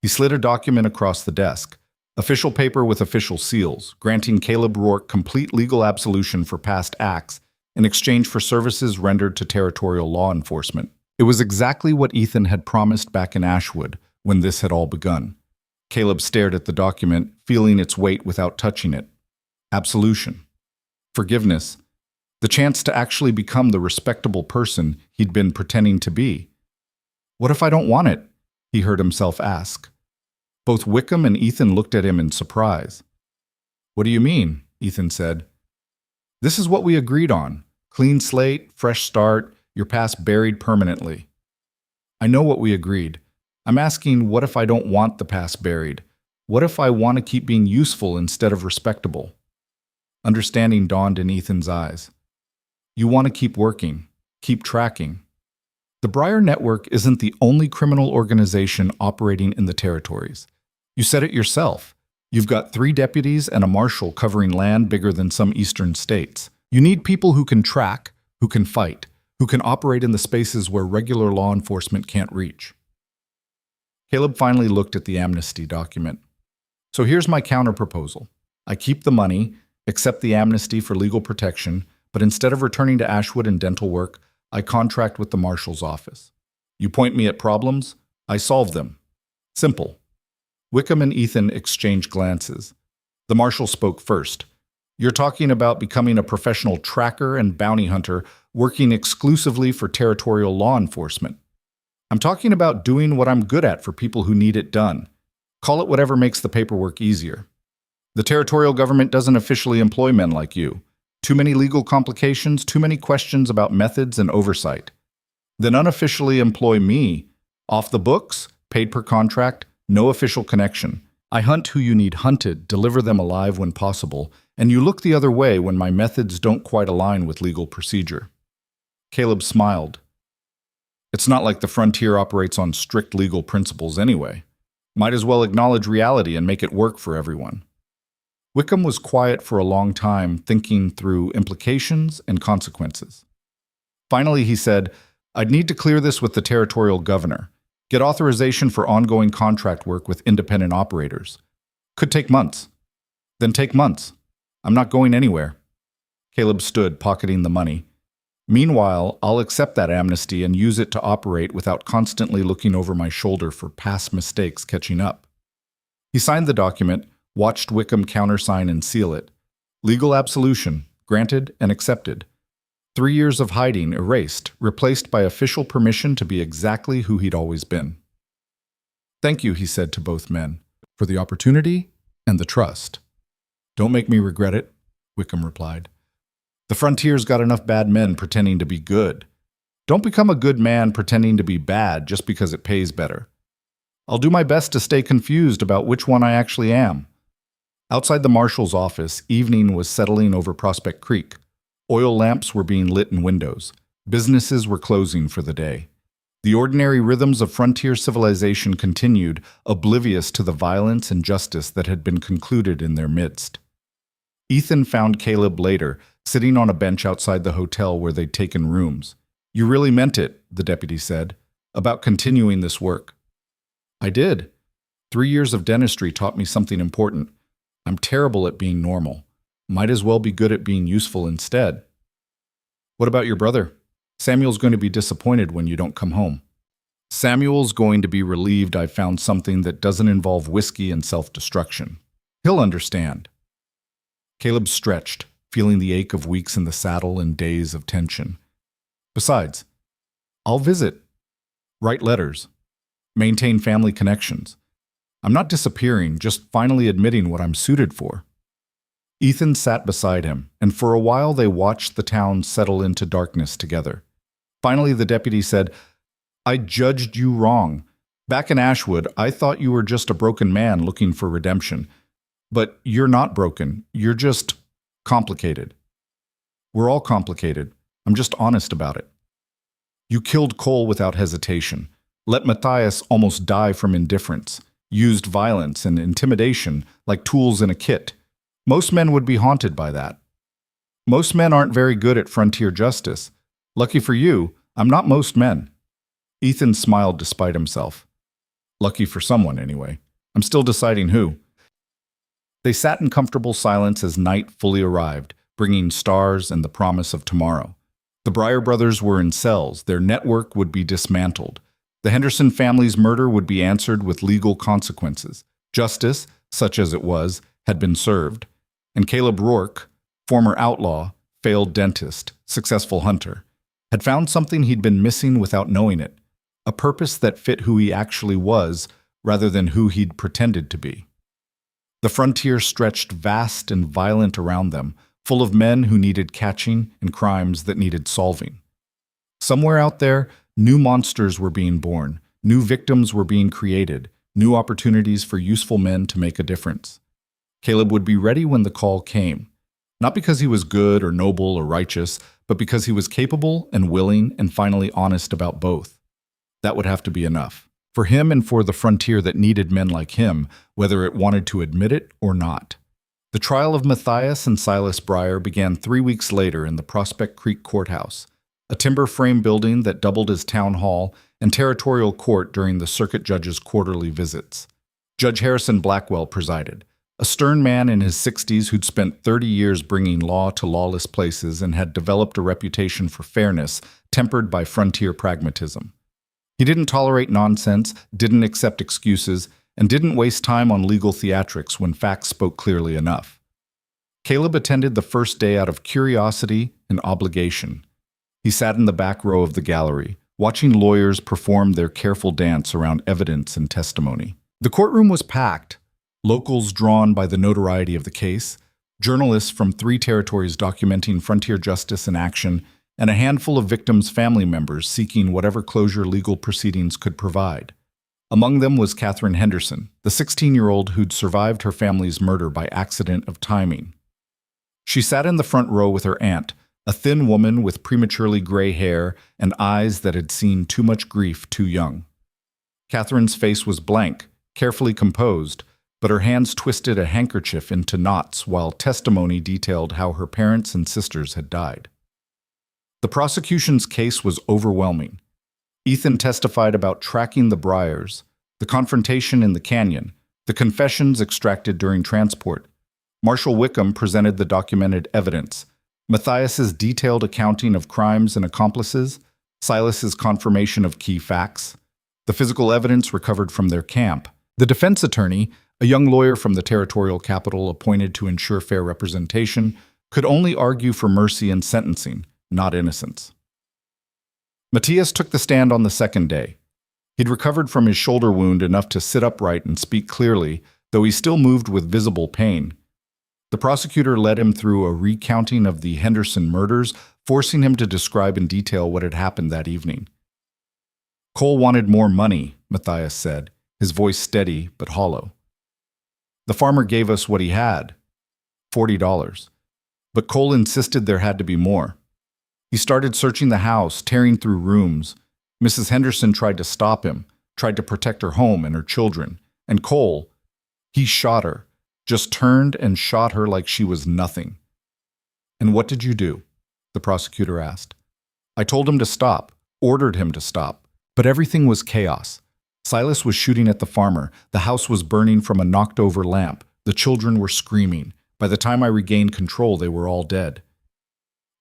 He slid a document across the desk, official paper with official seals, granting Caleb Rourke complete legal absolution for past acts in exchange for services rendered to territorial law enforcement. It was exactly what Ethan had promised back in Ashwood when this had all begun. Caleb stared at the document, feeling its weight without touching it. Absolution. Forgiveness. The chance to actually become the respectable person he'd been pretending to be. What if I don't want it? He heard himself ask. Both Wickham and Ethan looked at him in surprise. What do you mean? Ethan said. This is what we agreed on. Clean slate, fresh start, your past buried permanently. I know what we agreed. I'm asking, what if I don't want the past buried? What if I want to keep being useful instead of respectable? Understanding dawned in Ethan's eyes. You want to keep working, keep tracking. The Breyer Network isn't the only criminal organization operating in the territories. You said it yourself. You've got 3 deputies and a marshal covering land bigger than some eastern states. You need people who can track, who can fight, who can operate in the spaces where regular law enforcement can't reach. Caleb finally looked at the amnesty document. So here's my counterproposal. I keep the money, accept the amnesty for legal protection, but instead of returning to Ashwood and dental work, I contract with the marshal's office. You point me at problems, I solve them. Simple. Wickham and Ethan exchanged glances. The marshal spoke first. You're talking about becoming a professional tracker and bounty hunter working exclusively for territorial law enforcement. I'm talking about doing what I'm good at for people who need it done. Call it whatever makes the paperwork easier. The territorial government doesn't officially employ men like you. Too many legal complications, too many questions about methods and oversight. Then unofficially employ me. Off the books, paid per contract, no official connection. I hunt who you need hunted, deliver them alive when possible, and you look the other way when my methods don't quite align with legal procedure. Caleb smiled. It's not like the frontier operates on strict legal principles anyway. Might as well acknowledge reality and make it work for everyone. Wickham was quiet for a long time, thinking through implications and consequences. Finally, he said, I'd need to clear this with the territorial governor. Get authorization for ongoing contract work with independent operators. Could take months. Then take months. I'm not going anywhere. Caleb stood, pocketing the money. Meanwhile, I'll accept that amnesty and use it to operate without constantly looking over my shoulder for past mistakes catching up. He signed the document, watched Wickham countersign and seal it. Legal absolution, granted and accepted. 3 years of hiding erased, replaced by official permission to be exactly who he'd always been. Thank you, he said to both men, for the opportunity and the trust. Don't make me regret it, Wickham replied. The frontier's got enough bad men pretending to be good. Don't become a good man pretending to be bad just because it pays better. I'll do my best to stay confused about which one I actually am. Outside the marshal's office, evening was settling over Prospect Creek. Oil lamps were being lit in windows. Businesses were closing for the day. The ordinary rhythms of frontier civilization continued, oblivious to the violence and justice that had been concluded in their midst. Ethan found Caleb later, sitting on a bench outside the hotel where they'd taken rooms. You really meant it, the deputy said, about continuing this work. I did. 3 years of dentistry taught me something important. I'm terrible at being normal. Might as well be good at being useful instead. What about your brother? Samuel's going to be disappointed when you don't come home. Samuel's going to be relieved I found something that doesn't involve whiskey and self-destruction. He'll understand. Caleb stretched, feeling the ache of weeks in the saddle and days of tension. Besides, I'll visit, write letters, maintain family connections. I'm not disappearing, just finally admitting what I'm suited for. Ethan sat beside him, and for a while they watched the town settle into darkness together. Finally, the deputy said, I judged you wrong. Back in Ashwood, I thought you were just a broken man looking for redemption. But you're not broken. You're just complicated. We're all complicated. I'm just honest about it. You killed Cole without hesitation, let Matthias almost die from indifference, used violence and intimidation like tools in a kit. Most men would be haunted by that. Most men aren't very good at frontier justice. Lucky for you, I'm not most men. Ethan smiled despite himself. Lucky for someone, anyway. I'm still deciding who. They sat in comfortable silence as night fully arrived, bringing stars and the promise of tomorrow. The Breyer brothers were in cells. Their network would be dismantled. The Henderson family's murder would be answered with legal consequences. Justice, such as it was, had been served. And Caleb Rourke, former outlaw, failed dentist, successful hunter, had found something he'd been missing without knowing it, a purpose that fit who he actually was rather than who he'd pretended to be. The frontier stretched vast and violent around them, full of men who needed catching and crimes that needed solving. Somewhere out there, new monsters were being born, new victims were being created, new opportunities for useful men to make a difference. Caleb would be ready when the call came, not because he was good or noble or righteous, but because he was capable and willing and finally honest about both. That would have to be enough, for him and for the frontier that needed men like him, whether it wanted to admit it or not. The trial of Matthias and Silas Breyer began 3 weeks later in the Prospect Creek Courthouse, a timber frame building that doubled as town hall and territorial court during the circuit judge's quarterly visits. Judge Harrison Blackwell presided, a stern man in his 60s who'd spent 30 years bringing law to lawless places and had developed a reputation for fairness tempered by frontier pragmatism. He didn't tolerate nonsense, didn't accept excuses, and didn't waste time on legal theatrics when facts spoke clearly enough. Caleb attended the first day out of curiosity and obligation. He sat in the back row of the gallery, watching lawyers perform their careful dance around evidence and testimony. The courtroom was packed, locals drawn by the notoriety of the case, journalists from 3 territories documenting frontier justice in action, and a handful of victims' family members seeking whatever closure legal proceedings could provide. Among them was Catherine Henderson, the 16-year-old who'd survived her family's murder by accident of timing. She sat in the front row with her aunt, a thin woman with prematurely gray hair and eyes that had seen too much grief too young. Catherine's face was blank, carefully composed, but her hands twisted a handkerchief into knots while testimony detailed how her parents and sisters had died. The prosecution's case was overwhelming. Ethan testified about tracking the Breyers, the confrontation in the canyon, the confessions extracted during transport. Marshal Wickham presented the documented evidence, Matthias's detailed accounting of crimes and accomplices, Silas's confirmation of key facts, the physical evidence recovered from their camp. The defense attorney, a young lawyer from the territorial capital appointed to ensure fair representation, could only argue for mercy in sentencing, not innocence. Matthias took the stand on the second day. He'd recovered from his shoulder wound enough to sit upright and speak clearly, though he still moved with visible pain. The prosecutor led him through a recounting of the Henderson murders, forcing him to describe in detail what had happened that evening. Cole wanted more money, Matthias said, his voice steady but hollow. The farmer gave us what he had, $40. But Cole insisted there had to be more. He started searching the house, tearing through rooms. Mrs. Henderson tried to stop him, tried to protect her home and her children. And Cole, he shot her, just turned and shot her like she was nothing. And what did you do? The prosecutor asked. I told him to stop, ordered him to stop, but everything was chaos. Silas was shooting at the farmer. The house was burning from a knocked-over lamp. The children were screaming. By the time I regained control, they were all dead.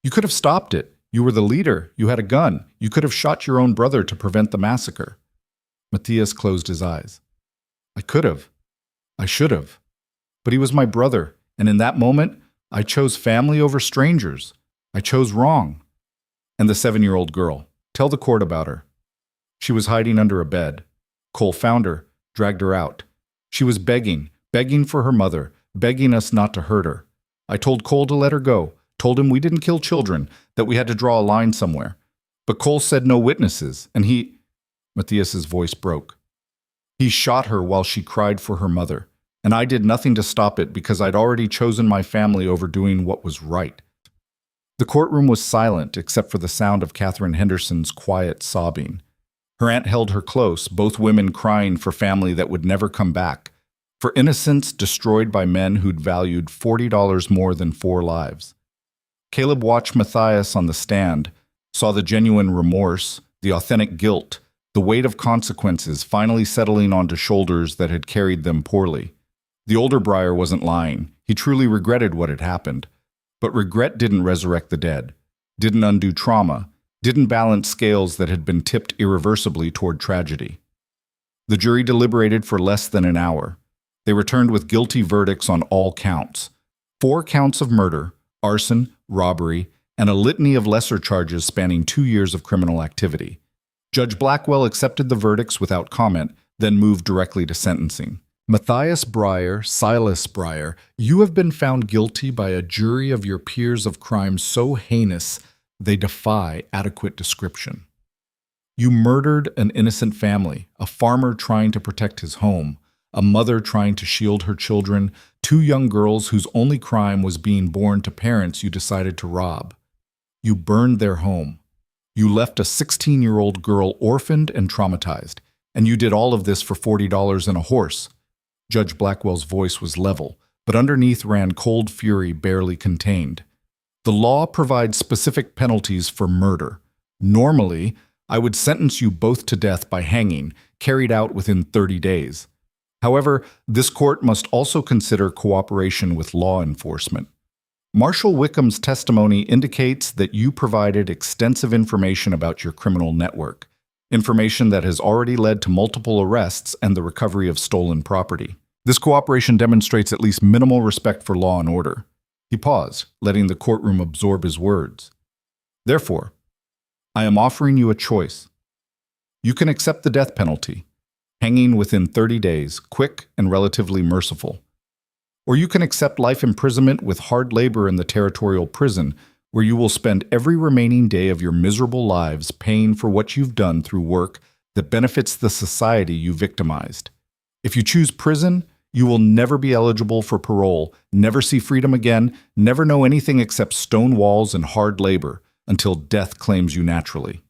You could have stopped it. You were the leader. You had a gun. You could have shot your own brother to prevent the massacre. Matthias closed his eyes. I could have. I should have. But he was my brother, and in that moment, I chose family over strangers. I chose wrong. And the 7-year-old girl. Tell the court about her. She was hiding under a bed. Cole found her, dragged her out. She was begging for her mother, begging us not to hurt her. I told Cole to let her go, told him we didn't kill children, that we had to draw a line somewhere. But Cole said no witnesses, and Matthias's voice broke. He shot her while she cried for her mother, and I did nothing to stop it because I'd already chosen my family over doing what was right. The courtroom was silent except for the sound of Catherine Henderson's quiet sobbing. Her aunt held her close, both women crying for family that would never come back, for innocence destroyed by men who'd valued $40 more than 4 lives. Caleb watched Matthias on the stand, saw the genuine remorse, the authentic guilt, the weight of consequences finally settling onto shoulders that had carried them poorly. The older Briar wasn't lying. He truly regretted what had happened. But regret didn't resurrect the dead, didn't undo trauma, didn't balance scales that had been tipped irreversibly toward tragedy. The jury deliberated for less than an hour. They returned with guilty verdicts on all counts. 4 counts of murder, arson, robbery, and a litany of lesser charges spanning 2 years of criminal activity. Judge Blackwell accepted the verdicts without comment, then moved directly to sentencing. Matthias Briar, Silas Briar, you have been found guilty by a jury of your peers of crimes so heinous they defy adequate description. You murdered an innocent family, a farmer trying to protect his home, a mother trying to shield her children, 2 young girls whose only crime was being born to parents you decided to rob. You burned their home. You left a 16-year-old girl orphaned and traumatized, and you did all of this for $40 and a horse. Judge Blackwell's voice was level, but underneath ran cold fury barely contained. The law provides specific penalties for murder. Normally, I would sentence you both to death by hanging, carried out within 30 days. However, this court must also consider cooperation with law enforcement. Marshal Wickham's testimony indicates that you provided extensive information about your criminal network, information that has already led to multiple arrests and the recovery of stolen property. This cooperation demonstrates at least minimal respect for law and order. He paused, letting the courtroom absorb his words. Therefore, I am offering you a choice. You can accept the death penalty, hanging within 30 days, quick and relatively merciful. Or you can accept life imprisonment with hard labor in the territorial prison, where you will spend every remaining day of your miserable lives paying for what you've done through work that benefits the society you victimized. If you choose prison, you will never be eligible for parole, never see freedom again, never know anything except stone walls and hard labor, until death claims you naturally.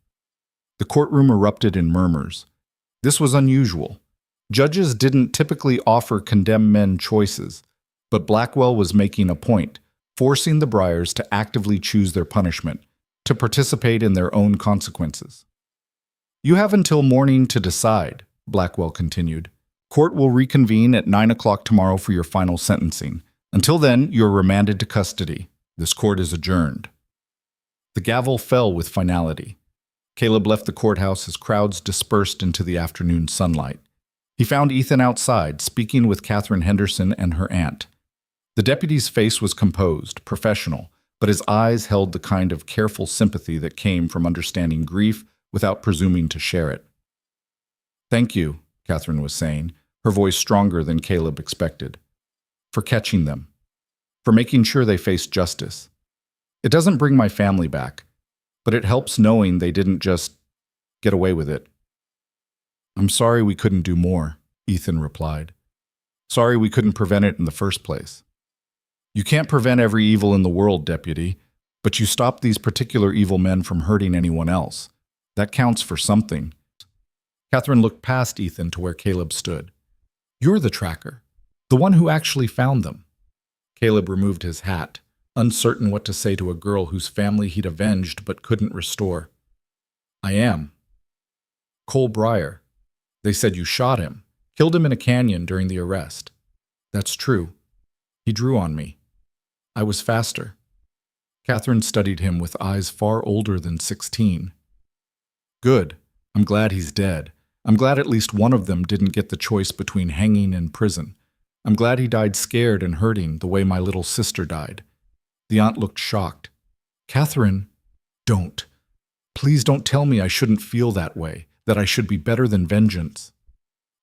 The courtroom erupted in murmurs. This was unusual. Judges didn't typically offer condemned men choices, but Blackwell was making a point, forcing the Briars to actively choose their punishment, to participate in their own consequences. You have until morning to decide, Blackwell continued. Court will reconvene at 9 o'clock tomorrow for your final sentencing. Until then, you're remanded to custody. This court is adjourned. The gavel fell with finality. Caleb left the courthouse as crowds dispersed into the afternoon sunlight. He found Ethan outside, speaking with Catherine Henderson and her aunt. The deputy's face was composed, professional, but his eyes held the kind of careful sympathy that came from understanding grief without presuming to share it. Thank you, Catherine was saying, her voice stronger than Caleb expected, for catching them, for making sure they faced justice. It doesn't bring my family back, but it helps knowing they didn't just get away with it. I'm sorry we couldn't do more, Ethan replied. Sorry we couldn't prevent it in the first place. You can't prevent every evil in the world, deputy, but you stopped these particular evil men from hurting anyone else. That counts for something. Catherine looked past Ethan to where Caleb stood. You're the tracker, the one who actually found them. Caleb removed his hat, uncertain what to say to a girl whose family he'd avenged but couldn't restore. I am. Cole Briar. They said you shot him, killed him in a canyon during the arrest. That's true. He drew on me. I was faster. Catherine studied him with eyes far older than 16. Good. I'm glad he's dead. I'm glad at least one of them didn't get the choice between hanging and prison. I'm glad he died scared and hurting the way my little sister died. The aunt looked shocked. Catherine, don't. Please don't tell me I shouldn't feel that way, that I should be better than vengeance.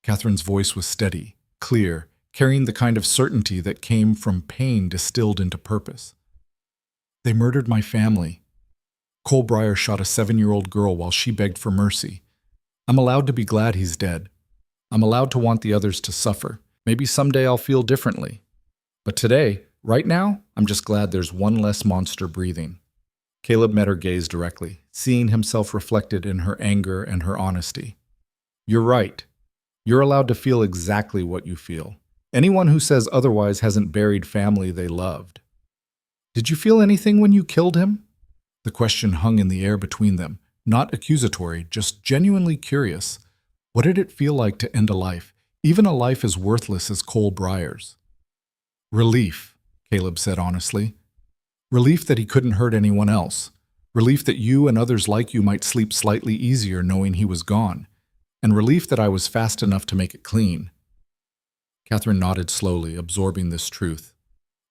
Catherine's voice was steady, clear, carrying the kind of certainty that came from pain distilled into purpose. They murdered my family. Cole Breyer shot a 7-year-old girl while she begged for mercy. I'm allowed to be glad he's dead. I'm allowed to want the others to suffer. Maybe someday I'll feel differently. But today, right now, I'm just glad there's one less monster breathing. Caleb met her gaze directly, seeing himself reflected in her anger and her honesty. You're right. You're allowed to feel exactly what you feel. Anyone who says otherwise hasn't buried family they loved. Did you feel anything when you killed him? The question hung in the air between them, not accusatory, just genuinely curious. What did it feel like to end a life, even a life as worthless as Cole Breyer's? Relief, Caleb said honestly. Relief that he couldn't hurt anyone else. Relief that you and others like you might sleep slightly easier knowing he was gone. And relief that I was fast enough to make it clean. Catherine nodded slowly, absorbing this truth.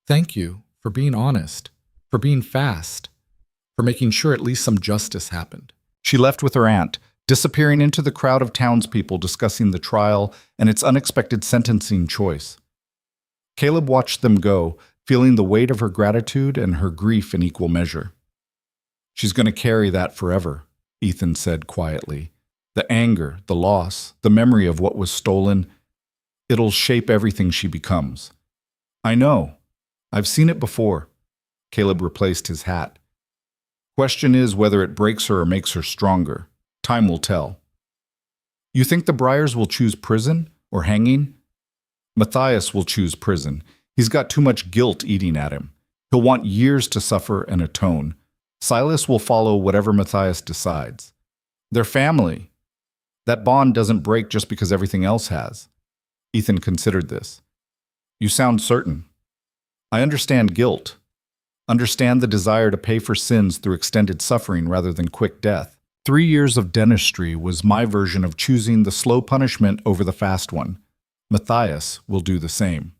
Thank you for being honest, for being fast, for making sure at least some justice happened. She left with her aunt, disappearing into the crowd of townspeople discussing the trial and its unexpected sentencing choice. Caleb watched them go, feeling the weight of her gratitude and her grief in equal measure. She's going to carry that forever, Ethan said quietly. The anger, the loss, the memory of what was stolen, it'll shape everything she becomes. I know. I've seen it before. Caleb replaced his hat. Question is whether it breaks her or makes her stronger. Time will tell. You think the Breyers will choose prison or hanging? Matthias will choose prison. He's got too much guilt eating at him. He'll want years to suffer and atone. Silas will follow whatever Matthias decides. They're family. That bond doesn't break just because everything else has. Ethan considered this. You sound certain. I understand guilt. Understand the desire to pay for sins through extended suffering rather than quick death. 3 years of dentistry was my version of choosing the slow punishment over the fast one. Matthias will do the same.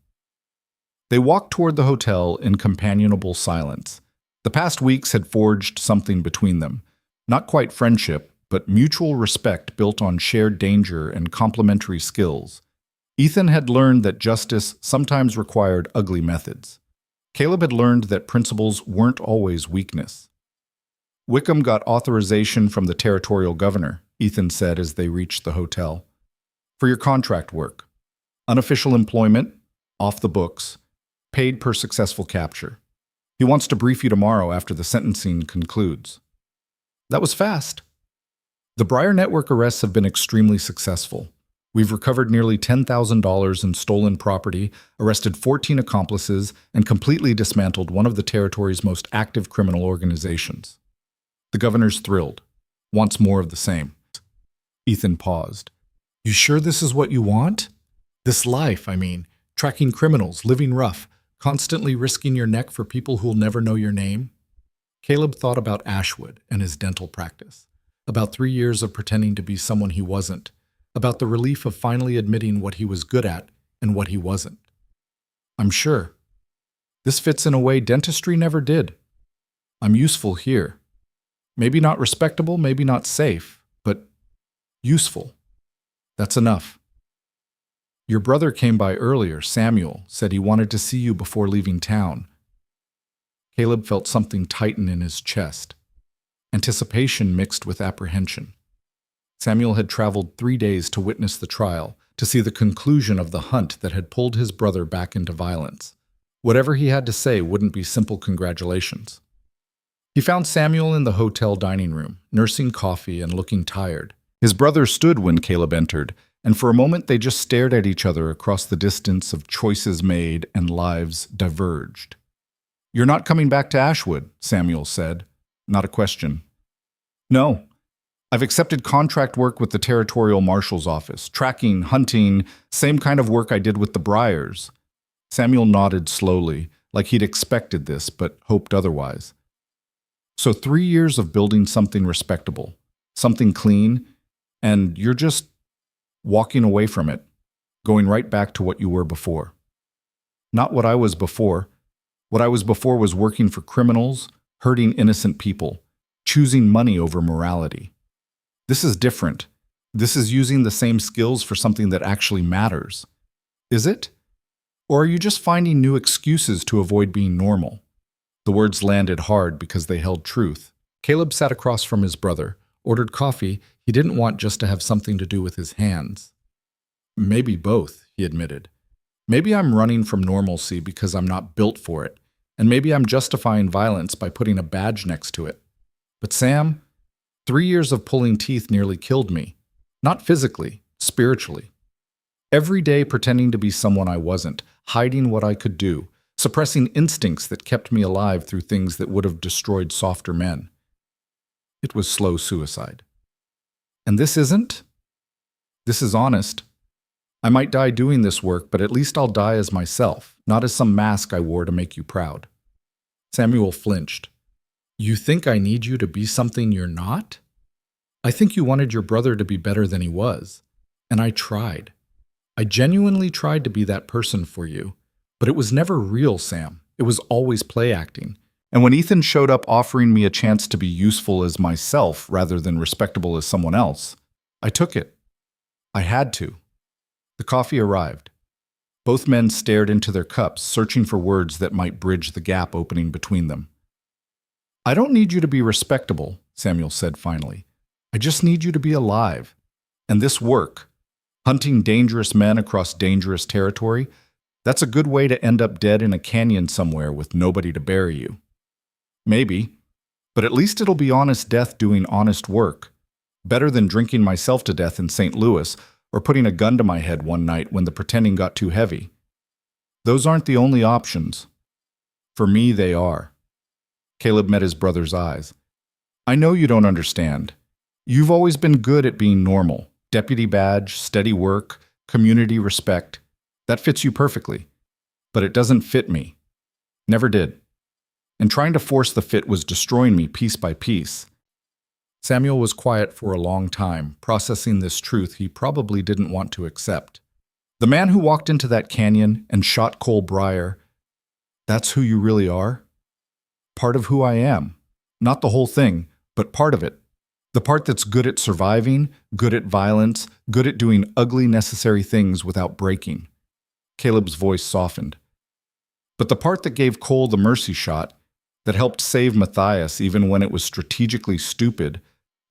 They walked toward the hotel in companionable silence. The past weeks had forged something between them. Not quite friendship, but mutual respect built on shared danger and complementary skills. Ethan had learned that justice sometimes required ugly methods. Caleb had learned that principles weren't always weakness. Wickham got authorization from the territorial governor, Ethan said as they reached the hotel. For your contract work. Unofficial employment, off the books, paid per successful capture. He wants to brief you tomorrow after the sentencing concludes. That was fast. The Breyer Network arrests have been extremely successful. We've recovered nearly $10,000 in stolen property, arrested 14 accomplices, and completely dismantled one of the territory's most active criminal organizations. The governor's thrilled. Wants more of the same. Ethan paused. You sure this is what you want? This life, I mean, tracking criminals, living rough, constantly risking your neck for people who'll never know your name? Caleb thought about Ashwood and his dental practice, about 3 years of pretending to be someone he wasn't, about the relief of finally admitting what he was good at and what he wasn't. I'm sure. This fits in a way dentistry never did. I'm useful here. Maybe not respectable, maybe not safe, but useful. That's enough. Your brother came by earlier, Samuel, said he wanted to see you before leaving town. Caleb felt something tighten in his chest. Anticipation mixed with apprehension. Samuel had traveled 3 days to witness the trial, to see the conclusion of the hunt that had pulled his brother back into violence. Whatever he had to say wouldn't be simple congratulations. He found Samuel in the hotel dining room, nursing coffee and looking tired. His brother stood when Caleb entered, and for a moment they just stared at each other across the distance of choices made and lives diverged. You're not coming back to Ashwood, Samuel said. Not a question. No. I've accepted contract work with the Territorial Marshal's office, tracking, hunting, same kind of work I did with the Breyers. Samuel nodded slowly, like he'd expected this, but hoped otherwise. So 3 years of building something respectable, something clean, and you're just walking away from it, going right back to what you were before. Not what I was before. What I was before was working for criminals, hurting innocent people, choosing money over morality. This is different. This is using the same skills for something that actually matters. Is it? Or are you just finding new excuses to avoid being normal? The words landed hard because they held truth. Caleb sat across from his brother, ordered coffee. He didn't want just to have something to do with his hands. Maybe both, he admitted. Maybe I'm running from normalcy because I'm not built for it, and maybe I'm justifying violence by putting a badge next to it. But Sam, 3 years of pulling teeth nearly killed me. Not physically, spiritually. Every day pretending to be someone I wasn't, hiding what I could do, suppressing instincts that kept me alive through things that would have destroyed softer men. It was slow suicide. And this isn't? This is honest. I might die doing this work, but at least I'll die as myself, not as some mask I wore to make you proud. Samuel flinched. You think I need you to be something you're not? I think you wanted your brother to be better than he was. And I tried. I genuinely tried to be that person for you. But it was never real, Sam. It was always play acting. And when Ethan showed up offering me a chance to be useful as myself rather than respectable as someone else, I took it. I had to. The coffee arrived. Both men stared into their cups, searching for words that might bridge the gap opening between them. I don't need you to be respectable, Samuel said finally. I just need you to be alive. And this work, hunting dangerous men across dangerous territory, that's a good way to end up dead in a canyon somewhere with nobody to bury you. Maybe, but at least it'll be honest death doing honest work. Better than drinking myself to death in St. Louis or putting a gun to my head one night when the pretending got too heavy. Those aren't the only options. For me, they are. Caleb met his brother's eyes. I know you don't understand. You've always been good at being normal. Deputy badge, steady work, community respect. That fits you perfectly. But it doesn't fit me. Never did. And trying to force the fit was destroying me piece by piece. Samuel was quiet for a long time, processing this truth he probably didn't want to accept. The man who walked into that canyon and shot Cole Breyer, that's who you really are? Part of who I am. Not the whole thing, but part of it. The part that's good at surviving, good at violence, good at doing ugly, necessary things without breaking. Caleb's voice softened. But the part that gave Cole the mercy shot, that helped save Matthias even when it was strategically stupid,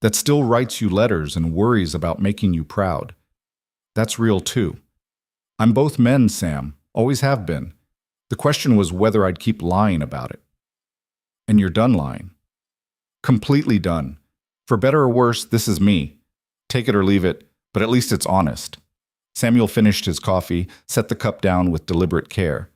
that still writes you letters and worries about making you proud. That's real too. I'm both men, Sam. Always have been. The question was whether I'd keep lying about it. And you're done lying. Completely done. For better or worse, this is me. Take it or leave it, but at least it's honest. Samuel finished his coffee, set the cup down with deliberate care.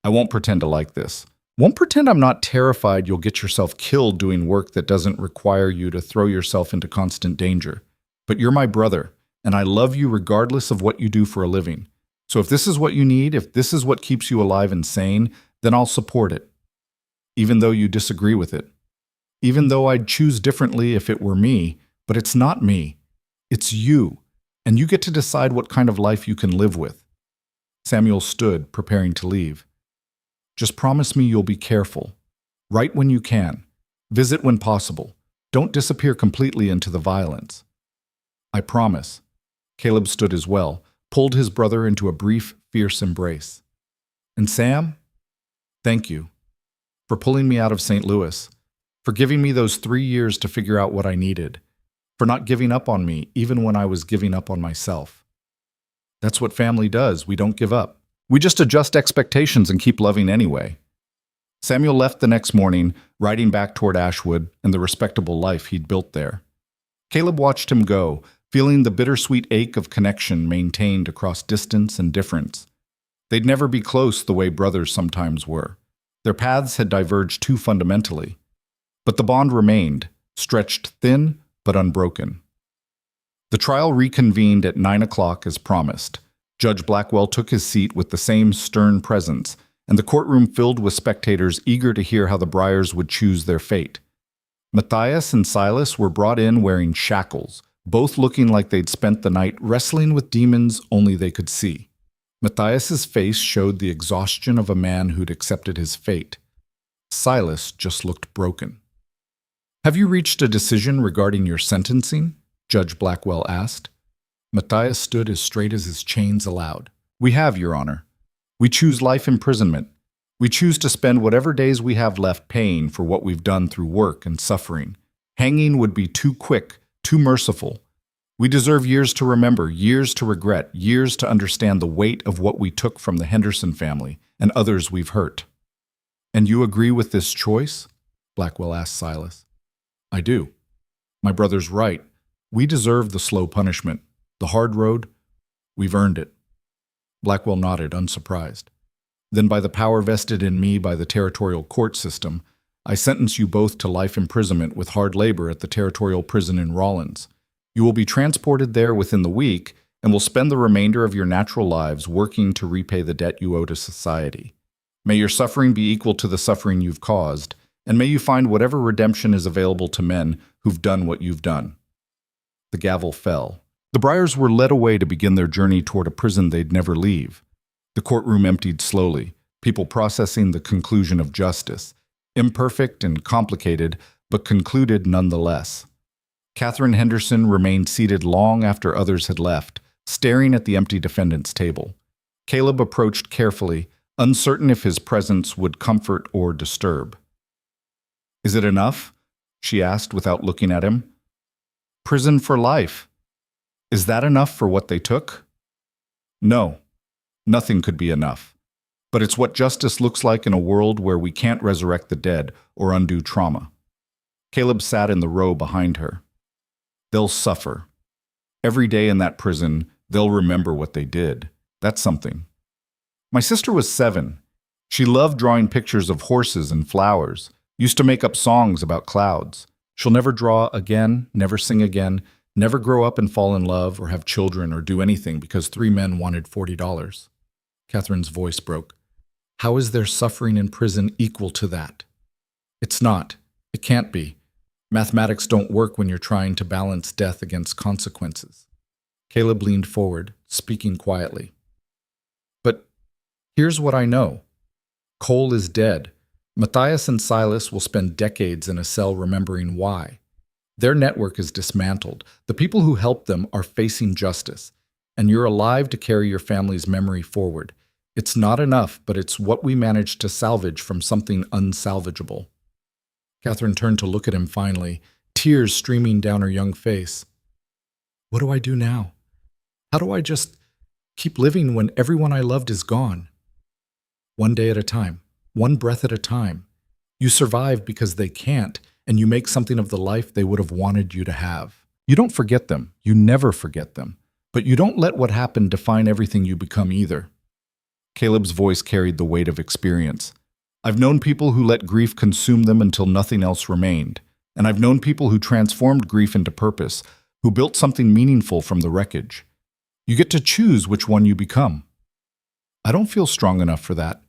I won't pretend to like this. Won't pretend I'm not terrified you'll get yourself killed doing work that doesn't require you to throw yourself into constant danger. But you're my brother, and I love you regardless of what you do for a living. So if this is what you need, if this is what keeps you alive and sane, then I'll support it. Even though you disagree with it. Even though I'd choose differently if it were me, but it's not me. It's you, and you get to decide what kind of life you can live with. Samuel stood, preparing to leave. Just promise me you'll be careful. Write when you can. Visit when possible. Don't disappear completely into the violence. I promise. Caleb stood as well, pulled his brother into a brief, fierce embrace. And Sam, thank you for pulling me out of St. Louis, for giving me those 3 years to figure out what I needed, for not giving up on me even when I was giving up on myself. That's what family does. We don't give up. We just adjust expectations and keep loving anyway. Samuel left the next morning, riding back toward Ashwood and the respectable life he'd built there. Caleb watched him go, feeling the bittersweet ache of connection maintained across distance and difference. They'd never be close the way brothers sometimes were. Their paths had diverged too fundamentally. But the bond remained, stretched thin but unbroken. The trial reconvened at 9 o'clock as promised. Judge Blackwell took his seat with the same stern presence, and the courtroom filled with spectators eager to hear how the Breyers would choose their fate. Matthias and Silas were brought in wearing shackles, both looking like they'd spent the night wrestling with demons only they could see. Matthias's face showed the exhaustion of a man who'd accepted his fate. Silas just looked broken. "Have you reached a decision regarding your sentencing?" Judge Blackwell asked. Matthias stood as straight as his chains allowed. "We have, Your Honor. We choose life imprisonment. We choose to spend whatever days we have left paying for what we've done through work and suffering. Hanging would be too quick, too merciful. We deserve years to remember, years to regret, years to understand the weight of what we took from the Henderson family and others we've hurt." "And you agree with this choice?" Blackwell asked Silas. "I do. My brother's right. We deserve the slow punishment. The hard road, we've earned it." Blackwell nodded, unsurprised. "Then by the power vested in me by the territorial court system, I sentence you both to life imprisonment with hard labor at the territorial prison in Rawlins. You will be transported there within the week and will spend the remainder of your natural lives working to repay the debt you owe to society. May your suffering be equal to the suffering you've caused, and may you find whatever redemption is available to men who've done what you've done." The gavel fell. The Bryars were led away to begin their journey toward a prison they'd never leave. The courtroom emptied slowly, people processing the conclusion of justice, imperfect and complicated, but concluded nonetheless. Catherine Henderson remained seated long after others had left, staring at the empty defendant's table. Caleb approached carefully, uncertain if his presence would comfort or disturb. "Is it enough?" she asked without looking at him. "Prison for life. Is that enough for what they took?" "No, nothing could be enough. But it's what justice looks like in a world where we can't resurrect the dead or undo trauma." Caleb sat in the row behind her. "They'll suffer. Every day in that prison, they'll remember what they did. That's something. My sister was 7. She loved drawing pictures of horses and flowers, used to make up songs about clouds. She'll never draw again, never sing again, never grow up and fall in love or have children or do anything because 3 men wanted $40. Catherine's voice broke. "How is their suffering in prison equal to that? It's not. It can't be. Mathematics don't work when you're trying to balance death against consequences." Caleb leaned forward, speaking quietly. "But here's what I know. Cole is dead. Matthias and Silas will spend decades in a cell remembering why. Their network is dismantled. The people who helped them are facing justice, and you're alive to carry your family's memory forward. It's not enough, but it's what we managed to salvage from something unsalvageable." Catherine turned to look at him finally, tears streaming down her young face. "What do I do now? How do I just keep living when everyone I loved is gone?" "One day at a time, one breath at a time. You survive because they can't, and you make something of the life they would have wanted you to have. You don't forget them. You never forget them. But you don't let what happened define everything you become either." Caleb's voice carried the weight of experience. "I've known people who let grief consume them until nothing else remained. And I've known people who transformed grief into purpose, who built something meaningful from the wreckage. You get to choose which one you become. I don't feel strong enough for that.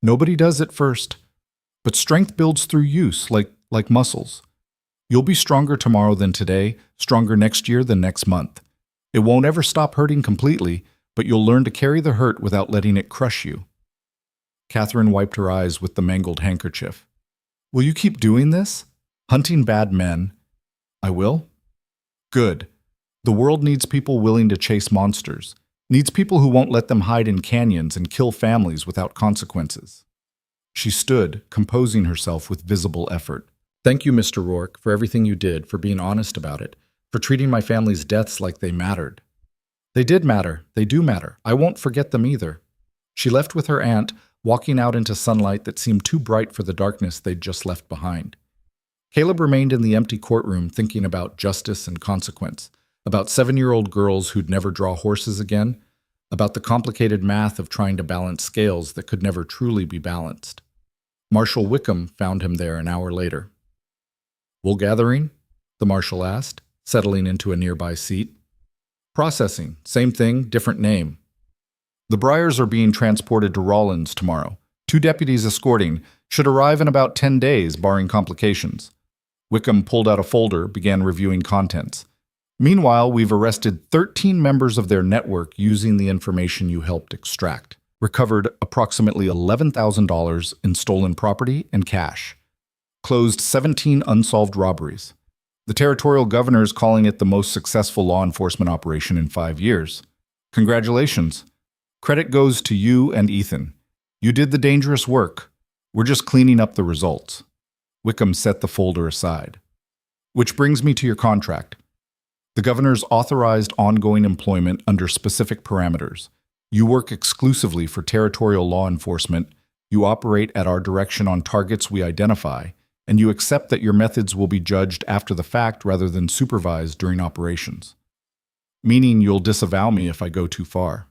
Nobody does at first. But strength builds through use, like muscles. You'll be stronger tomorrow than today, stronger next year than next month. It won't ever stop hurting completely, but you'll learn to carry the hurt without letting it crush you." Catherine wiped her eyes with the mangled handkerchief. "Will you keep doing this? Hunting bad men?" "I will." "Good. The world needs people willing to chase monsters. Needs people who won't let them hide in canyons and kill families without consequences." She stood, composing herself with visible effort. "Thank you, Mr. Rourke, for everything you did, for being honest about it, for treating my family's deaths like they mattered. They did matter. They do matter. I won't forget them either." She left with her aunt, walking out into sunlight that seemed too bright for the darkness they'd just left behind. Caleb remained in the empty courtroom thinking about justice and consequence, about 7-year-old girls who'd never draw horses again, about the complicated math of trying to balance scales that could never truly be balanced. Marshal Wickham found him there an hour later. "Wool gathering?" the marshal asked, settling into a nearby seat. "Processing. Same thing, different name. The Bryars are being transported to Rawlins tomorrow. 2 deputies escorting. Should arrive in about 10 days, barring complications." Wickham pulled out a folder, began reviewing contents. Meanwhile, we've arrested 13 members of their network using the information you helped extract. Recovered approximately $11,000 in stolen property and cash. Closed 17 unsolved robberies. The territorial governor is calling it the most successful law enforcement operation in 5 years. Congratulations. Credit goes to you and Ethan. You did the dangerous work. We're just cleaning up the results. Wickham set the folder aside. Which brings me to your contract. The governor's authorized ongoing employment under specific parameters. You work exclusively for territorial law enforcement, you operate at our direction on targets we identify, and you accept that your methods will be judged after the fact rather than supervised during operations. Meaning you'll disavow me if I go too far.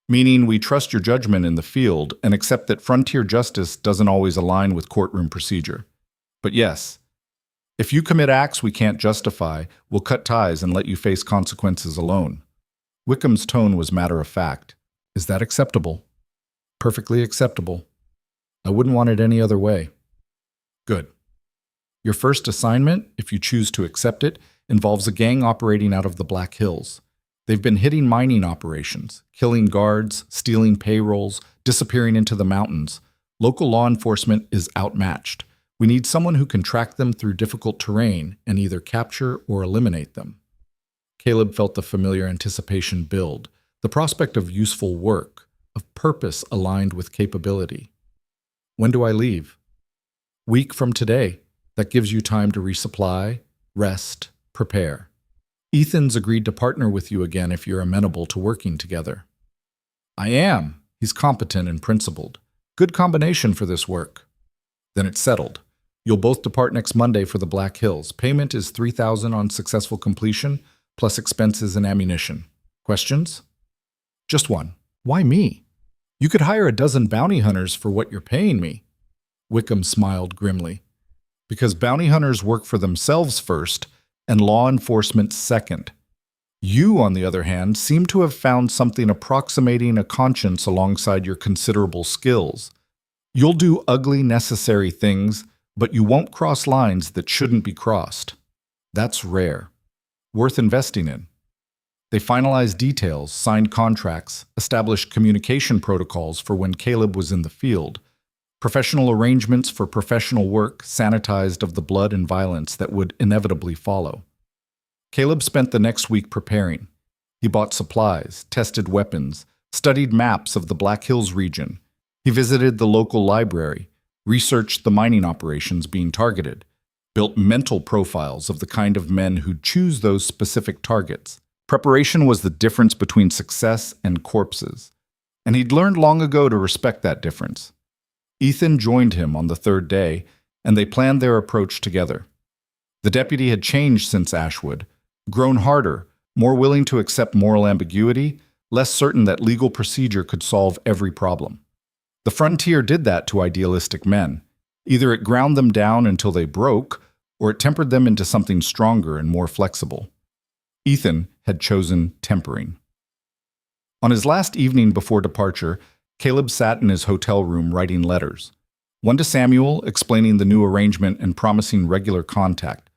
Meaning we trust your judgment in the field and accept that frontier justice doesn't always align with courtroom procedure. But yes, if you commit acts we can't justify, we'll cut ties and let you face consequences alone. Wickham's tone was matter of fact. Is that acceptable? Perfectly acceptable. I wouldn't want it any other way. Good. Your first assignment, if you choose to accept it, involves a gang operating out of the Black Hills. They've been hitting mining operations, killing guards, stealing payrolls, disappearing into the mountains. Local law enforcement is outmatched. We need someone who can track them through difficult terrain and either capture or eliminate them. Caleb felt the familiar anticipation build, the prospect of useful work, of purpose aligned with capability. When do I leave? Week from today. That gives you time to resupply, rest, prepare. Ethan's agreed to partner with you again if you're amenable to working together. I am. He's competent and principled. Good combination for this work. Then it's settled. You'll both depart next Monday for the Black Hills. Payment is $3,000 on successful completion, plus expenses and ammunition. Questions? Just one. Why me? You could hire a dozen bounty hunters for what you're paying me. Wickham smiled grimly. Because bounty hunters work for themselves first, and law enforcement second. You, on the other hand, seem to have found something approximating a conscience alongside your considerable skills. You'll do ugly, necessary things, but you won't cross lines that shouldn't be crossed. That's rare. Worth investing in. They finalized details, signed contracts, established communication protocols for when Caleb was in the field, professional arrangements for professional work sanitized of the blood and violence that would inevitably follow. Caleb spent the next week preparing. He bought supplies, tested weapons, studied maps of the Black Hills region. He visited the local library, researched the mining operations being targeted, built mental profiles of the kind of men who'd choose those specific targets. Preparation was the difference between success and corpses, and he'd learned long ago to respect that difference. Ethan joined him on the third day, and they planned their approach together. The deputy had changed since Ashwood, grown harder, more willing to accept moral ambiguity, less certain that legal procedure could solve every problem. The frontier did that to idealistic men. Either it ground them down until they broke, or it tempered them into something stronger and more flexible. Ethan had chosen tempering. On his last evening before departure, Caleb sat in his hotel room writing letters. One to Samuel, explaining the new arrangement and promising regular contact.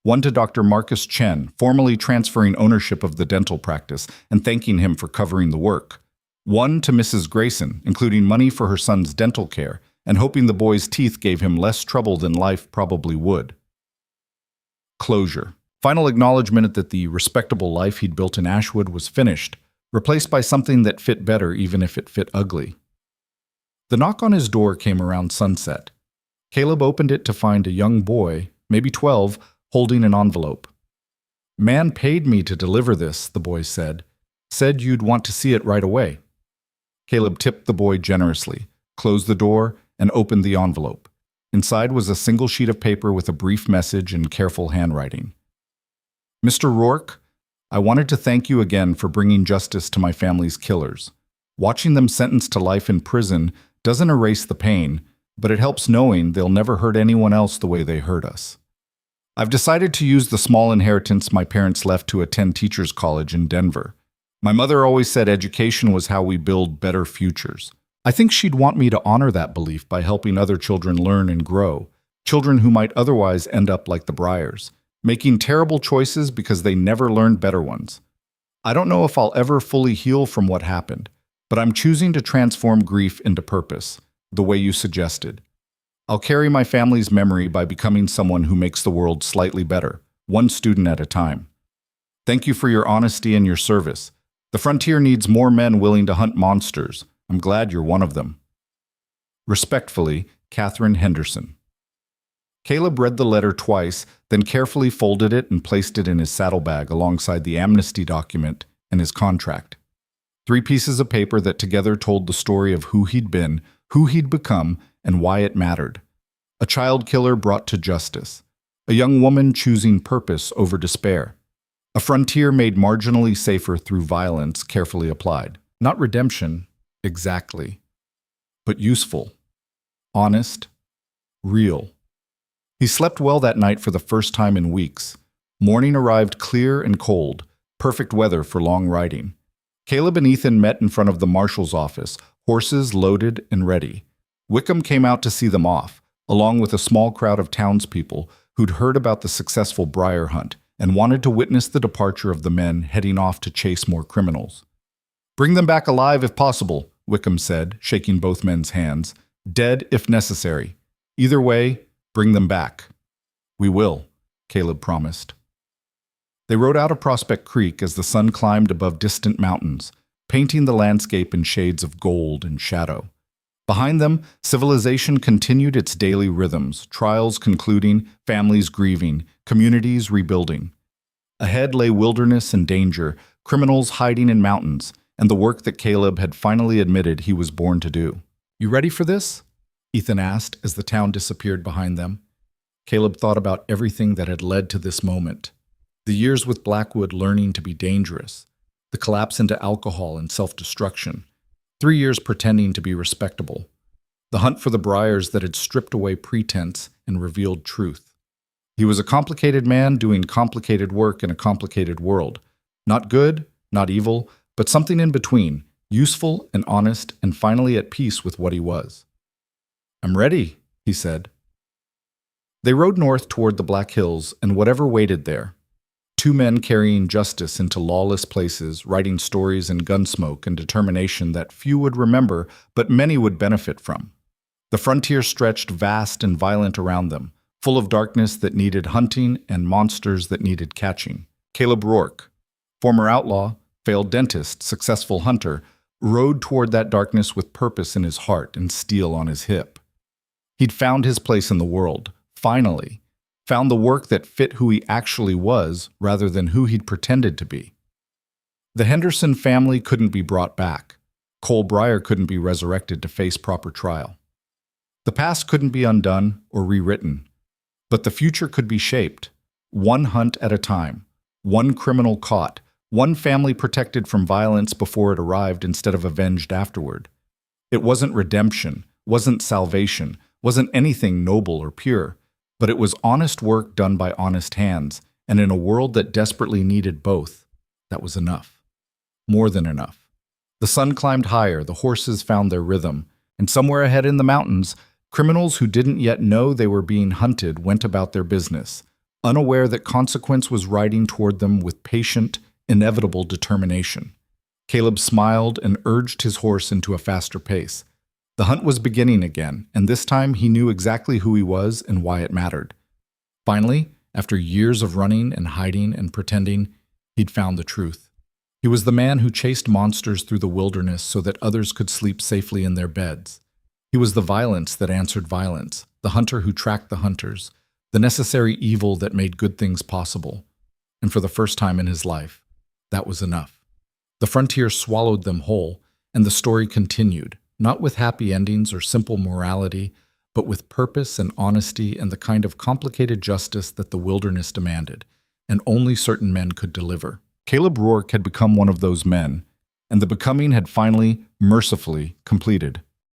One to Dr. Marcus Chen, formally transferring ownership of the dental practice and thanking him for covering the work. One to Mrs. Grayson, including money for her son's dental care and hoping the boy's teeth gave him less trouble than life probably would. Closure. Final acknowledgement that the respectable life he'd built in Ashwood was finished, replaced by something that fit better even if it fit ugly. The knock on his door came around sunset. Caleb opened it to find a young boy, maybe 12, holding an envelope. "Man paid me to deliver this," the boy said. "Said you'd want to see it right away." Caleb tipped the boy generously, closed the door, and opened the envelope. Inside was a single sheet of paper with a brief message in careful handwriting. "Mr. Rourke, I wanted to thank you again for bringing justice to my family's killers. Watching them sentenced to life in prison doesn't erase the pain, but it helps knowing they'll never hurt anyone else the way they hurt us. I've decided to use the small inheritance my parents left to attend teachers' college in Denver. My mother always said education was how we build better futures. I think she'd want me to honor that belief by helping other children learn and grow, children who might otherwise end up like the Bryars, making terrible choices because they never learned better ones. I don't know if I'll ever fully heal from what happened, but I'm choosing to transform grief into purpose, the way you suggested. I'll carry my family's memory by becoming someone who makes the world slightly better, one student at a time. Thank you for your honesty and your service. The frontier needs more men willing to hunt monsters. I'm glad you're one of them. Respectfully, Catherine Henderson. Caleb read the letter twice, then carefully folded it and placed it in his saddlebag alongside the amnesty document and his contract. 3 pieces of paper that together told the story of who he'd been, who he'd become, and why it mattered. A child killer brought to justice. A young woman choosing purpose over despair. A frontier made marginally safer through violence carefully applied. Not redemption, exactly, but useful, honest, real. He slept well that night for the first time in weeks. Morning arrived clear and cold, perfect weather for long riding. Caleb and Ethan met in front of the marshal's office, horses loaded and ready. Wickham came out to see them off, along with a small crowd of townspeople who'd heard about the successful briar hunt and wanted to witness the departure of the men heading off to chase more criminals. "Bring them back alive if possible," Wickham said, shaking both men's hands. "Dead if necessary. Either way, bring them back." "We will," Caleb promised. They rode out of Prospect Creek as the sun climbed above distant mountains, painting the landscape in shades of gold and shadow. Behind them, civilization continued its daily rhythms, trials concluding, families grieving, communities rebuilding. Ahead lay wilderness and danger, criminals hiding in mountains, and the work that Caleb had finally admitted he was born to do. "You ready for this?" Ethan asked as the town disappeared behind them. Caleb thought about everything that had led to this moment. The years with Blackwood learning to be dangerous, the collapse into alcohol and self-destruction, 3 years pretending to be respectable, the hunt for the briars that had stripped away pretense and revealed truth. He was a complicated man doing complicated work in a complicated world. Not good, not evil, but something in between, useful and honest and finally at peace with what he was. "I'm ready," he said. They rode north toward the Black Hills and whatever waited there. 2 men carrying justice into lawless places, writing stories in gunsmoke and determination that few would remember, but many would benefit from. The frontier stretched vast and violent around them, full of darkness that needed hunting and monsters that needed catching. Caleb Rourke, former outlaw, failed dentist, successful hunter, rode toward that darkness with purpose in his heart and steel on his hip. He'd found his place in the world, finally. Found the work that fit who he actually was rather than who he'd pretended to be. The Henderson family couldn't be brought back. Cole Briar couldn't be resurrected to face proper trial. The past couldn't be undone or rewritten, but the future could be shaped, one hunt at a time, one criminal caught, one family protected from violence before it arrived instead of avenged afterward. It wasn't redemption, wasn't salvation, wasn't anything noble or pure. But it was honest work done by honest hands, and in a world that desperately needed both, that was enough. More than enough. The sun climbed higher, the horses found their rhythm, and somewhere ahead in the mountains, criminals who didn't yet know they were being hunted went about their business, unaware that consequence was riding toward them with patient, inevitable determination. Caleb smiled and urged his horse into a faster pace. The hunt was beginning again, and this time he knew exactly who he was and why it mattered. Finally, after years of running and hiding and pretending, he'd found the truth. He was the man who chased monsters through the wilderness so that others could sleep safely in their beds. He was the violence that answered violence, the hunter who tracked the hunters, the necessary evil that made good things possible. And for the first time in his life, that was enough. The frontier swallowed them whole, and the story continued. Not with happy endings or simple morality, but with purpose and honesty and the kind of complicated justice that the wilderness demanded, and only certain men could deliver. Caleb Rourke had become one of those men, and the becoming had finally, mercifully, completed.